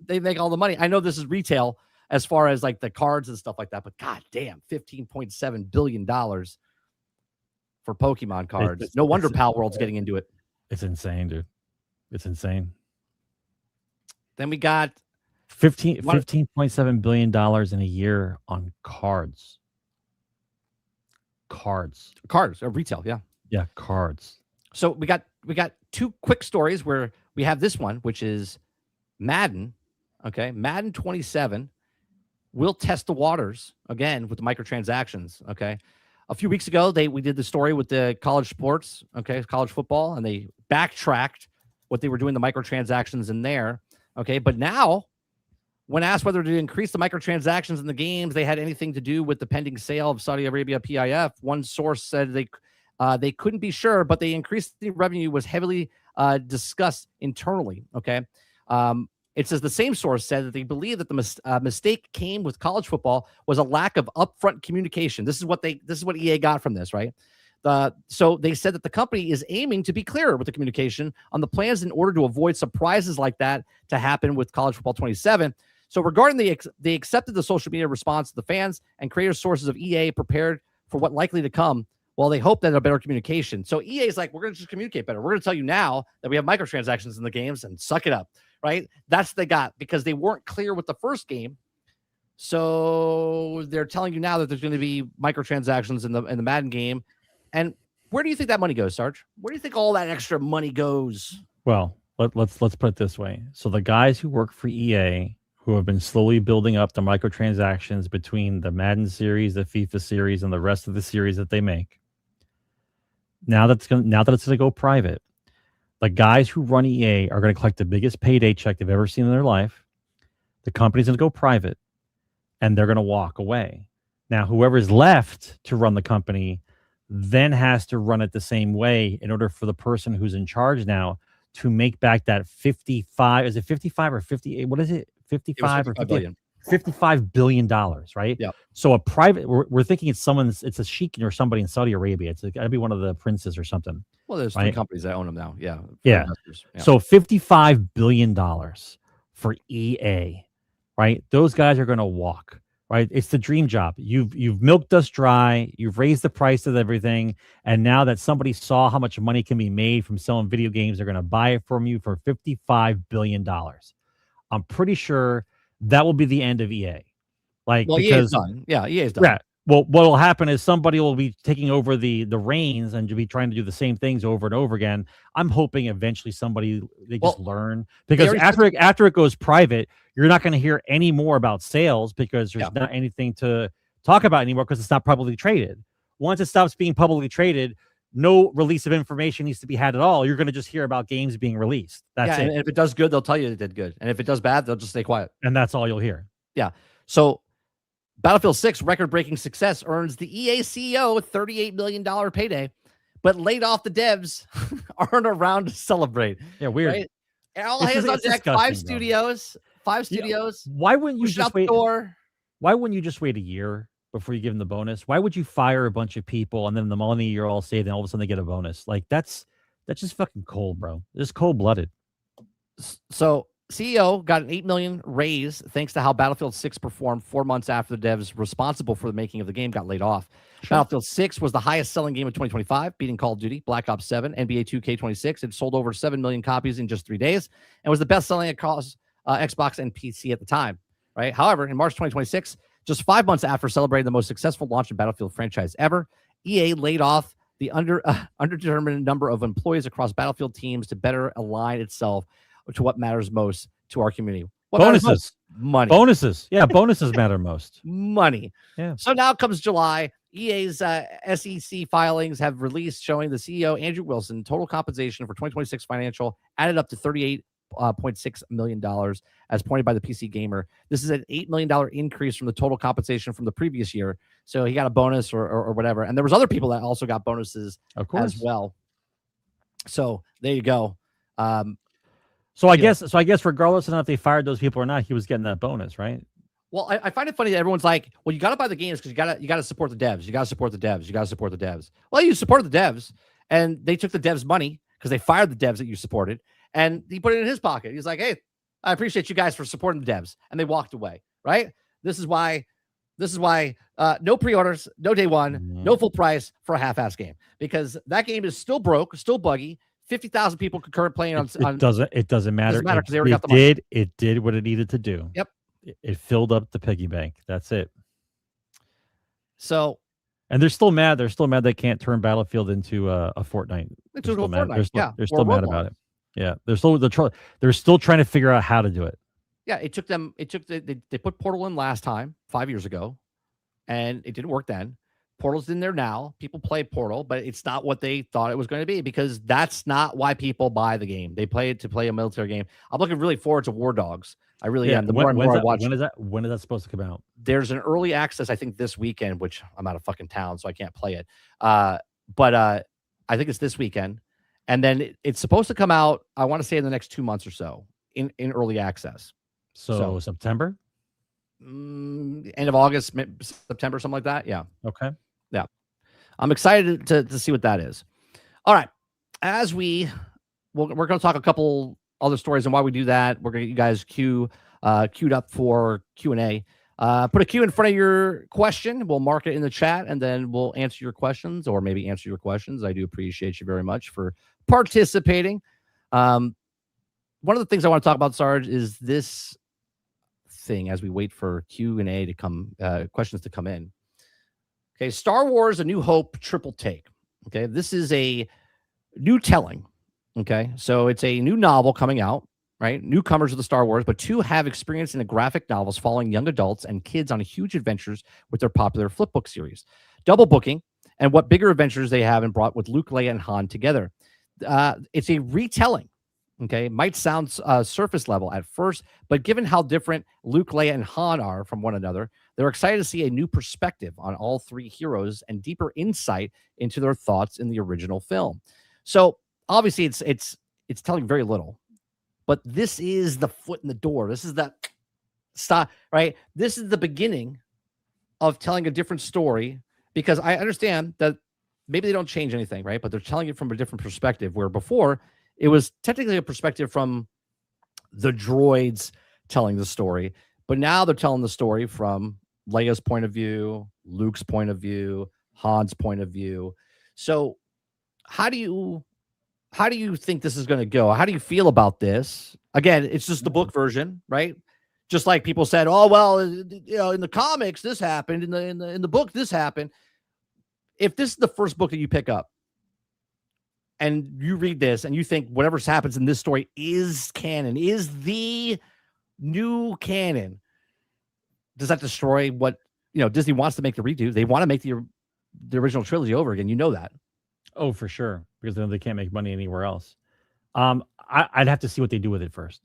they make all the money. I know this is retail as far as like the cards and stuff like that, but god damn, $15.7 billion for Pokemon cards. No wonder Pal World's getting into it. It's insane, dude. It's insane. Then we got $15.7 billion in a year on cards. Cards, retail, yeah. Yeah, cards. So we got 2 quick stories where we have this one, which is Madden. Okay, Madden 27 will test the waters again with the microtransactions. Okay. A few weeks ago, we did the story with the college sports, okay, college football, and they backtracked what they were doing, the microtransactions in there. Okay. But now, when asked whether to increase the microtransactions in the games, they had anything to do with the pending sale of Saudi Arabia PIF, one source said they couldn't be sure, but they increased the revenue was heavily discussed internally. Okay. It says the same source said that they believe that the mistake came with college football was a lack of upfront communication. This is what EA got from this, right? So they said that the company is aiming to be clearer with the communication on the plans in order to avoid surprises like that to happen with College Football 27. So regarding they accepted the social media response of the fans and creator sources of EA prepared for what likely to come. Well, they hope that a better communication. So EA is like, we're going to just communicate better. We're going to tell you now that we have microtransactions in the games and suck it up, right? That's what they got because they weren't clear with the first game. So they're telling you now that there's going to be microtransactions in the Madden game. And where do you think that money goes, Sarge? Where do you think all that extra money goes? Well, let's put it this way. So the guys who work for EA, who have been slowly building up the microtransactions between the Madden series, the FIFA series, and the rest of the series that they make, now that it's going to go private, the guys who run EA are going to collect the biggest payday check they've ever seen in their life. The company's going to go private, and they're going to walk away. Now, whoever's left to run the company then has to run it the same way in order for the person who's in charge now to make back that 55. Is it 55 or 58? What is it? 55 or 50? $55 billion, right? Yeah. So a private, we're thinking it's a sheik or somebody in Saudi Arabia. It's got to be one of the princes or something. Well, there's three companies that own them now. Yeah. Yeah. So $55 billion for EA, right? Those guys are going to walk, right? It's the dream job. You've milked us dry. You've raised the price of everything. And now that somebody saw how much money can be made from selling video games, they're going to buy it from you for $55 billion. I'm pretty sure that will be the end of EA. Because EA's done. Yeah, EA's done. Yeah. Well, what will happen is somebody will be taking over the reins and to be trying to do the same things over and over again. I'm hoping eventually they just learn, because after it goes private, you're not going to hear any more about sales because there's not anything to talk about anymore because it's not publicly traded. Once it stops being publicly traded, no release of information needs to be had at all. You're going to just hear about games being released. That's it. And if it does good, they'll tell you it did good. And if it does bad, they'll just stay quiet. And that's all you'll hear. Yeah. So Battlefield 6 record-breaking success earns the EA CEO $38 million payday, but laid off the devs aren't around to celebrate. Yeah, weird. Right? All hands on deck. Five studios. Why wouldn't you just wait? Why wouldn't you just wait a year before you give them the bonus? Why would you fire a bunch of people and then the money you're all saved and all of a sudden they get a bonus? Like that's just fucking cold, bro. Just cold-blooded. So CEO got an $8 million raise thanks to how Battlefield 6 performed 4 months after the devs responsible for the making of the game got laid off. Sure. Battlefield 6 was the highest selling game of 2025, beating Call of Duty, Black Ops 7, NBA 2K26. It sold over 7 million copies in just 3 days and was the best selling across Xbox and PC at the time. Right. However, in March 2026, just 5 months after celebrating the most successful launch in Battlefield franchise ever, EA laid off the underdetermined number of employees across Battlefield teams to better align itself to what matters most to our community. Bonuses. Money. Bonuses. Yeah, bonuses matter most. Money. Yeah. So now comes July. EA's SEC filings have released showing the CEO, Andrew Wilson, total compensation for 2026 financial added up to $38.6 million as pointed by the PC Gamer. This is an $8 million increase from the total compensation from the previous year. So he got a bonus or whatever. And there was other people that also got bonuses as well. So there you go. So I guess regardless of if they fired those people or not, he was getting that bonus, right? Well, I find it funny that everyone's like, well, you got to buy the games because you got to support the devs. You got to support the devs. You got to support the devs. Well, you supported the devs and they took the devs' money because they fired the devs that you supported and he put it in his pocket. He's like, hey, I appreciate you guys for supporting the devs. And they walked away, right? This is why no pre-orders, no day one, no full price for a half-ass game because that game is still broke, still buggy. 50,000 people concurrent playing on. It doesn't matter. Because they already got the money. It did what it needed to do. Yep. It filled up the piggy bank. That's it. So, and they're still mad. They're still mad they can't turn Battlefield into a Fortnite. They're still mad. They're still mad about it. Yeah. They're still trying to figure out how to do it. Yeah, it took them. They put Portal in last time 5 years ago, and it didn't work then. Portal's in there now. People play Portal, but it's not what they thought it was going to be because that's not why people buy the game. They play it to play a military game. I'm looking really forward to War Dogs. I really am. The more and more I watch, when is that supposed to come out? there's an early access, I think, this weekend, which I'm out of fucking town, so I can't play it. But I think it's this weekend. And then it's supposed to come out, I want to say in the next 2 months or so in early access. So September? End of August, September, something like that. Yeah. Okay. Yeah. I'm excited to see what that is. All right. We're going to talk a couple other stories, and while we do that, we're going to get you guys queued up for Q&A. Put a Q in front of your question. We'll mark it in the chat, and then we'll answer your questions, or maybe answer your questions. I do appreciate you very much for participating. One of the things I want to talk about, Sarge, is this thing as we wait for Q&A to come, questions to come in. Okay, Star Wars: A New Hope triple take. Okay, this is a new telling. Okay, so it's a new novel coming out, right? Newcomers of the Star Wars, but two have experience in the graphic novels following young adults and kids on huge adventures with their popular flipbook series. Double booking and what bigger adventures they have and brought with Luke, Leia, and Han together. It's a retelling. Okay, might sound surface level at first, but given how different Luke, Leia, and Han are from one another, they're excited to see a new perspective on all three heroes and deeper insight into their thoughts in the original film. So obviously, it's telling very little, but this is the foot in the door. This is the stop, right? This is the beginning of telling a different story, because I understand that maybe they don't change anything, right? But they're telling it from a different perspective, where before it was technically a perspective from the droids telling the story, but now they're telling the story from Leia's point of view, Luke's point of view, Han's point of view. So how do you think this is going to go? How do you feel about this? Again, it's just the book version, right? Just like people said, oh, well, you know, in the comics, this happened. In the book, this happened. If this is the first book that you pick up and you read this and you think whatever happens in this story is canon, is the new canon, does that destroy what, you know, Disney wants to make the redo? They want to make the original trilogy over again. You know that. Oh, for sure, because then they can't make money anywhere else. I'd have to see what they do with it first.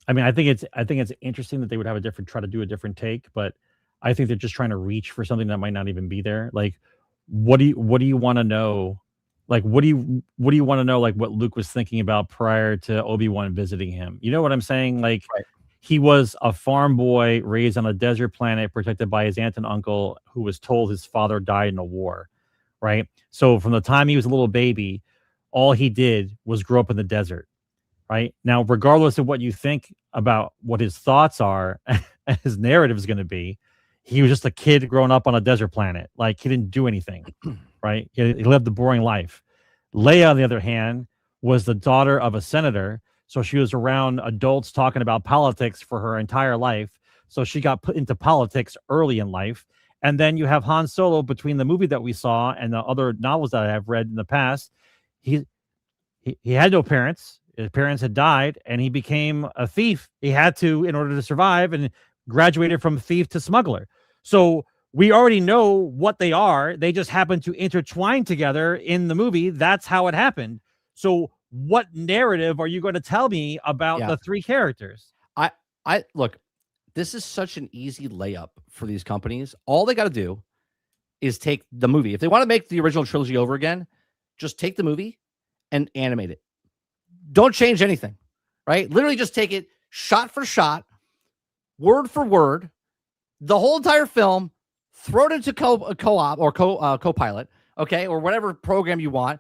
I mean, I think it's interesting that they would have try to do a different take, but I think they're just trying to reach for something that might not even be there. Like, what do you want to know? Like, what do you want to know? Like, what Luke was thinking about prior to Obi-Wan visiting him? You know what I'm saying? Like, right. He was a farm boy raised on a desert planet, protected by his aunt and uncle, who was told his father died in a war. Right. So from the time he was a little baby, all he did was grow up in the desert. Right. Now, regardless of what you think about what his thoughts are, his narrative is going to be, he was just a kid growing up on a desert planet. Like, he didn't do anything. Right. He lived a boring life. Leia, on the other hand, was the daughter of a senator. So she was around adults talking about politics for her entire life. So she got put into politics early in life. And then you have Han Solo, between the movie that we saw and the other novels that I have read in the past. He had no parents. His parents had died, and he became a thief. He had to, in order to survive, and graduated from thief to smuggler. So we already know what they are. They just happen to intertwine together in the movie. That's how it happened. So what narrative are you going to tell me about the three characters? I look, this is such an easy layup for these companies. All they got to do is take the movie. If they want to make the original trilogy over again, just take the movie and animate it. Don't change anything, right? Literally just take it shot for shot, word for word, the whole entire film, throw it into co-op or co-pilot, okay, or whatever program you want,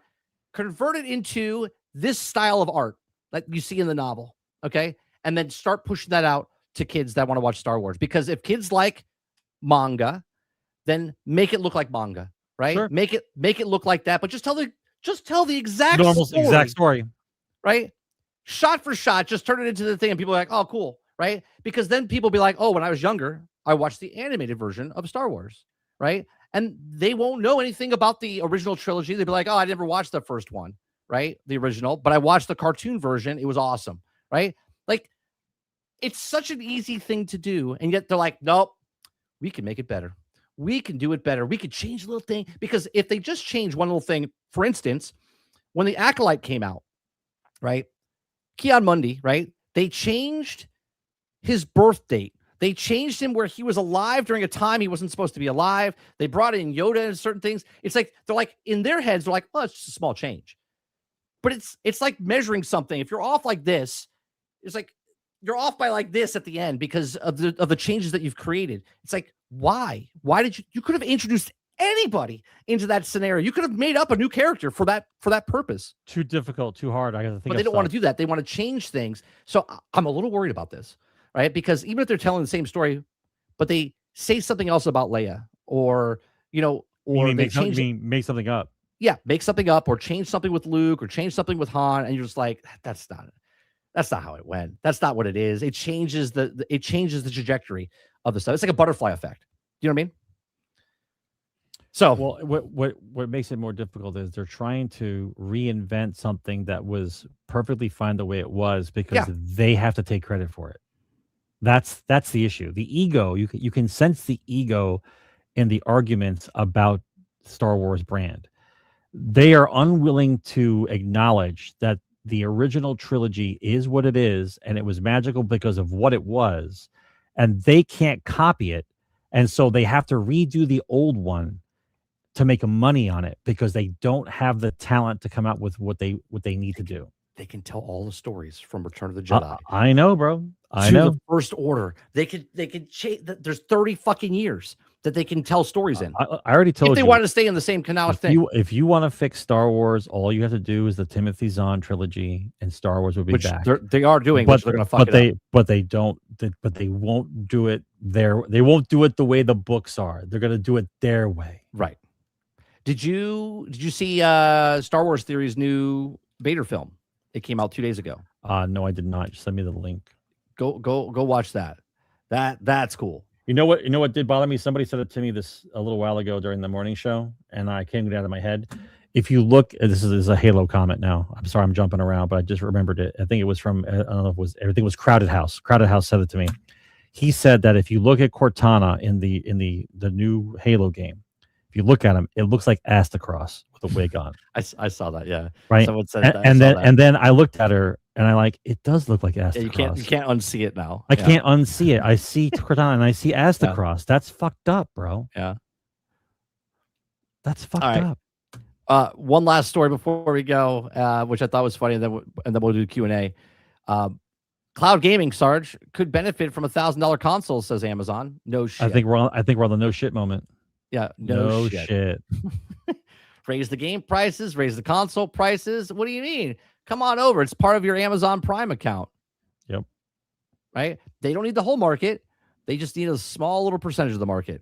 convert it into this style of art that you see in the novel, okay, and then start pushing that out to kids that want to watch Star Wars. Because if kids like manga, then make it look like manga, right? Sure. Make it look like that, but just tell the exact story, right? Shot for shot, just turn it into the thing, and people are like, oh, cool, right? Because then people be like, oh, when I was younger, I watched the animated version of Star Wars, right? And they won't know anything about the original trilogy. They'd be like, oh, I never watched the first one, right? The original, but I watched the cartoon version. It was awesome, right? Like, it's such an easy thing to do, and yet they're like, nope, we can make it better. We can do it better. We could change a little thing, because if they just change one little thing, for instance, when the Acolyte came out, right? Keon Mundi, right? They changed his birth date. They changed him where he was alive during a time he wasn't supposed to be alive. They brought in Yoda and certain things. It's like, they're like, in their heads, they're like, oh, it's just a small change. But it's like measuring something. If you're off like this, it's like you're off by like this at the end because of the changes that you've created. It's like, why? Why did you could have introduced anybody into that scenario. You could have made up a new character for that purpose. Too difficult, too hard. But they don't want to do that. They want to change things. So I'm a little worried about this, right? Because even if they're telling the same story, but they say something else about Leia, or or they change, make something up. Yeah, make something up, or change something with Luke, or change something with Han, and you're just like, that's not how it went. That's not what it is. It changes the trajectory of the stuff. It's like a butterfly effect. You know what I mean? So, well, what makes it more difficult is they're trying to reinvent something that was perfectly fine the way it was, because they have to take credit for it. That's the issue. The ego, you can sense the ego in the arguments about Star Wars brand. They are unwilling to acknowledge that the original trilogy is what it is, and it was magical because of what it was, and they can't copy it, and so they have to redo the old one to make money on it, because they don't have the talent to come out with what they need to do. They can tell all the stories from Return of the Jedi. I know, bro. I know. know. The First Order. They could change. There's 30 fucking years that they can tell stories in. I already told you. If they wanted to stay in the same canal thing. If you want to fix Star Wars, all you have to do is the Timothy Zahn trilogy, and Star Wars will be back. They are doing, but they're going to fuck it up. But they won't do it they won't do it the way the books are. They're going to do it their way. Right. Did you see Star Wars Theory's new Vader film? It came out 2 days ago. No, I did not. Just send me the link. Go watch that. That's cool. You know what did bother me? Somebody said it to me a little while ago during the morning show, and I can't get it out of my head. If you look, this is a Halo comment now. I'm sorry, I'm jumping around, but I just remembered it. I think it was from, I don't know if it was, everything was Crowded House. Crowded House said it to me. He said that if you look at Cortana in the new Halo game, if you look at him, it looks like Astacross with a wig on. I saw that, yeah. Right. Someone said that. And then I looked at her and it does look like Astacross. Yeah, you can't unsee it now. I can't unsee it. I see Cortana and I see Astacross. Yeah. That's fucked up, bro. Yeah. That's fucked up. One last story before we go, which I thought was funny, and then we'll do Q&A. Cloud gaming, Sarge, could benefit from $1,000 consoles, says Amazon. No shit. I think we're on the no shit moment. Yeah, no shit. Raise the game prices, raise the console prices. What do you mean? Come on over. It's part of your Amazon Prime account. Yep. Right? They don't need the whole market. They just need a small little percentage of the market.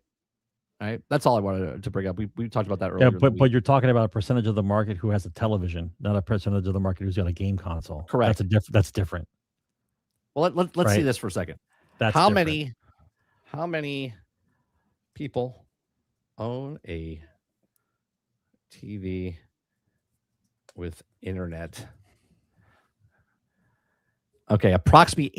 Right? That's all I wanted to bring up. We talked about that earlier. Yeah, but you're talking about a percentage of the market who has a television, not a percentage of the market who's got a game console. Correct. That's different. Well, let's see this for a second. That's how different. many people own a TV with internet? Okay, approximately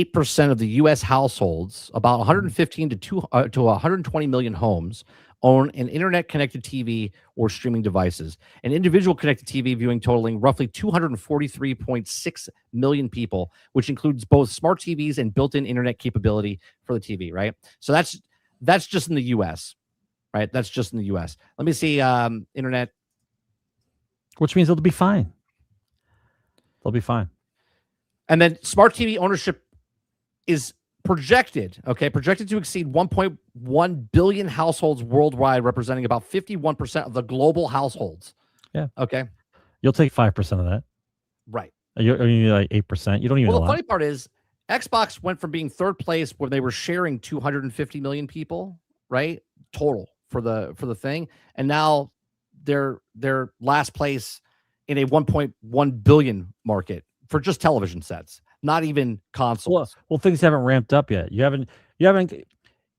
88% of the U.S. households, about 115 to 120 million homes, own an internet-connected TV or streaming devices. An individual connected TV viewing totaling roughly 243.6 million people, which includes both smart TVs and built-in internet capability for the TV, right? So that's just in the U.S., right? That's just in the U.S. Let me see internet. Which means it'll be fine. They'll be fine. And then smart TV ownership is projected to exceed 1.1 billion households worldwide, representing about 51% of the global households. Yeah. Okay. You'll take 5% of that. Right. You like 8%. You don't even know. Well, the funny part is Xbox went from being third place where they were sharing 250 million people, right? Total for the thing. And now they're last place in a 1.1 billion market for just television sets, not even consoles. Well, things haven't ramped up yet. You haven't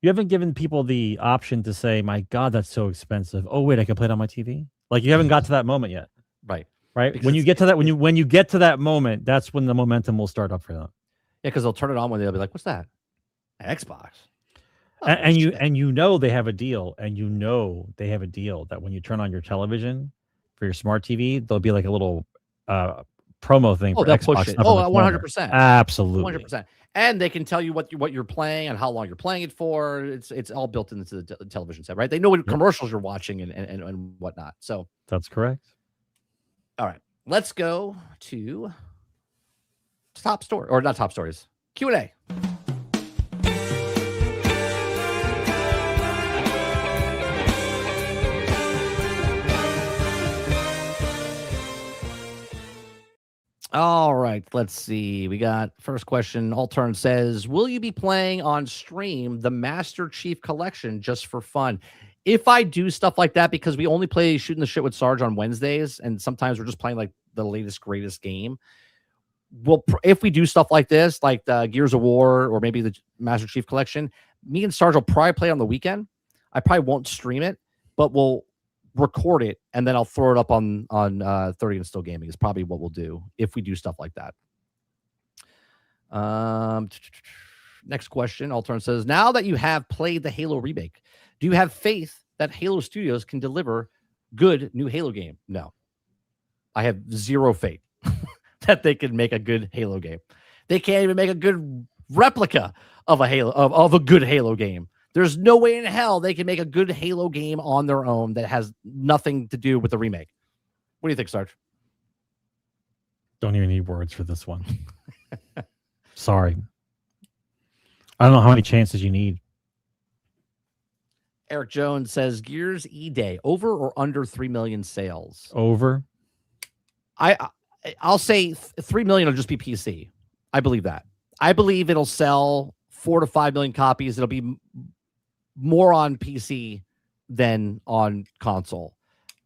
given people the option to say, "My God, that's so expensive." Oh wait, I can play it on my TV. Like you haven't got to that moment yet. Right. Because when you get to that, when you get to that moment, that's when the momentum will start up for them. Yeah, because they'll turn it on when they'll be like, "What's that?" Xbox. Oh, And shit. you know they have a deal, and you know they have a deal that when you turn on your television for your smart TV, there'll be like a little promo thing Oh, for they'll Xbox push it. stuff in the Oh, corner. 100%. Absolutely. 100%. And they can tell you what you're playing and how long you're playing it for. It's all built into the television set, right? They know what Yep. commercials you're watching and whatnot. So, That's correct. all right, let's go to top story or not top stories. Q&A. All right, let's see. We got first question. Altern says, will you be playing on stream the Master Chief Collection just for fun? If I do stuff like that, because we only play Shooting the Shit with Sarge on Wednesdays, and sometimes we're just playing like the latest, greatest game. If we do stuff like this, like the Gears of War or maybe the Master Chief Collection, me and Sarge will probably play on the weekend. I probably won't stream it, but we'll record it and then I'll throw it up on 30 and Still Gaming is probably what we'll do if we do stuff like that. Next question. Altern says, now that you have played the Halo remake, do you have faith that Halo Studios can deliver good new Halo game? No. I have zero faith that they can make a good Halo game. They can't even make a good replica of a Halo of a good Halo game. There's no way in hell they can make a good Halo game on their own that has nothing to do with the remake. What do you think, Sarge? Don't even need words for this one. Sorry. I don't know how many chances you need. Eric Jones says, Gears E-Day, over or under 3 million sales? Over. I'll say 3 million will just be PC. I believe that. I believe it'll sell 4 to 5 million copies. It'll be more on PC than on console.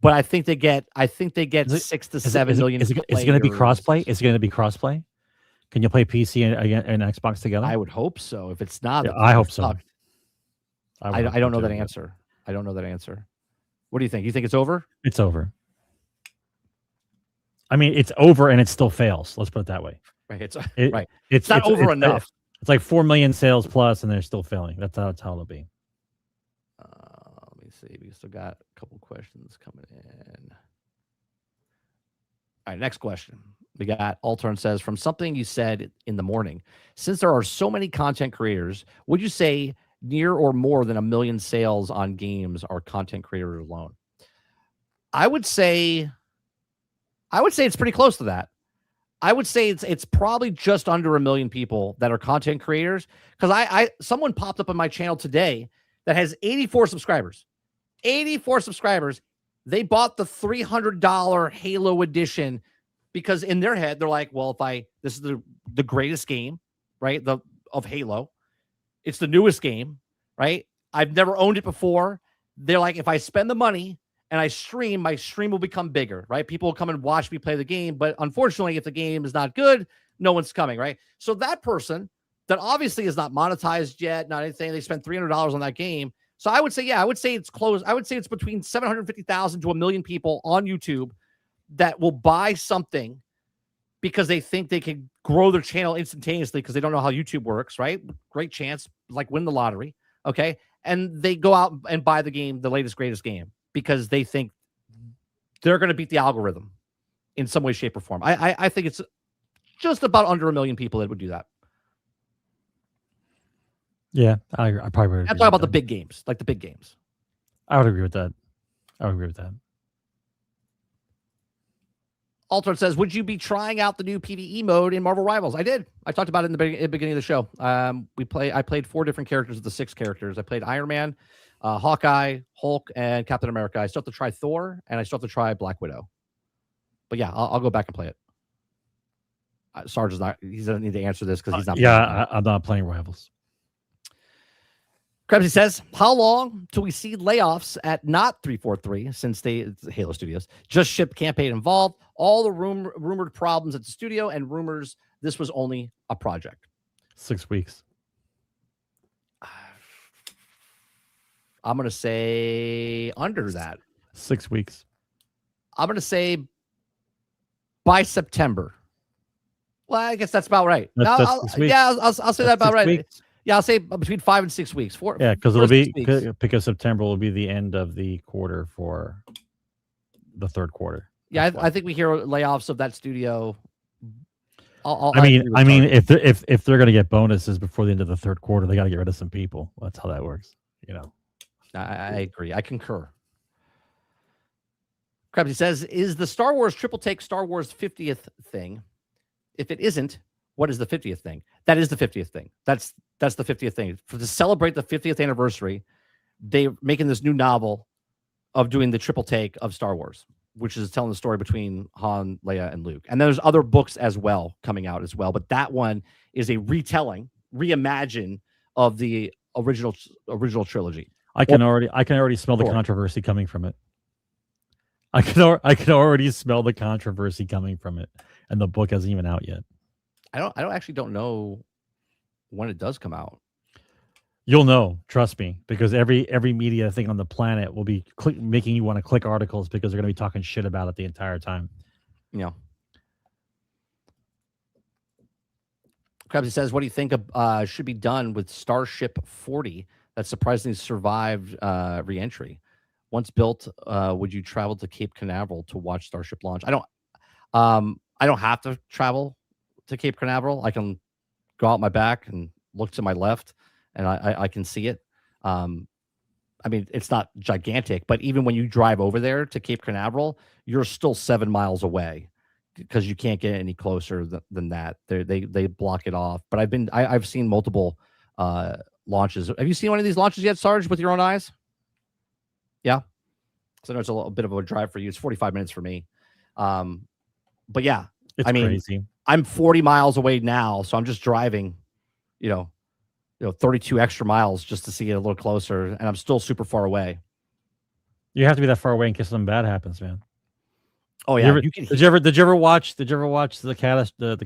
But I think they get 6 to 7 million. Is it going to be crossplay? Is it going to be crossplay? Can you play PC and Xbox together? I would hope so. If it's not, yeah, I hope so. I don't know that answer. I don't know that answer. What do you think? You think it's over? It's over. I mean, it's over and it still fails. Let's put it that way. Right. Right. It's not over enough. It's like 4 million sales plus, and they're still failing. That's how it'll be. Let me see. We still got a couple questions coming in. All right, next question. We got Altern says, from something you said in the morning, since there are so many content creators, would you say near or more than 1 million sales on games are content creators alone? I would say it's pretty close to that. I would say it's probably just under 1 million people that are content creators, because someone popped up on my channel today that has 84 subscribers. 84 subscribers. They bought the $300 Halo edition because in their head they're like, well, this is the greatest game, right? Of Halo. It's the newest game, right? I've never owned it before. They're like, if I spend the money and I stream, my stream will become bigger, right? People will come and watch me play the game. But unfortunately, if the game is not good, no one's coming, right? So that person that obviously is not monetized yet, not anything, they spent $300 on that game. So I would say, I would say it's close. I would say it's between 750,000 to 1 million people on YouTube that will buy something because they think they can grow their channel instantaneously because they don't know how YouTube works, right? Great chance, like win the lottery, okay? And they go out and buy the game, the latest, greatest game, because they think they're going to beat the algorithm in some way, shape, or form. I think it's just about under 1 million people that would do that. Yeah, I probably would. I'm talking about the big games, like the big games. I would agree with that. Altern says, would you be trying out the new PvE mode in Marvel Rivals? I did. I talked about it in the beginning of the show. I played 4 different characters of the 6 characters. I played Iron Man, Hawkeye, Hulk, and Captain America. I still have to try Thor, and I still have to try Black Widow. But yeah, I'll go back and play it. Sarge is not. He doesn't need to answer this because he's not. I'm not playing Rivals. Krebsy says, how long till we see layoffs at not 343 since Halo Studios just shipped campaign involved, all the rumored problems at the studio and rumors this was only a project? 6 weeks. I'm going to say under that. 6 weeks. I'm going to say by September. Well, I guess that's about right. That's I'll 6 weeks. yeah, I'll say that That's about 6 right. weeks. Yeah, I'll say between 5 and 6 weeks. Yeah, because it'll 4 to 6 be weeks. because September will be the end of the quarter for the third quarter. Yeah, That's why. I think we hear layoffs of that studio. I mean, if they're going to get bonuses before the end of the third quarter, they got to get rid of some people. That's how that works. You know. I agree. I concur. Krebsy says, "Is the Star Wars triple take Star Wars 50th thing? If it isn't, what is the 50th thing? That is the 50th thing. That's the 50th thing. To celebrate the 50th anniversary, they're making this new novel of doing the triple take of Star Wars, which is telling the story between Han, Leia, and Luke. And there's other books as well coming out as well. But that one is a retelling, reimagine of the original trilogy. I can already smell the controversy coming from it. I can already smell the controversy coming from it, and the book hasn't even out yet. I don't know when it does come out. You'll know, trust me, because every media thing on the planet will be making you want to click articles because they're going to be talking shit about it the entire time. Yeah. Krebsy says, "What do you think should be done with Starship 40 that surprisingly survived re-entry? Once built, would you travel to Cape Canaveral to watch Starship launch?" I don't have to travel to Cape Canaveral. I can go out my back and look to my left, and I can see it. I mean, it's not gigantic, but even when you drive over there to Cape Canaveral, you're still 7 miles away because you can't get any closer than that. They block it off. But I've seen multiple launches. Have you seen one of these launches yet, Sarge, with your own eyes? Yeah. So I know it's a little bit of a drive for you. It's 45 minutes for me. But yeah, It's crazy. I'm 40 miles away now, so I'm just driving, 32 extra miles just to see it a little closer, and I'm still super far away. You have to be that far away in case something bad happens, man. Oh yeah. Did you ever watch the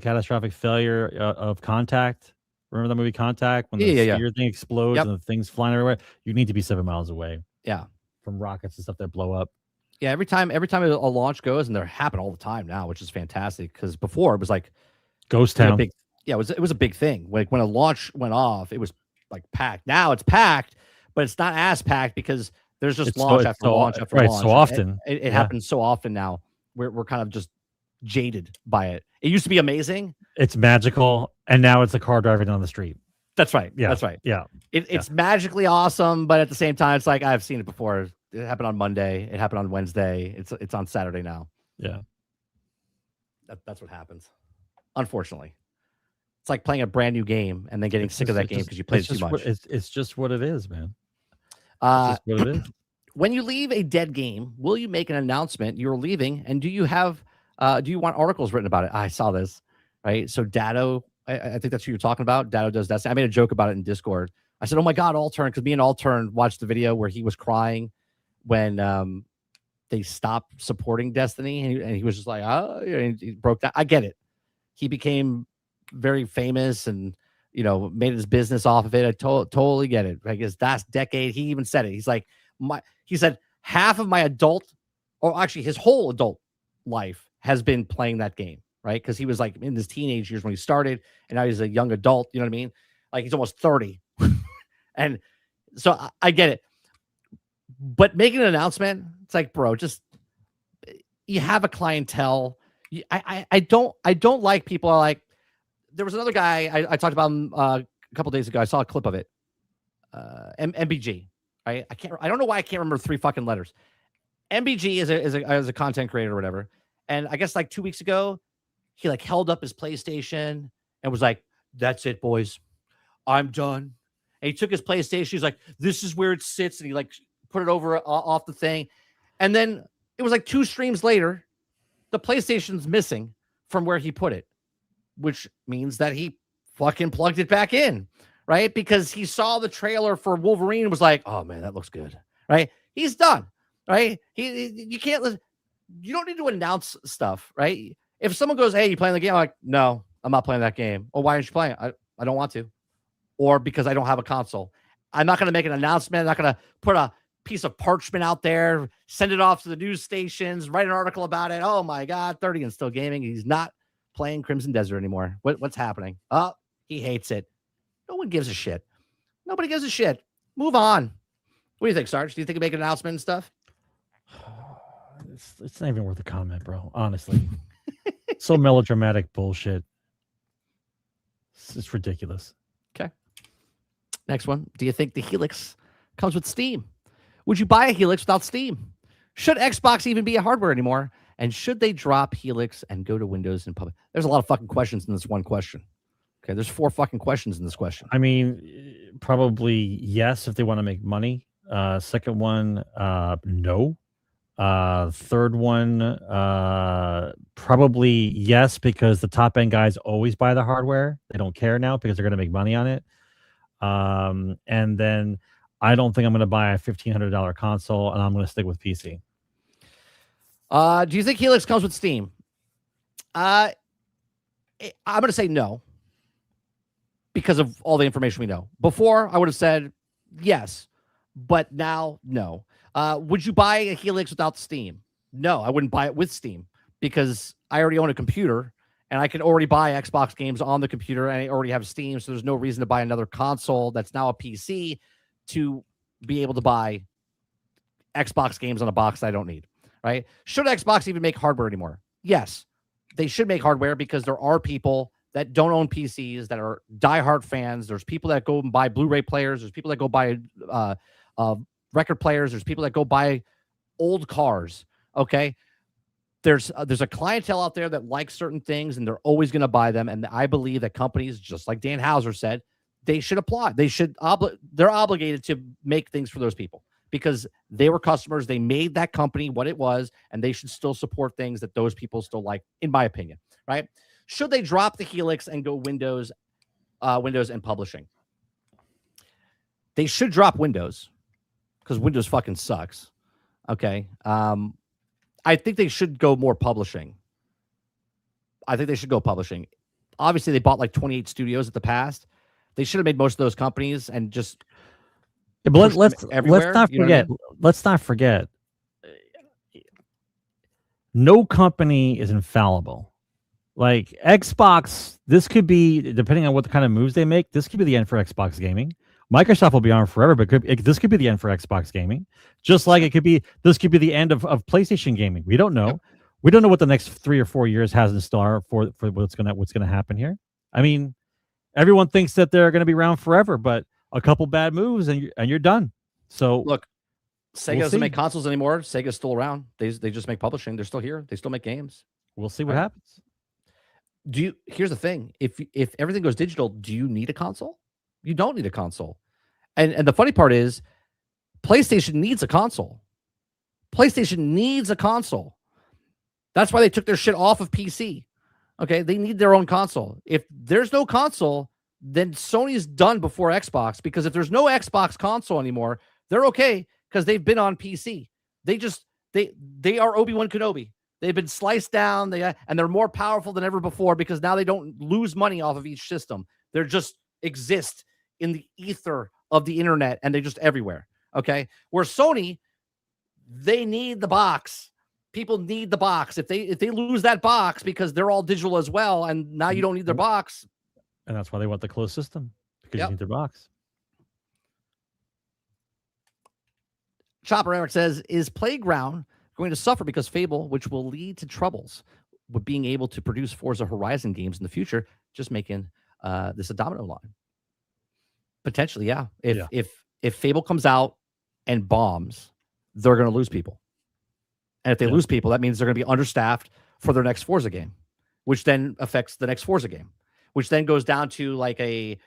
catastrophic failure of Contact? Remember that movie Contact when the sphere thing explodes and the things flying everywhere? You need to be 7 miles away. Yeah. From rockets and stuff that blow up. Yeah, every time a launch goes, and they happen all the time now, which is fantastic. Because before it was like Ghost Town. It was a big thing. Like when a launch went off, it was like packed. Now it's packed, but it's not as packed because there's just launch after launch after launch. So often. It happens so often now. We're kind of just jaded by it. It used to be amazing. It's magical, and now it's a car driving down the street. That's right. Yeah. That's right. Yeah. It's magically awesome, but at the same time, it's like I've seen it before. It happened on Monday. It happened on Wednesday. It's on Saturday now. Yeah. That's what happens. Unfortunately. It's like playing a brand new game and then getting sick of that game because you played too much. It's just what it is, man. It's just what it is. When you leave a dead game, will you make an announcement you're leaving? And do you want articles written about it? I saw this, right? So Dado, I think that's who you're talking about. Dado does that. I made a joke about it in Discord. I said, "Oh my God, Altern," because me and Altern watched the video where he was crying when they stopped supporting Destiny, and he was just like, "Oh," and he broke down. I get it. He became very famous and made his business off of it. I totally get it. Like his last decade, he even said it. He's like, he said half of my adult, or actually his whole adult life has been playing that game, right? Because he was like in his teenage years when he started, and now he's a young adult. You know what I mean? Like he's almost 30. And so I get it. But making an announcement, it's like, bro, just you have a clientele. I don't like people are like, there was another guy I talked about him a couple days ago. I saw a clip of it. MBG. Right? I don't know why I can't remember 3 fucking letters. MBG is a content creator or whatever. And I guess like 2 weeks ago, he like held up his PlayStation and was like, "That's it, boys. I'm done." And he took his PlayStation. He's like, "This is where it sits." And he like put it over off the thing. And then it was like 2 streams later, the PlayStation's missing from where he put it, which means that he fucking plugged it back in, right? Because he saw the trailer for Wolverine and was like, "Oh man, that looks good," right? He's done, right? You don't need to announce stuff, right? If someone goes, "Hey, you playing the game?" I'm like, "No, I'm not playing that game." "Oh, why aren't you playing it?" I don't want to. Or because I don't have a console. I'm not going to make an announcement. I'm not going to put a piece of parchment out there, send it off to the news stations, write an article about it. "Oh my God, 30 and still gaming." He's not playing Crimson Desert anymore. What's happening? Oh, he hates it. No one gives a shit. Nobody gives a shit. Move on. What do you think, Sarge? Do you think he make an announcement and stuff? It's not even worth a comment, bro. Honestly, so melodramatic bullshit. It's ridiculous. Okay. Next one. Do you think the Helix comes with Steam? Would you buy a Helix without Steam? Should Xbox even be a hardware anymore? And should they drop Helix and go to Windows in public? There's a lot of fucking questions in this one question. Okay, there's 4 fucking questions in this question. I mean, probably yes if they want to make money. Second one, no. Third one, probably yes, because the top end guys always buy the hardware. They don't care now because they're going to make money on it. And then I don't think I'm going to buy a $1,500 console, and I'm going to stick with PC. Do you think Helix comes with Steam? I'm going to say no because of all the information we know. Before, I would have said yes, but now, no. Would you buy a Helix without Steam? No, I wouldn't buy it with Steam because I already own a computer and I can already buy Xbox games on the computer and I already have Steam, so there's no reason to buy another console that's now a PC to be able to buy Xbox games on a box that I don't need, right? Should Xbox even make hardware anymore? Yes, they should make hardware because there are people that don't own PCs that are diehard fans. There's people that go and buy Blu-ray players. There's people that go buy record players. There's people that go buy old cars. Okay. There's a clientele out there that likes certain things and they're always going to buy them. And I believe that companies, just like Dan Houser said, they should apply. They're obligated to make things for those people because they were customers. They made that company what it was, and they should still support things that those people still like, in my opinion, right? Should they drop the Helix and go Windows and publishing? They should drop Windows because Windows fucking sucks. Okay. I think they should go more publishing. I think they should go publishing. Obviously, they bought like 28 studios at the past. They should have made most of those companies and just. Yeah, but let's not you know forget. what I mean? Let's not forget. No company is infallible. Like Xbox, this could be, depending on what the kind of moves they make, this could be the end for Xbox gaming. Microsoft will be on forever, but this could be the end for Xbox gaming. Just like this could be the end of PlayStation gaming. We don't know. Yep. We don't know what the next 3 or 4 years has in store for what's gonna happen here. I mean, everyone thinks that they're gonna be around forever, but a couple bad moves and you're done. So look, Sega doesn't make consoles anymore. Sega's still around. They just make publishing. They're still here. They still make games. We'll see what happens. Here's the thing. If everything goes digital, do you need a console? You don't need a console. And the funny part is PlayStation needs a console. PlayStation needs a console. That's why they took their shit off of PC. Okay, they need their own console. If there's no console, then Sony's done before Xbox, because if there's no Xbox console anymore, they're okay because they've been on PC. They are Obi-Wan Kenobi. They've been sliced down, and they're more powerful than ever before because now they don't lose money off of each system. They just exist in the ether of the internet, and they're just everywhere. Okay, where Sony, they need the box. People need the box. If they lose that box because they're all digital as well, and now you don't need their box, and that's why they want the closed system, because you need their box. Chopper Eric says, "Is Playground going to suffer because Fable, which will lead to troubles with being able to produce Forza Horizon games in the future, just making this a domino line?" Potentially, yeah. If Fable comes out and bombs, they're going to lose people. And if they lose people, that means they're going to be understaffed for their next Forza game, which then affects the next Forza game, which then goes down to like a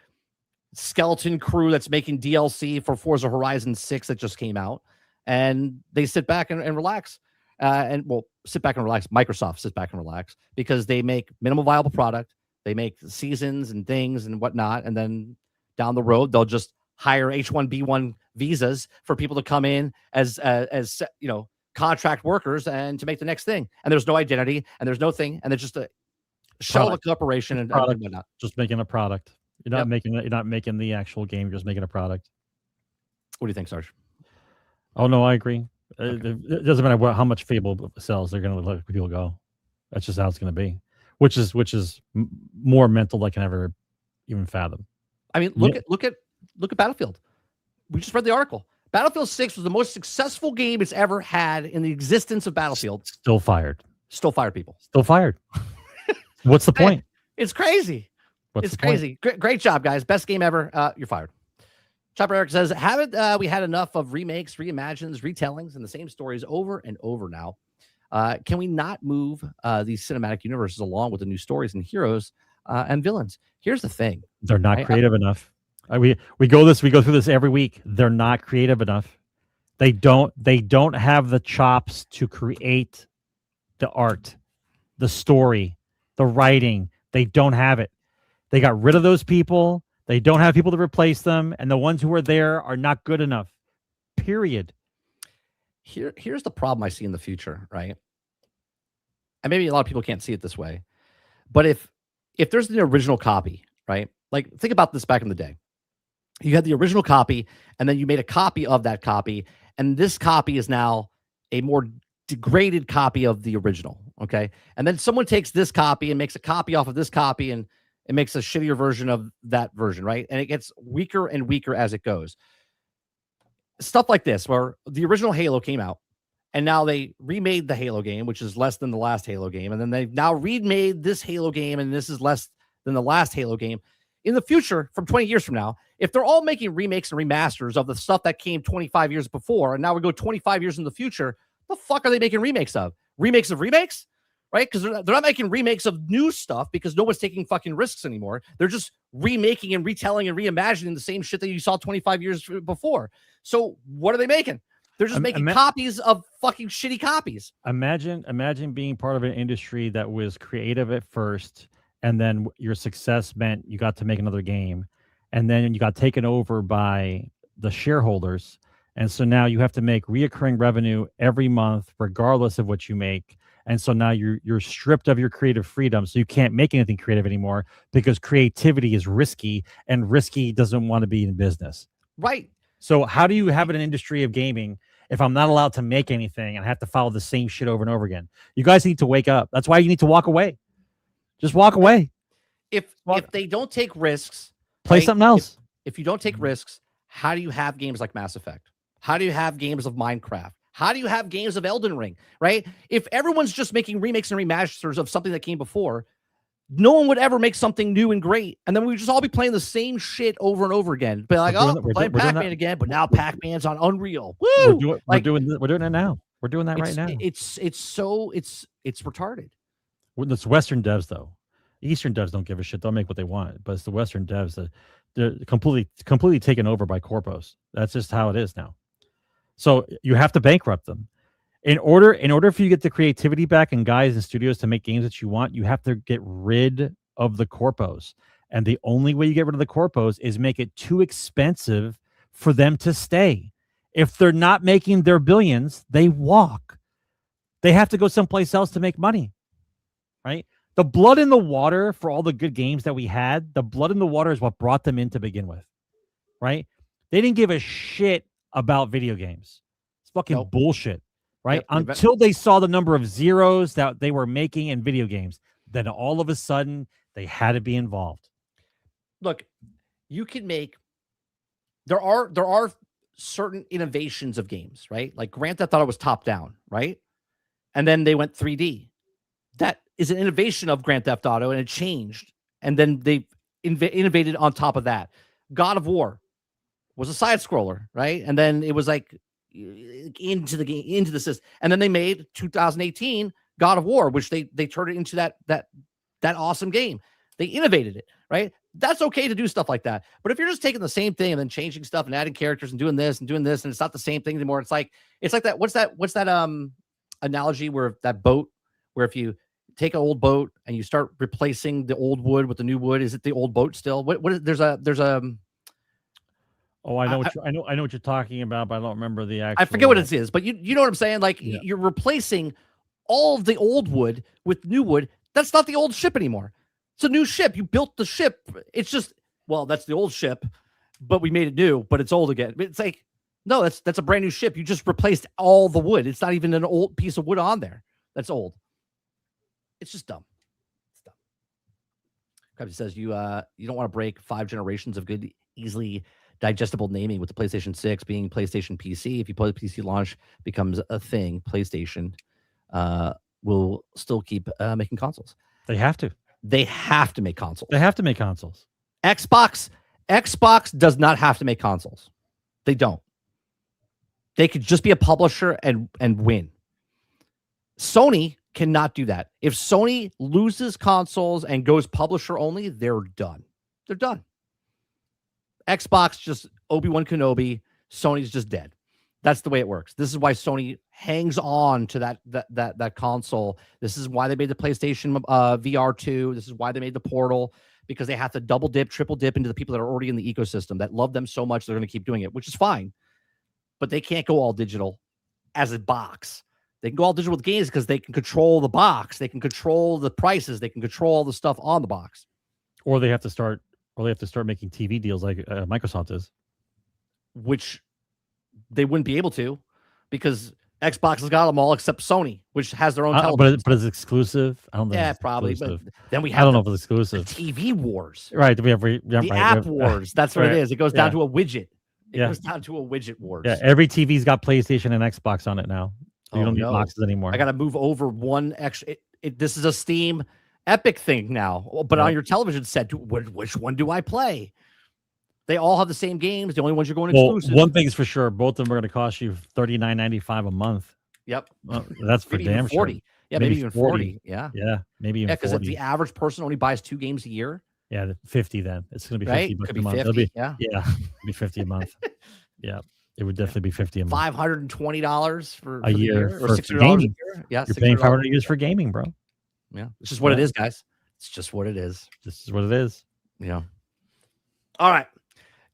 skeleton crew that's making DLC for Forza Horizon 6 that just came out. And they sit back and relax. Sit back and relax. Microsoft sits back and relax because they make minimal viable product. They make seasons and things and whatnot. And then down the road, they'll just hire H-1B1 visas for people to come in as contract workers and to make the next thing. And there's no identity and there's no thing. And they're just a shell of a corporation and whatnot. Just making a product. You're not making the actual game. You're just making a product. What do you think, Sarge? Oh, no, I agree. Okay. It doesn't matter how much Fable sells. They're going to let people go. That's just how it's going to be. which is more mental than I can ever even fathom. I mean, look at Battlefield. We just read the article. Battlefield 6 was the most successful game it's ever had in the existence of Battlefield. Still fired. Still fired people. Still fired. What's the point? It's crazy. What's It's the point? crazy. Great job, guys. Best game ever. You're fired. Chopper Eric says, haven't we had enough of remakes, reimagines, retellings, and the same stories over and over now? Can we not move these cinematic universes along with the new stories and heroes and villains? Here's the thing. They're not creative enough. We go through this every week. They're not creative enough. They don't have the chops to create the art, the story, the writing. They don't have it. They got rid of those people. They don't have people to replace them, and the ones who are there are not good enough. Period. Here's the problem I see in the future, right? And maybe a lot of people can't see it this way, but if there's an original copy, right? Like, think about this back in the day. You had the original copy, and then you made a copy of that copy, and this copy is now a more degraded copy of the original, okay? And then someone takes this copy and makes a copy off of this copy, and it makes a shittier version of that version, right? And it gets weaker and weaker as it goes. Stuff like this, where the original Halo came out, and now they remade the Halo game, which is less than the last Halo game, and then they've now remade this Halo game, and this is less than the last Halo game. In the future, from 20 years from now, if they're all making remakes and remasters of the stuff that came 25 years before, and now we go 25 years in the future, the fuck are they making remakes of? Remakes of remakes? Right? Because they're not making remakes of new stuff because no one's taking fucking risks anymore. They're just remaking and retelling and reimagining the same shit that you saw 25 years before. So what are they making? They're just making copies of fucking shitty copies. Imagine being part of an industry that was creative at first, and then your success meant you got to make another game, and then you got taken over by the shareholders, and so now you have to make reoccurring revenue every month, regardless of what you make. And so now you're stripped of your creative freedom, so you can't make anything creative anymore because creativity is risky, and risky doesn't want to be in business. Right. So how do you have an industry of gaming if I'm not allowed to make anything and I have to follow the same shit over and over again? You guys need to wake up. That's why you need to walk away. Just walk away. If they don't take risks, play something else. If you don't take risks, how do you have games like Mass Effect? How do you have games of Minecraft? How do you have games of Elden Ring, right? If everyone's just making remakes and remasters of something that came before, no one would ever make something new and great. And then we would just all be playing the same shit over and over again. But like, we're playing Pac-Man again, but now Pac-Man's on Unreal. Woo! We're doing it now. We're doing that right now. It's retarded. It's Western devs, though. Eastern devs don't give a shit. They'll make what they want. But it's the Western devs that they're completely taken over by corpos. That's just how it is now. So you have to bankrupt them. In order for you to get the creativity back and guys and studios to make games that you want, you have to get rid of the corpos. And the only way you get rid of the corpos is make it too expensive for them to stay. If they're not making their billions, they walk. They have to go someplace else to make money, right? The blood in the water for all the good games that we had, the blood in the water is what brought them in to begin with, right? They didn't give a shit about video games. It's fucking bullshit, right? Yep, until they saw the number of zeros that they were making in video games, then all of a sudden they had to be involved. Look, you can make there are certain innovations of games, right? Like Grand Theft Auto was top down, right? And then they went 3D. That is an innovation of Grand Theft Auto, and it changed. And then they innovated on top of that. God of War was a side scroller, right? And then it was like into the system. And then they made 2018 God of War, which they turned it into that awesome game. They innovated it, right? That's okay to do stuff like that. But if you're just taking the same thing and then changing stuff and adding characters and doing this, and it's not the same thing anymore. It's like that. What's that analogy where that boat, where if you take an old boat and you start replacing the old wood with the new wood, is it the old boat still? What is there's a Oh, I know what you're talking about, but I don't remember the actual. I forget what it is, but you know what I'm saying? Like you're replacing all of the old wood with new wood. That's not the old ship anymore. It's a new ship. You built the ship. It's just, well, that's the old ship, but we made it new, but it's old again. It's like, no, that's a brand new ship. You just replaced all the wood. It's not even an old piece of wood on there. That's old. It's just dumb. It's dumb. Krebs says you don't want to break 5 generations of good, easily digestible naming with the PlayStation 6 being PlayStation PC. If you play the PC launch becomes a thing, PlayStation will still keep making consoles. They have to. They have to make consoles. They have to make consoles. Xbox does not have to make consoles. They don't. They could just be a publisher and win. Sony cannot do that. If Sony loses consoles and goes publisher only, they're done. They're done. Xbox just Obi-Wan Kenobi. Sony's just dead. That's the way it works. This is why Sony hangs on to that console. This is why they made the PlayStation VR 2. This is why they made the Portal, because they have to double dip, triple dip into the people that are already in the ecosystem that love them so much they're going to keep doing it, which is fine. But they can't go all digital as a box. They can go all digital with games because they can control the box. They can control the prices. They can control all the stuff on the box. Or they have to start making TV deals like Microsoft is. Which they wouldn't be able to because Xbox has got them all except Sony, which has their own television. But it's exclusive. I don't know. Yeah, probably. But then we have I don't know if it's exclusive. TV wars. Right. We have the app wars. That's what it is. It goes down to a widget. It goes down to a widget wars. Yeah, every TV's got PlayStation and Xbox on it now. So you don't need boxes anymore. I got to move over one extra. This is a Steam Epic thing now. But on your television set, which one do I play? They all have the same games. The only ones you're going exclusive. One thing's for sure. Both of them are going to cost you $39.95 a month. Yep. That's for damn 40. Sure. Yeah, maybe even 40. Yeah. Yeah, maybe even 40. Because if the average person only buys 2 games a year. Yeah, 50 then. It's going to be right? 50 bucks Could a be month. 50, yeah. Yeah, it'll be 50 a month. Yeah, it would definitely be 50 a month. $520 for a year or for $600 gaming. a year. Yeah, you're paying $500 for gaming, bro. Yeah, it's just what it is, guys. It's just what it is. This is what it is. Yeah. All right.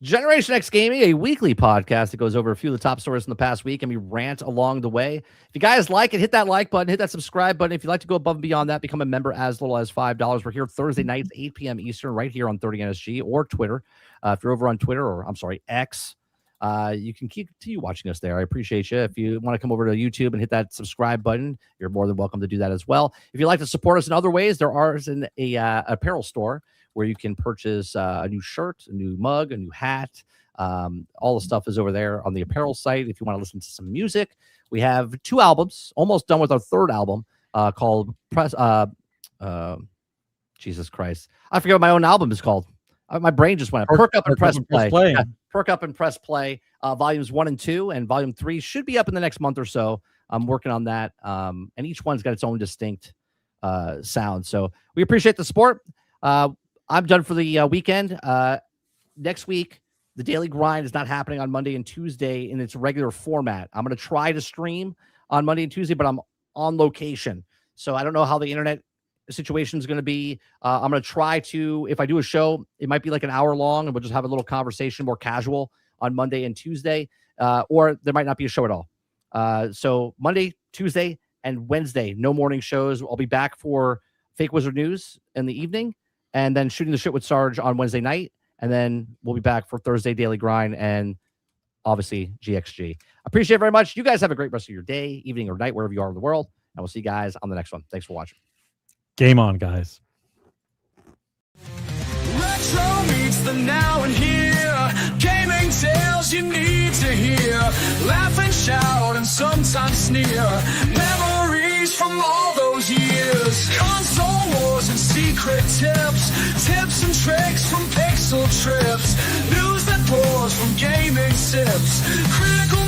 Generation X Gaming, a weekly podcast that goes over a few of the top stories from the past week, and we rant along the way. If you guys like it, hit that like button, hit that subscribe button. If you'd like to go above and beyond that, become a member as little as $5. We're here Thursday nights, 8 p.m. Eastern, right here on 30NSG or Twitter. If you're over on Twitter, or I'm sorry, X, you can continue watching us there. I appreciate you. If you want to come over to YouTube and hit that subscribe button, you're more than welcome to do that as well. If you'd like to support us in other ways, there are an apparel store where you can purchase a new shirt, a new mug, a new hat. All the stuff is over there on the apparel site. If you want to listen to some music, we have 2 albums, almost done with our 3rd album called Jesus Christ. I forget what my own album is called. My brain just went Perk Up and Press Play. Yeah, Perk Up and Press Play. Volumes 1 and 2 and volume 3 should be up in the next month or so. I'm working on that. And each one's got its own distinct sound. So we appreciate the support. I'm done for the weekend. Next week, the Daily Grind is not happening on Monday and Tuesday in its regular format. I'm going to try to stream on Monday and Tuesday, but I'm on location. So I don't know how the internet situation is going to be. I'm going to try to, if I do a show, it might be like an hour long, and we'll just have a little conversation, more casual on Monday and Tuesday, or there might not be a show at all. So Monday, Tuesday, and Wednesday, no morning shows. I'll be back for Fake Wizard News in the evening, and then Shooting the Shit with Sarge on Wednesday night. And then we'll be back for Thursday Daily Grind and obviously GXG. Appreciate it very much. You guys have a great rest of your day, evening, or night, wherever you are in the world. And we'll see you guys on the next one. Thanks for watching. Game on, guys. Retro meets the now and here. Gaming tales you need to hear. Laugh and shout and sometimes sneer. Memories from all those years. Console wars and secret tips. Tips and tricks from pixel trips. News that pours from gaming sips. Critical